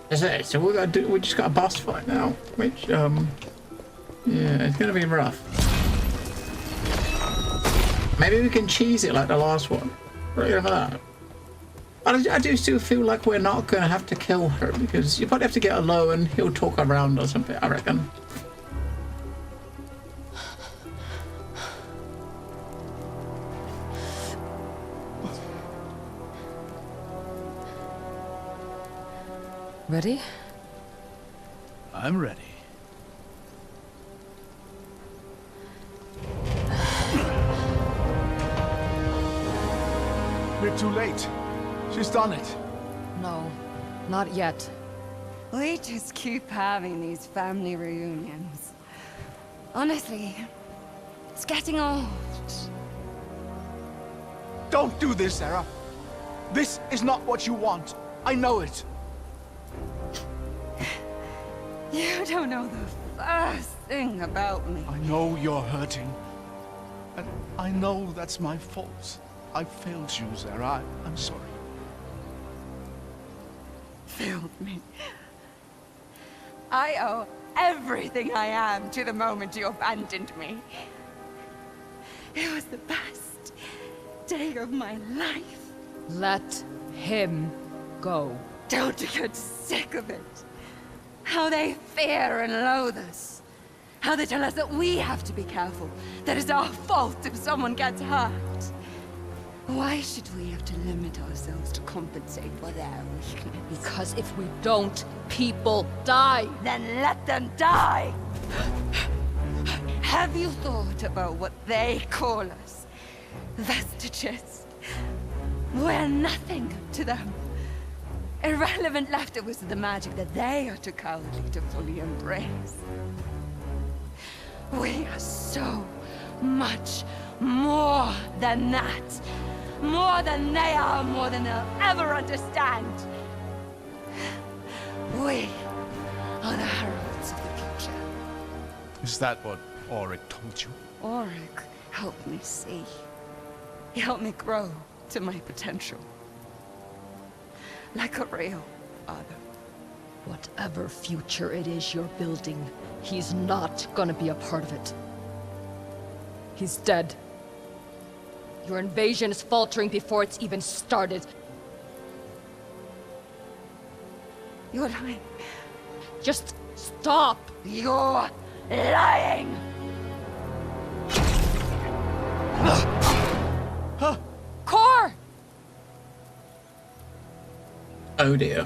A: That's it. So we just got a boss fight now, which yeah, it's gonna be rough. Maybe we can cheese it like the last one. Right over that. I do still feel like we're not gonna have to kill her, because you probably have to get her low and he'll talk around or something, I reckon.
D: Ready?
C: I'm ready. We're too late. She's done it.
D: No, not yet.
G: We just keep having these family reunions. Honestly, it's getting old.
C: Don't do this, Sarah. This is not what you want. I know it.
G: You don't know the first thing about me.
C: I know you're hurting. And I know that's my fault. I failed you, Sarah. I'm sorry.
G: Failed me. I owe everything I am to the moment you abandoned me. It was the best day of my life.
D: Let him go.
G: Don't you get sick of it? How they fear and loathe us. How they tell us that we have to be careful, that it's our fault if someone gets hurt. Why should we have to limit ourselves to compensate for their weakness?
D: Because if we don't, people die.
G: Then let them die! Have you thought about what they call us? Vestiges. We're nothing to them. Irrelevant leftovers of the magic that they are too cowardly to fully embrace. We are so much more than that. More than they are, more than they'll ever understand. We are the heralds of the future.
C: Is that what Auric told you?
G: Auric helped me see. He helped me grow to my potential. Like a real father.
D: Whatever future it is you're building, he's not gonna be a part of it. He's dead. Your invasion is faltering before it's even started.
G: You're lying.
D: Just
G: Stop your lying! Core!
A: Oh dear.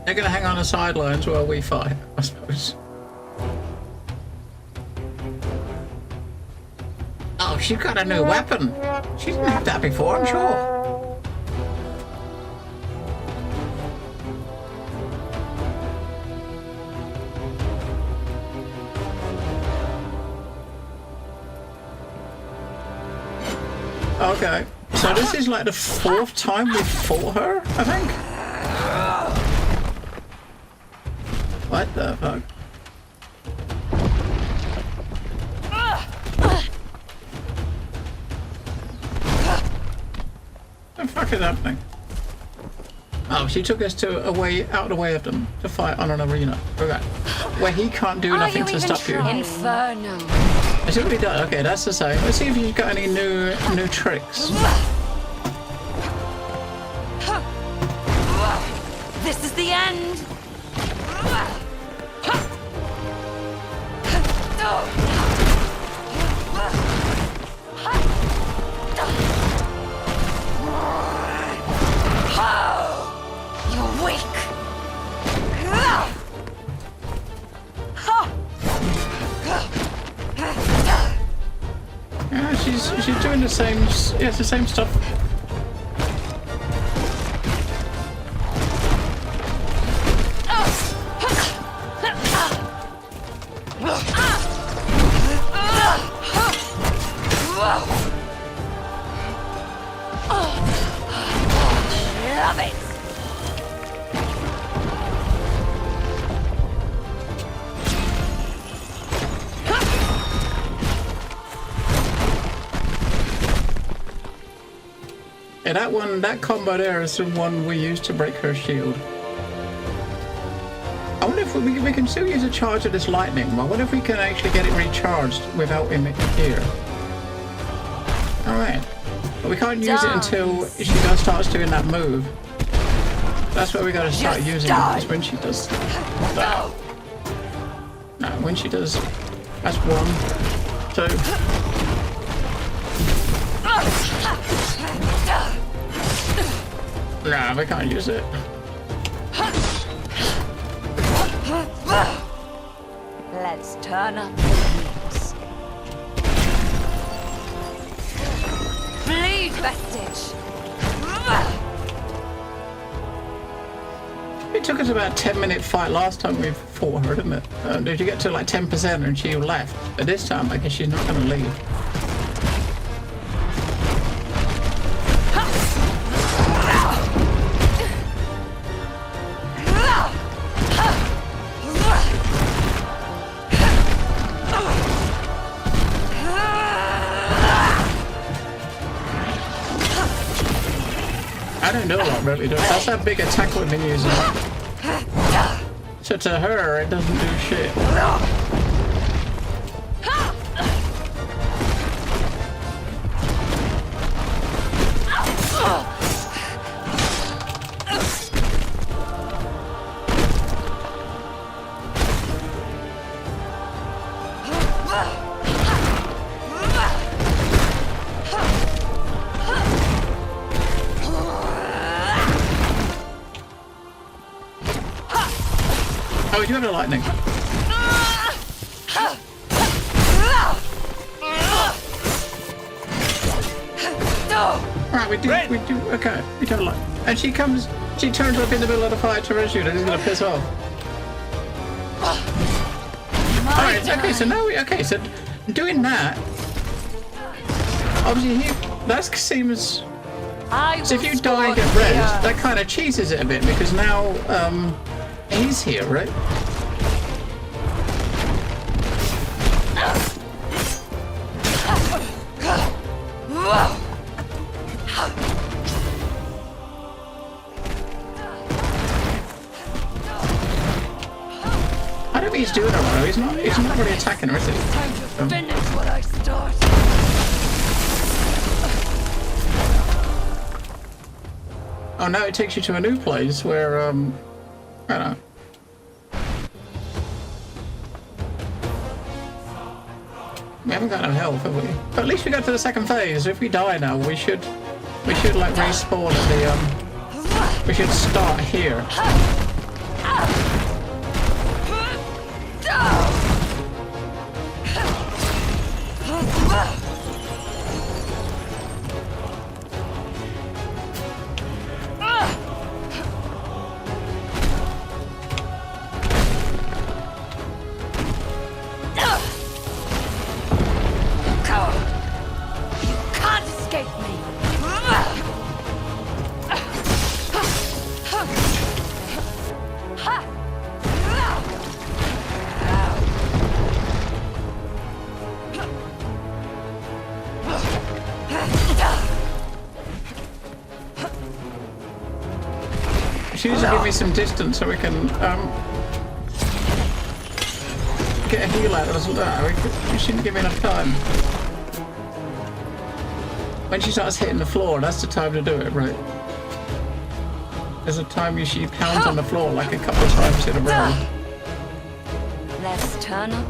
A: They're gonna hang on the sidelines while we fight, I suppose. Oh, she's got a new weapon. She didn't have that before, I'm sure. Okay, so this is like the 4th time we fought her, I think. What the fuck? What the fuck is happening? Oh, she took us to out of the way of them to fight on an arena. Okay. Where he can't do nothing to stop you.
G: Inferno.
A: I see what he does. Okay, that's the same. Let's see if you've got any new tricks.
G: This is the end. You're weak.
A: Yeah, she's doing the same. Yeah, it's the same stuff.
G: Love it.
A: Yeah, that combo there is the one we used to break her shield. I wonder if we can still use a charge of this lightning. I wonder if we can actually get it recharged without him here. Alright. But we can't use it until she starts doing that move. That's where we gotta start using it, is when she does that. No, when she does... That's 1, 2... Nah, we can't use it.
G: Let's turn up the heat. Bleed, vestige.
A: It took us about a 10-minute fight last time we fought her, didn't it? Did you get to like 10% and she left? But this time, I guess she's not going to leave. I don't know what really does. That's that big attack we've been using. So to her, it doesn't do shit. Oh, you have the lightning. Right, we do, okay, we do like, and she turns up in the middle of the fight to rescue her, and he's gonna piss off. Alright, okay, so now so doing that, obviously that seems, so if you die and get res, that kind of cheeses it a bit, because now, he's here, right? I don't think he's doing it well. He's not really attacking her, is he?
G: Time to finish what I started.
A: Oh Oh, now it takes you to a new place where, I don't know. We haven't got no health, have we? But at least we got to the second phase. If we die now, we should like respawn at the, we should start here. She needs to give me some distance so we can get a heal out of us. We shouldn't give me enough time. When she starts hitting the floor, that's the time to do it, right? There's a time she pounds on the floor like a couple of times in a row.
G: Let's turn up.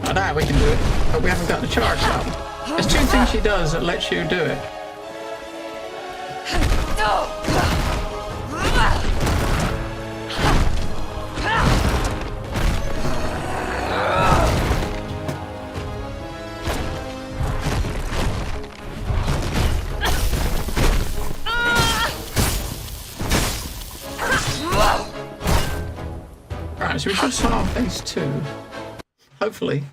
A: Oh, now we can do it, but we haven't got the charge now. There's two things she does that lets you do it. Right, so we should start on phase 2. Hopefully.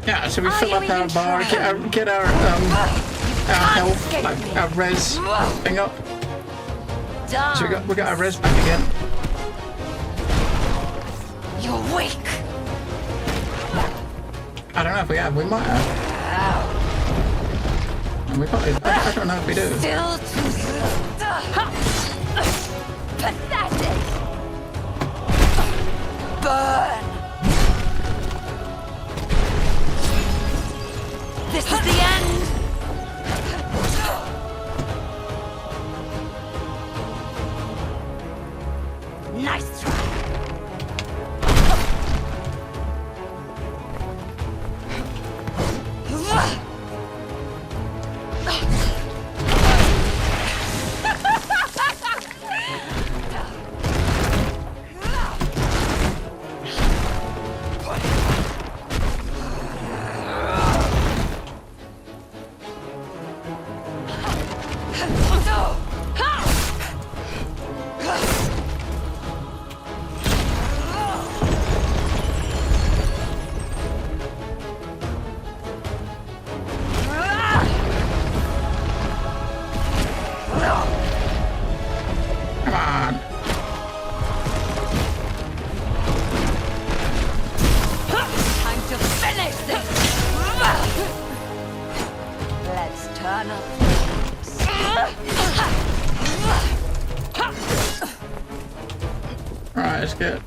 A: Yeah, so we fill up our bar, get our health, like our res thing up. So we got our res back again.
G: You're weak.
A: I don't know if we have. We might have. And we probably. I don't know if we do.
G: Still too soon. Pathetic. Burn. This is the end. Nice try.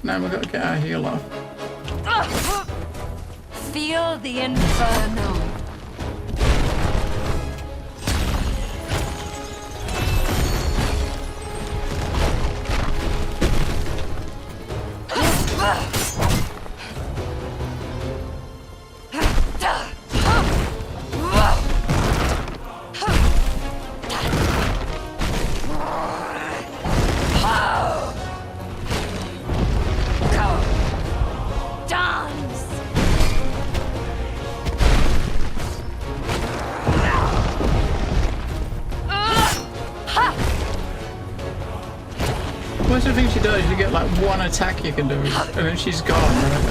A: Now we've got to get our heal off.
G: Feel the inferno.
A: Most of the things she does, you get like one attack you can do, and then she's gone. Right?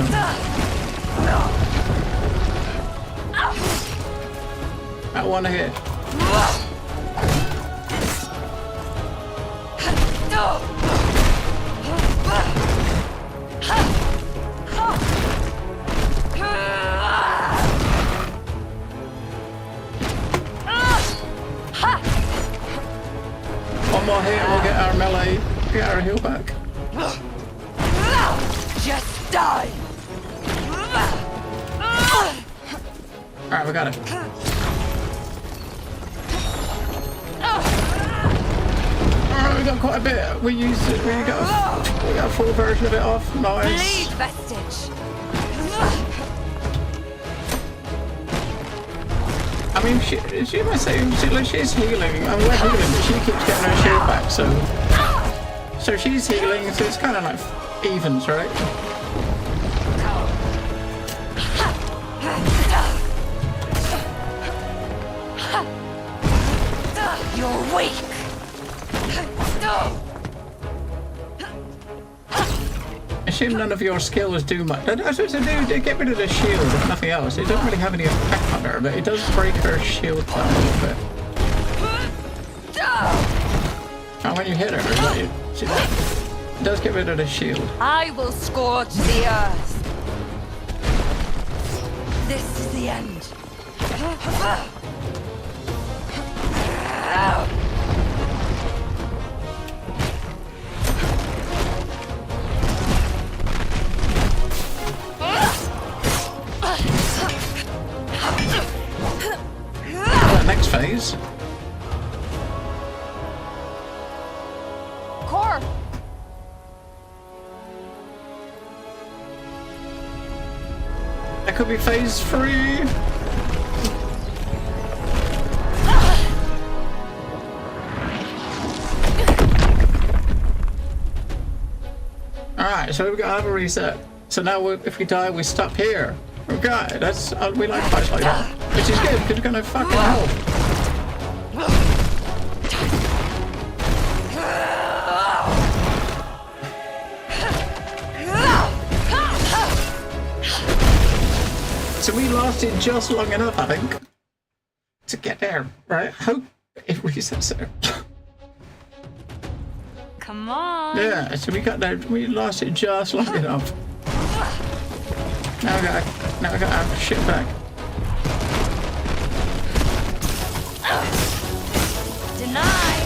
A: That one hit. One more hit, we'll get our melee. Get our heal back.
G: Just die.
A: Alright, we got it. Alright, we got quite a bit. We used it. We got a full version of it off. Nice.
G: Bleed vestige.
A: I mean, she might say she's healing, and we're healing, but she keeps getting her shield back, so she's healing, so it's kind of like evens, right?
G: You're weak.
A: Assume none of your skills do much. I suppose they get rid of the shield, if nothing else. It doesn't really have any effect on her, but it does break her shield down a little bit. And when you hit her, it does get rid of the shield.
G: I will scorch the earth. This is the end.
A: Next phase.
D: Core!
A: That could be phase 3. Alright, so we've got another reset. So now if we die, we stop here. Okay, that's we like fights like that, which is good because we're gonna fucking help. So we lasted just long enough, I think, to get there, right? Hope it resets there.
G: Come on.
A: Yeah, so we got there. We lasted just long enough. Now we got our shit back.
G: Deny.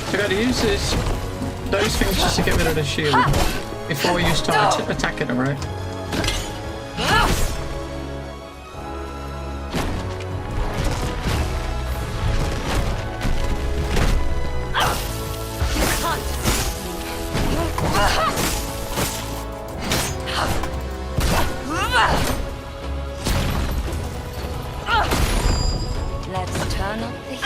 A: So you got to use those things just to get rid of the shield before you start attacking them, right?
G: Let's turn up the heat.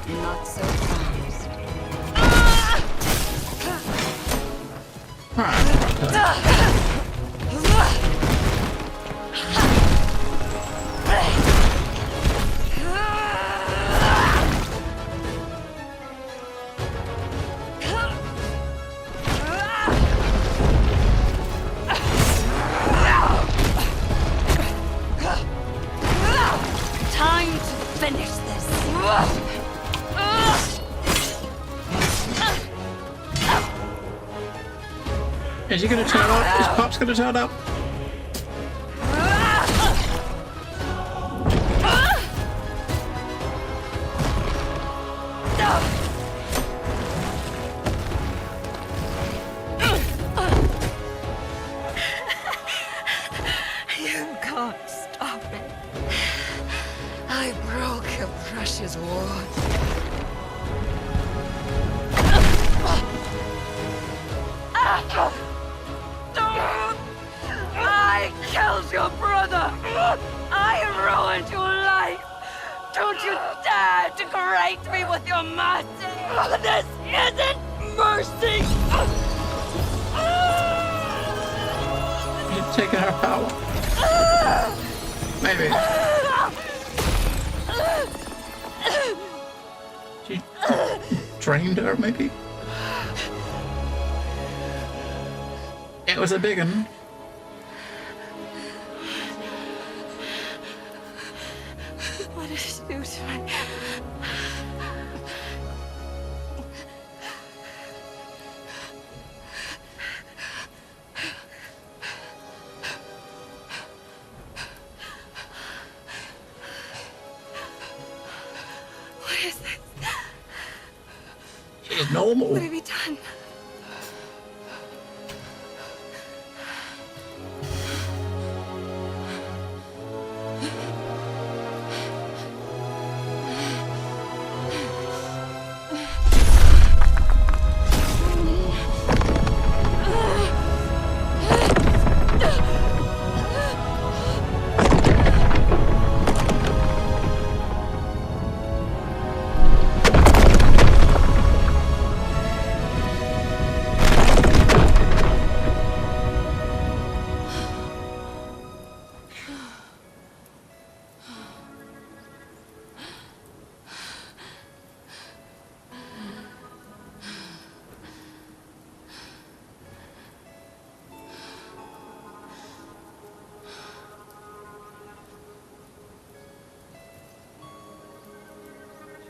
G: Not so fast. Time to finish this.
A: Is he gonna turn up? Is Pop's gonna turn up?
G: You can't stop it. I broke your precious ward. I killed your brother. I ruined your life. Don't you dare degrade me with your mercy. This isn't mercy.
A: You're taking her power. Maybe. drained her, maybe? It was a big one.
G: What did it do to me? What is this?
A: She's normal.
G: What have you done?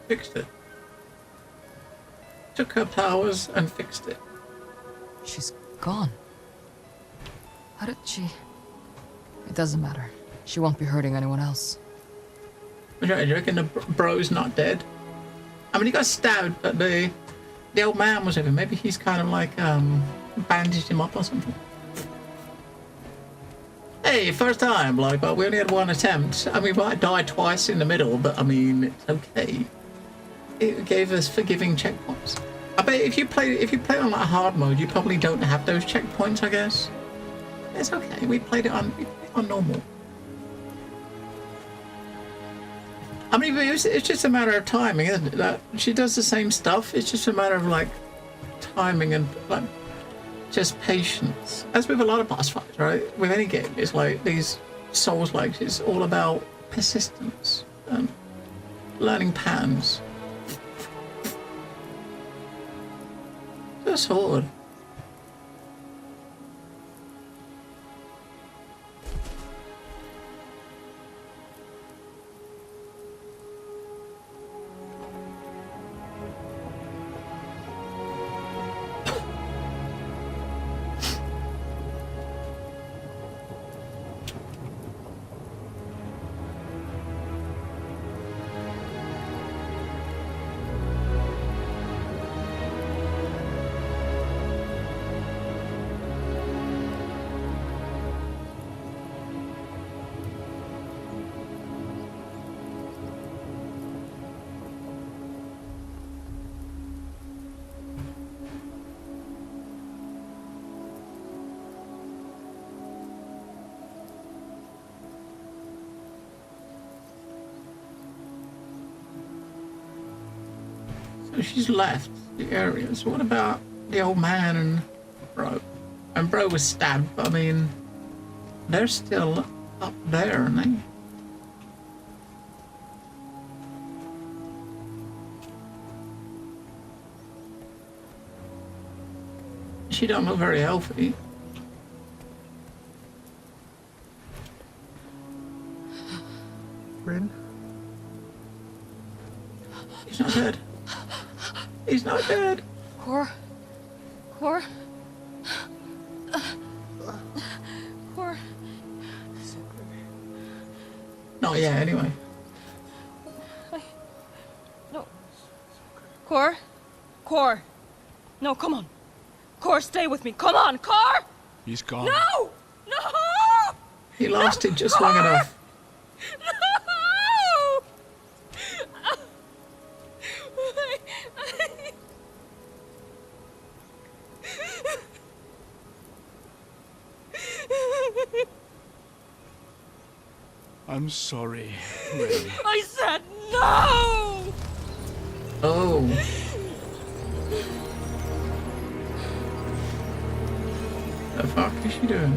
A: Fixed it. Took her powers and fixed it.
D: She's gone. How did she... It doesn't matter. She won't be hurting anyone else.
A: Do you reckon the bro's not dead? I mean, he got stabbed, but the old man was with him. Maybe he's kind of like bandaged him up or something. Hey, first time, bloke, but we only had one attempt. I mean, we might die twice in the middle, but I mean, it's okay. It gave us forgiving checkpoints. I bet if you play on like hard mode, you probably don't have those checkpoints. I guess it's okay. We played it on normal. I mean, it's just a matter of timing, isn't it? That she does the same stuff. It's just a matter of like timing and like just patience. As with a lot of boss fights, right? With any game, it's like these Souls-likes. It's all about persistence and learning patterns. The sword. So she's left the area. So what about the old man and Bro? And Bro was stabbed. I mean, they're still up there, aren't they? She don't look very healthy.
H: Rin?
A: He's not dead. He's not dead.
D: Cor? Cor? Cor?
A: Not yet, anyway.
G: No. Cor? Cor. No, come on. Cor, stay with me. Come on, Cor!
C: He's gone.
G: No! No!
A: He lasted just long enough.
G: No!
C: I'm sorry, Ray.
G: I said no!
A: Oh. The fuck is she doing?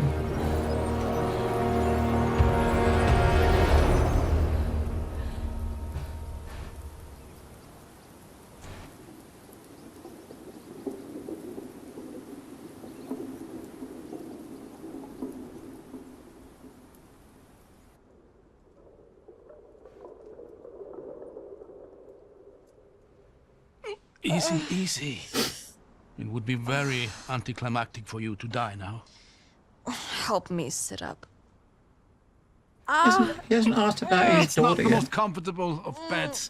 C: Easy, easy. It would be very anticlimactic for you to die now.
D: Help me sit up.
A: He hasn't asked about his
C: It's not
A: daughter
C: the
A: yet.
C: most comfortable of beds,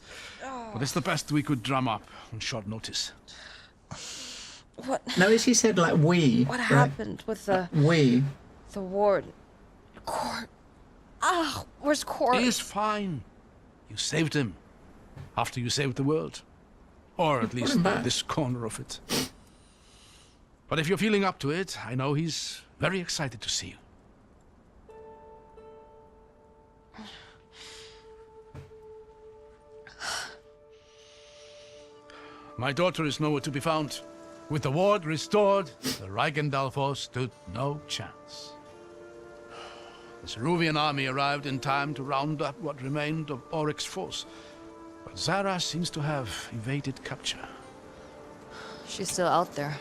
C: but it's the best we could drum up on short notice.
A: No, as he said, like, we.
D: What
A: right?
D: happened with the
A: We.
D: ward? Court. Where's Court?
C: He is fine. You saved him. After you saved the world. Or at least
A: him back.
C: this corner of it. But if you're feeling up to it, I know he's very excited to see you. My daughter is nowhere to be found. With the ward restored, the Reichendalfos stood no chance. The Ceruvian army arrived in time to round up what remained of Oryx's force. But Zara seems to have evaded capture.
D: She's still out there.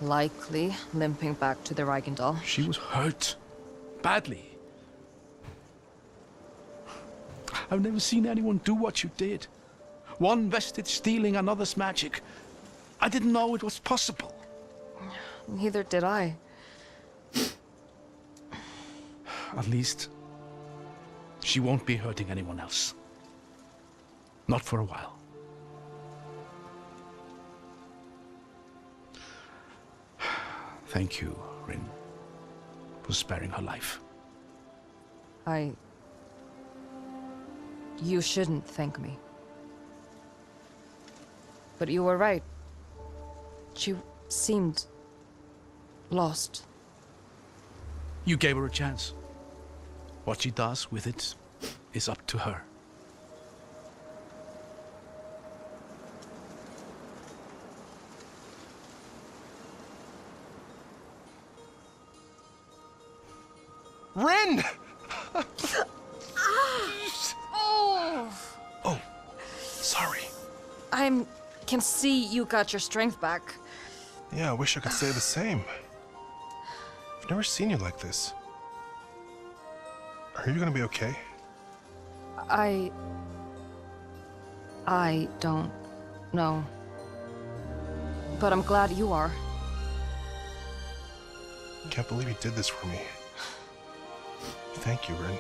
D: Likely limping back to the Reichendal.
C: She was hurt. Badly. I've never seen anyone do what you did. One vestige stealing another's magic. I didn't know it was possible.
D: Neither did I.
C: At least, she won't be hurting anyone else. Not for a while. Thank you, Rin, for sparing her life.
D: You shouldn't thank me. But you were right. She seemed lost.
C: You gave her a chance. What she does with it is up to her.
H: Rin! Oh, sorry.
D: Can see you got your strength back.
H: Yeah, I wish I could say the same. I've never seen you like this. Are you gonna be okay?
D: I don't know. But I'm glad you are.
H: Can't believe you did this for me. Thank you, Rin.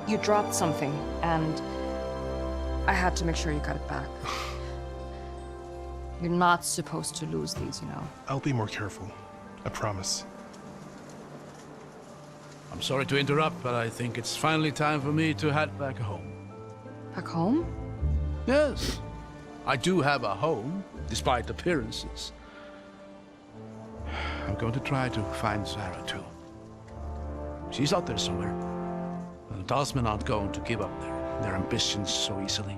D: You dropped something, and I had to make sure you got it back. You're not supposed to lose these, you know.
H: I'll be more careful. I promise.
C: I'm sorry to interrupt, but I think it's finally time for me to head back home.
D: Back home?
C: Yes, I do have a home, despite appearances. I'm going to try to find Zara, too. She's out there somewhere. The Dalsmen aren't going to give up their ambitions so easily.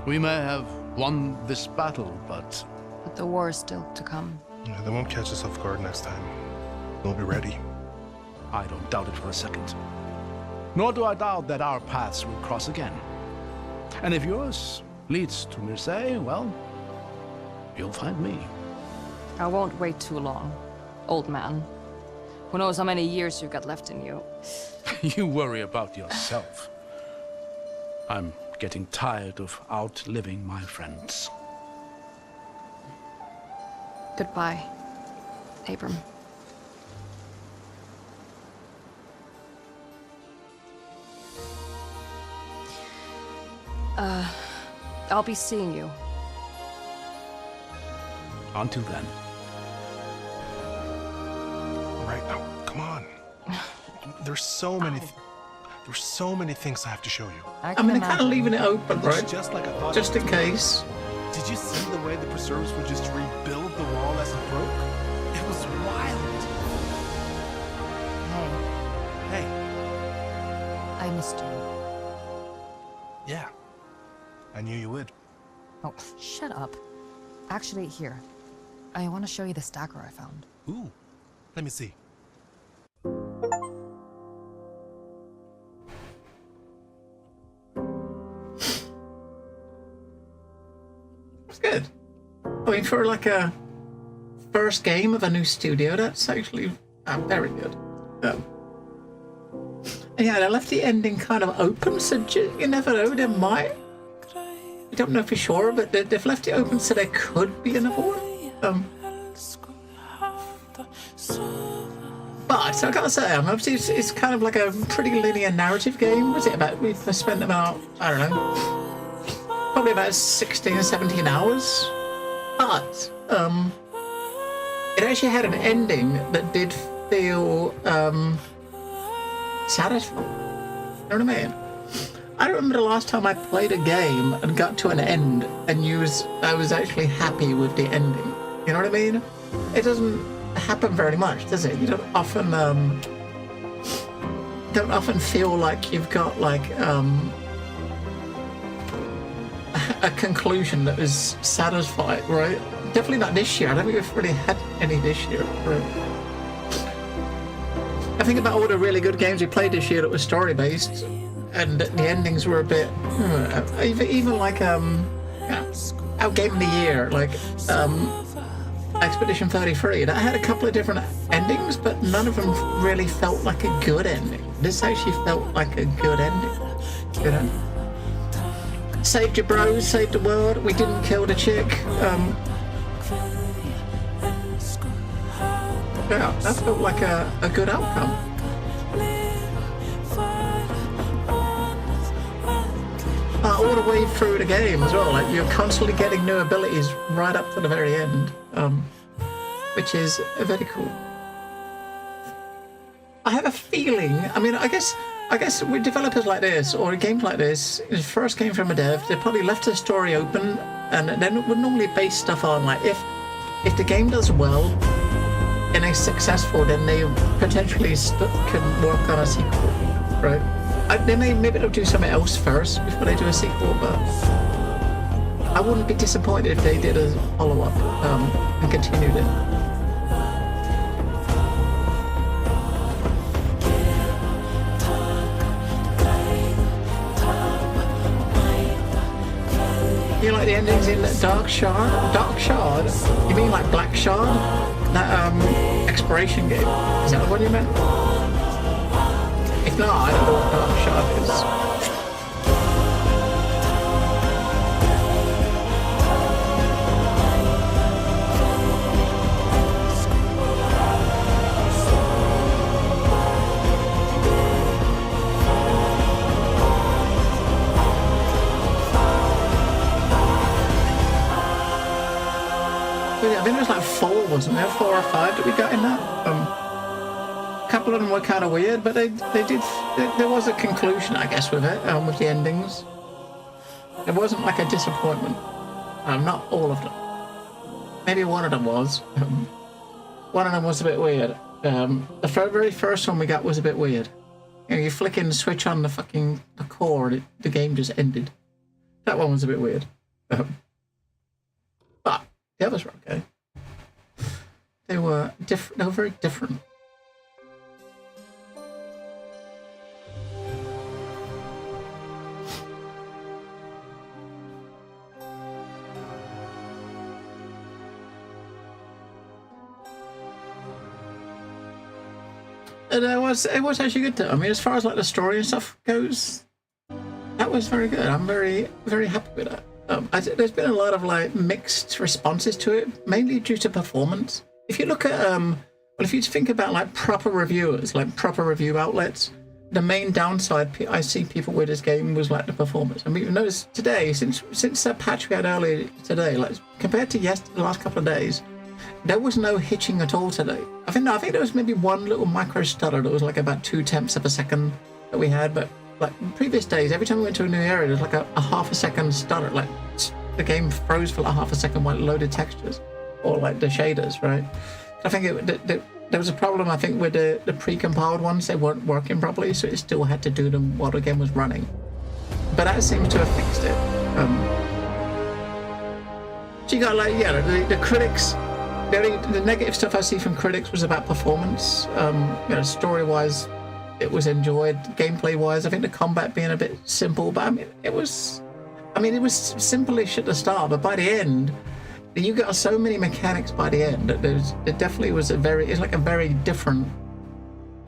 C: We may have won this battle, but
D: But the war is still to come.
H: Yeah, they won't catch us off guard next time. We'll be ready.
C: I don't doubt it for a second. Nor do I doubt that our paths will cross again. And if yours leads to Mircea, well, you'll find me.
D: I won't wait too long, old man. Who knows how many years you've got left in you.
C: You worry about yourself. I'm getting tired of outliving my friends.
D: Goodbye, Abram. I'll be seeing you.
C: Until then.
H: Right now, come on. There's so many things I have to show you.
A: I mean, they're kind of leaving it open, right?
F: Just like I thought.
A: Just in case.
F: Did you see the way the preserves would just rebuild the wall as it broke? It was wild.
D: Hey,
F: Hey,
D: I missed you.
F: yeah. I knew you would.
D: Oh, shut up. Actually, here. I want to show you this dagger I found.
F: Ooh, let me see.
A: It's good. I mean, for like a first game of a new studio, that's actually very good. Yeah, they left the ending kind of open, so you never know. There might. I don't know for sure, but they've left it open so there could be another one. But I gotta say, obviously it's kind of like a pretty linear narrative game. Was it about? We've spent about, I don't know, probably about 16 or 17 hours. But it actually had an ending that did feel satisfying. You know what I mean? I don't remember the last time I played a game and got to an end and I was actually happy with the ending. You know what I mean? It doesn't happen very much, does it? You don't often feel like you've got like a conclusion that is satisfying, right? Definitely not this year. I don't think we've really had any this year. Right? I think about all the really good games we played this year that were story based, and the endings were a bit even like our game of the year, like Expedition 33. That had a couple of different endings, but none of them really felt like a good ending. This actually felt like a good ending, you know. Saved your bros, saved the world. We didn't kill the chick. Yeah, that felt like a good outcome. All the way through the game as well. Like, you're constantly getting new abilities right up to the very end, which is very cool. I have a feeling. I mean, I guess with developers like this or games like this, the first game from a dev, they probably left the story open, and then would normally base stuff on like if the game does well and is successful, then they potentially can work on a sequel, right? Maybe they'll do something else first before they do a sequel, but I wouldn't be disappointed if they did a follow-up and continued it. You like the endings in Dark Shard? Dark Shard? You mean like Black Shard? That exploration game? Is that the one you meant? If not, I don't know what Dark Shard is. I think there was like 4, wasn't there? 4 or 5 that we got in that. A couple of them were kind of weird, but they did. There was a conclusion, I guess, with it, with the endings. It wasn't like a disappointment. Not all of them. Maybe one of them was. One of them was a bit weird. The very first one we got was a bit weird. You know, you flicking the switch on the core, and the game just ended. That one was a bit weird. But the others were okay. They were different. They were very different. And it was actually good. I mean, as far as like the story and stuff goes, that was very good. I'm very, very happy with that. There's been a lot of like mixed responses to it, mainly due to performance. If you look at if you think about like proper reviewers, like proper review outlets, the main downside I see people with this game was like the performance. I mean, you've noticed today, since that patch we had earlier today, like compared to the last couple of days, there was no hitching at all today. I think there was maybe one little micro stutter that was like about 0.2 of a second that we had, but like previous days, every time we went to a new area, there's like a half a second stutter. Like the game froze for like half a second while it loaded textures or like the shaders, right? I think there was a problem, I think, with the pre-compiled ones. They weren't working properly, so it still had to do them while the game was running. But that seems to have fixed it. So you got like, yeah, the critics, the negative stuff I see from critics was about performance. You know, story-wise, it was enjoyed. Gameplay-wise, I think the combat being a bit simple, but I mean, it was simple-ish at the start, but by the end, you got so many mechanics by the end that it definitely was it's like a very different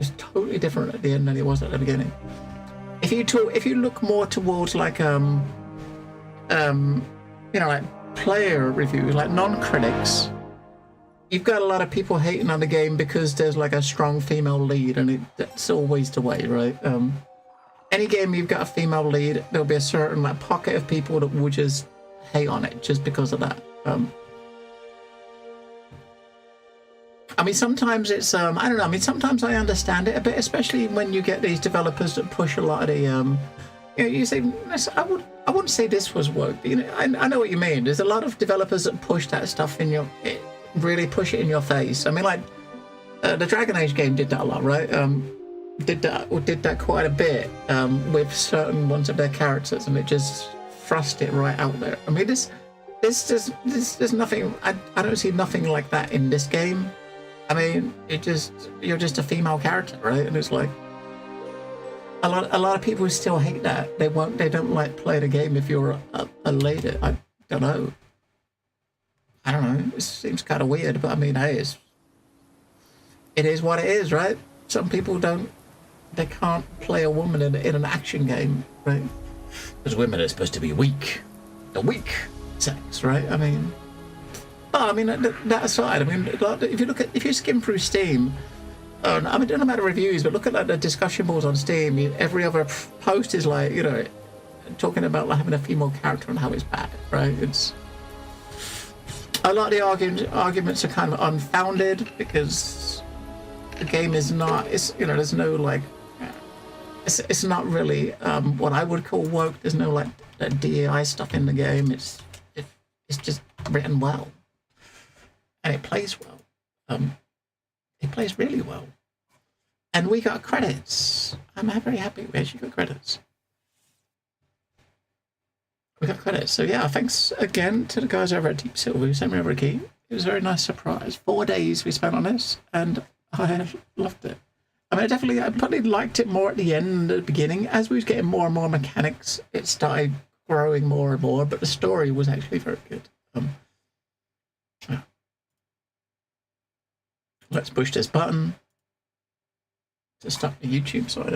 A: It's totally different at the end than it was at the beginning. If you look more towards like you know, like player reviews, like non-critics, you've got a lot of people hating on the game because there's like a strong female lead, and that's always the way, right? Any game you've got a female lead, there'll be a certain like pocket of people that will just hate on it just because of that. I mean, sometimes it's I don't know. I mean, sometimes I understand it a bit, especially when you get these developers that push a lot of the you know, you say I wouldn't say this was work, but you know, I know what you mean. There's a lot of developers that push that stuff really push it in your face. I mean, like the Dragon Age game did that a lot, right? Did that quite a bit with certain ones of their characters, and it just thrust it right out there. I mean, there's nothing. I don't see nothing like that in this game. I mean, you're just a female character, right? And it's like a lot of people still hate that. They don't like play the game if you're a lady. I don't know. It seems kind of weird, but I mean, hey, it is what it is, right? Some people they can't play a woman in an action game, right? Because women are supposed to be weak, the weak sex, right? I mean. Oh, I mean, that aside, I mean, if you skim through Steam, I mean, don't know about the reviews, but look at like the discussion boards on Steam. Every other post is like, you know, talking about like having a female character and how it's bad, right? It's a lot of the arguments are kind of unfounded because the game is not. It's, you know, there's no like, it's not really what I would call woke. There's no like DEI stuff in the game. It's just written well. And it plays well. It plays really well. And we got credits. I'm very happy we actually got credits. We got credits. So yeah, thanks again to the guys over at Deep Silver who sent me over a key. It was a very nice surprise. 4 days we spent on this, and I loved it. I mean, I probably liked it more at the end than the beginning. As we was getting more and more mechanics, it started growing more and more, but the story was actually very good. Yeah. Let's push this button to stop the YouTube side of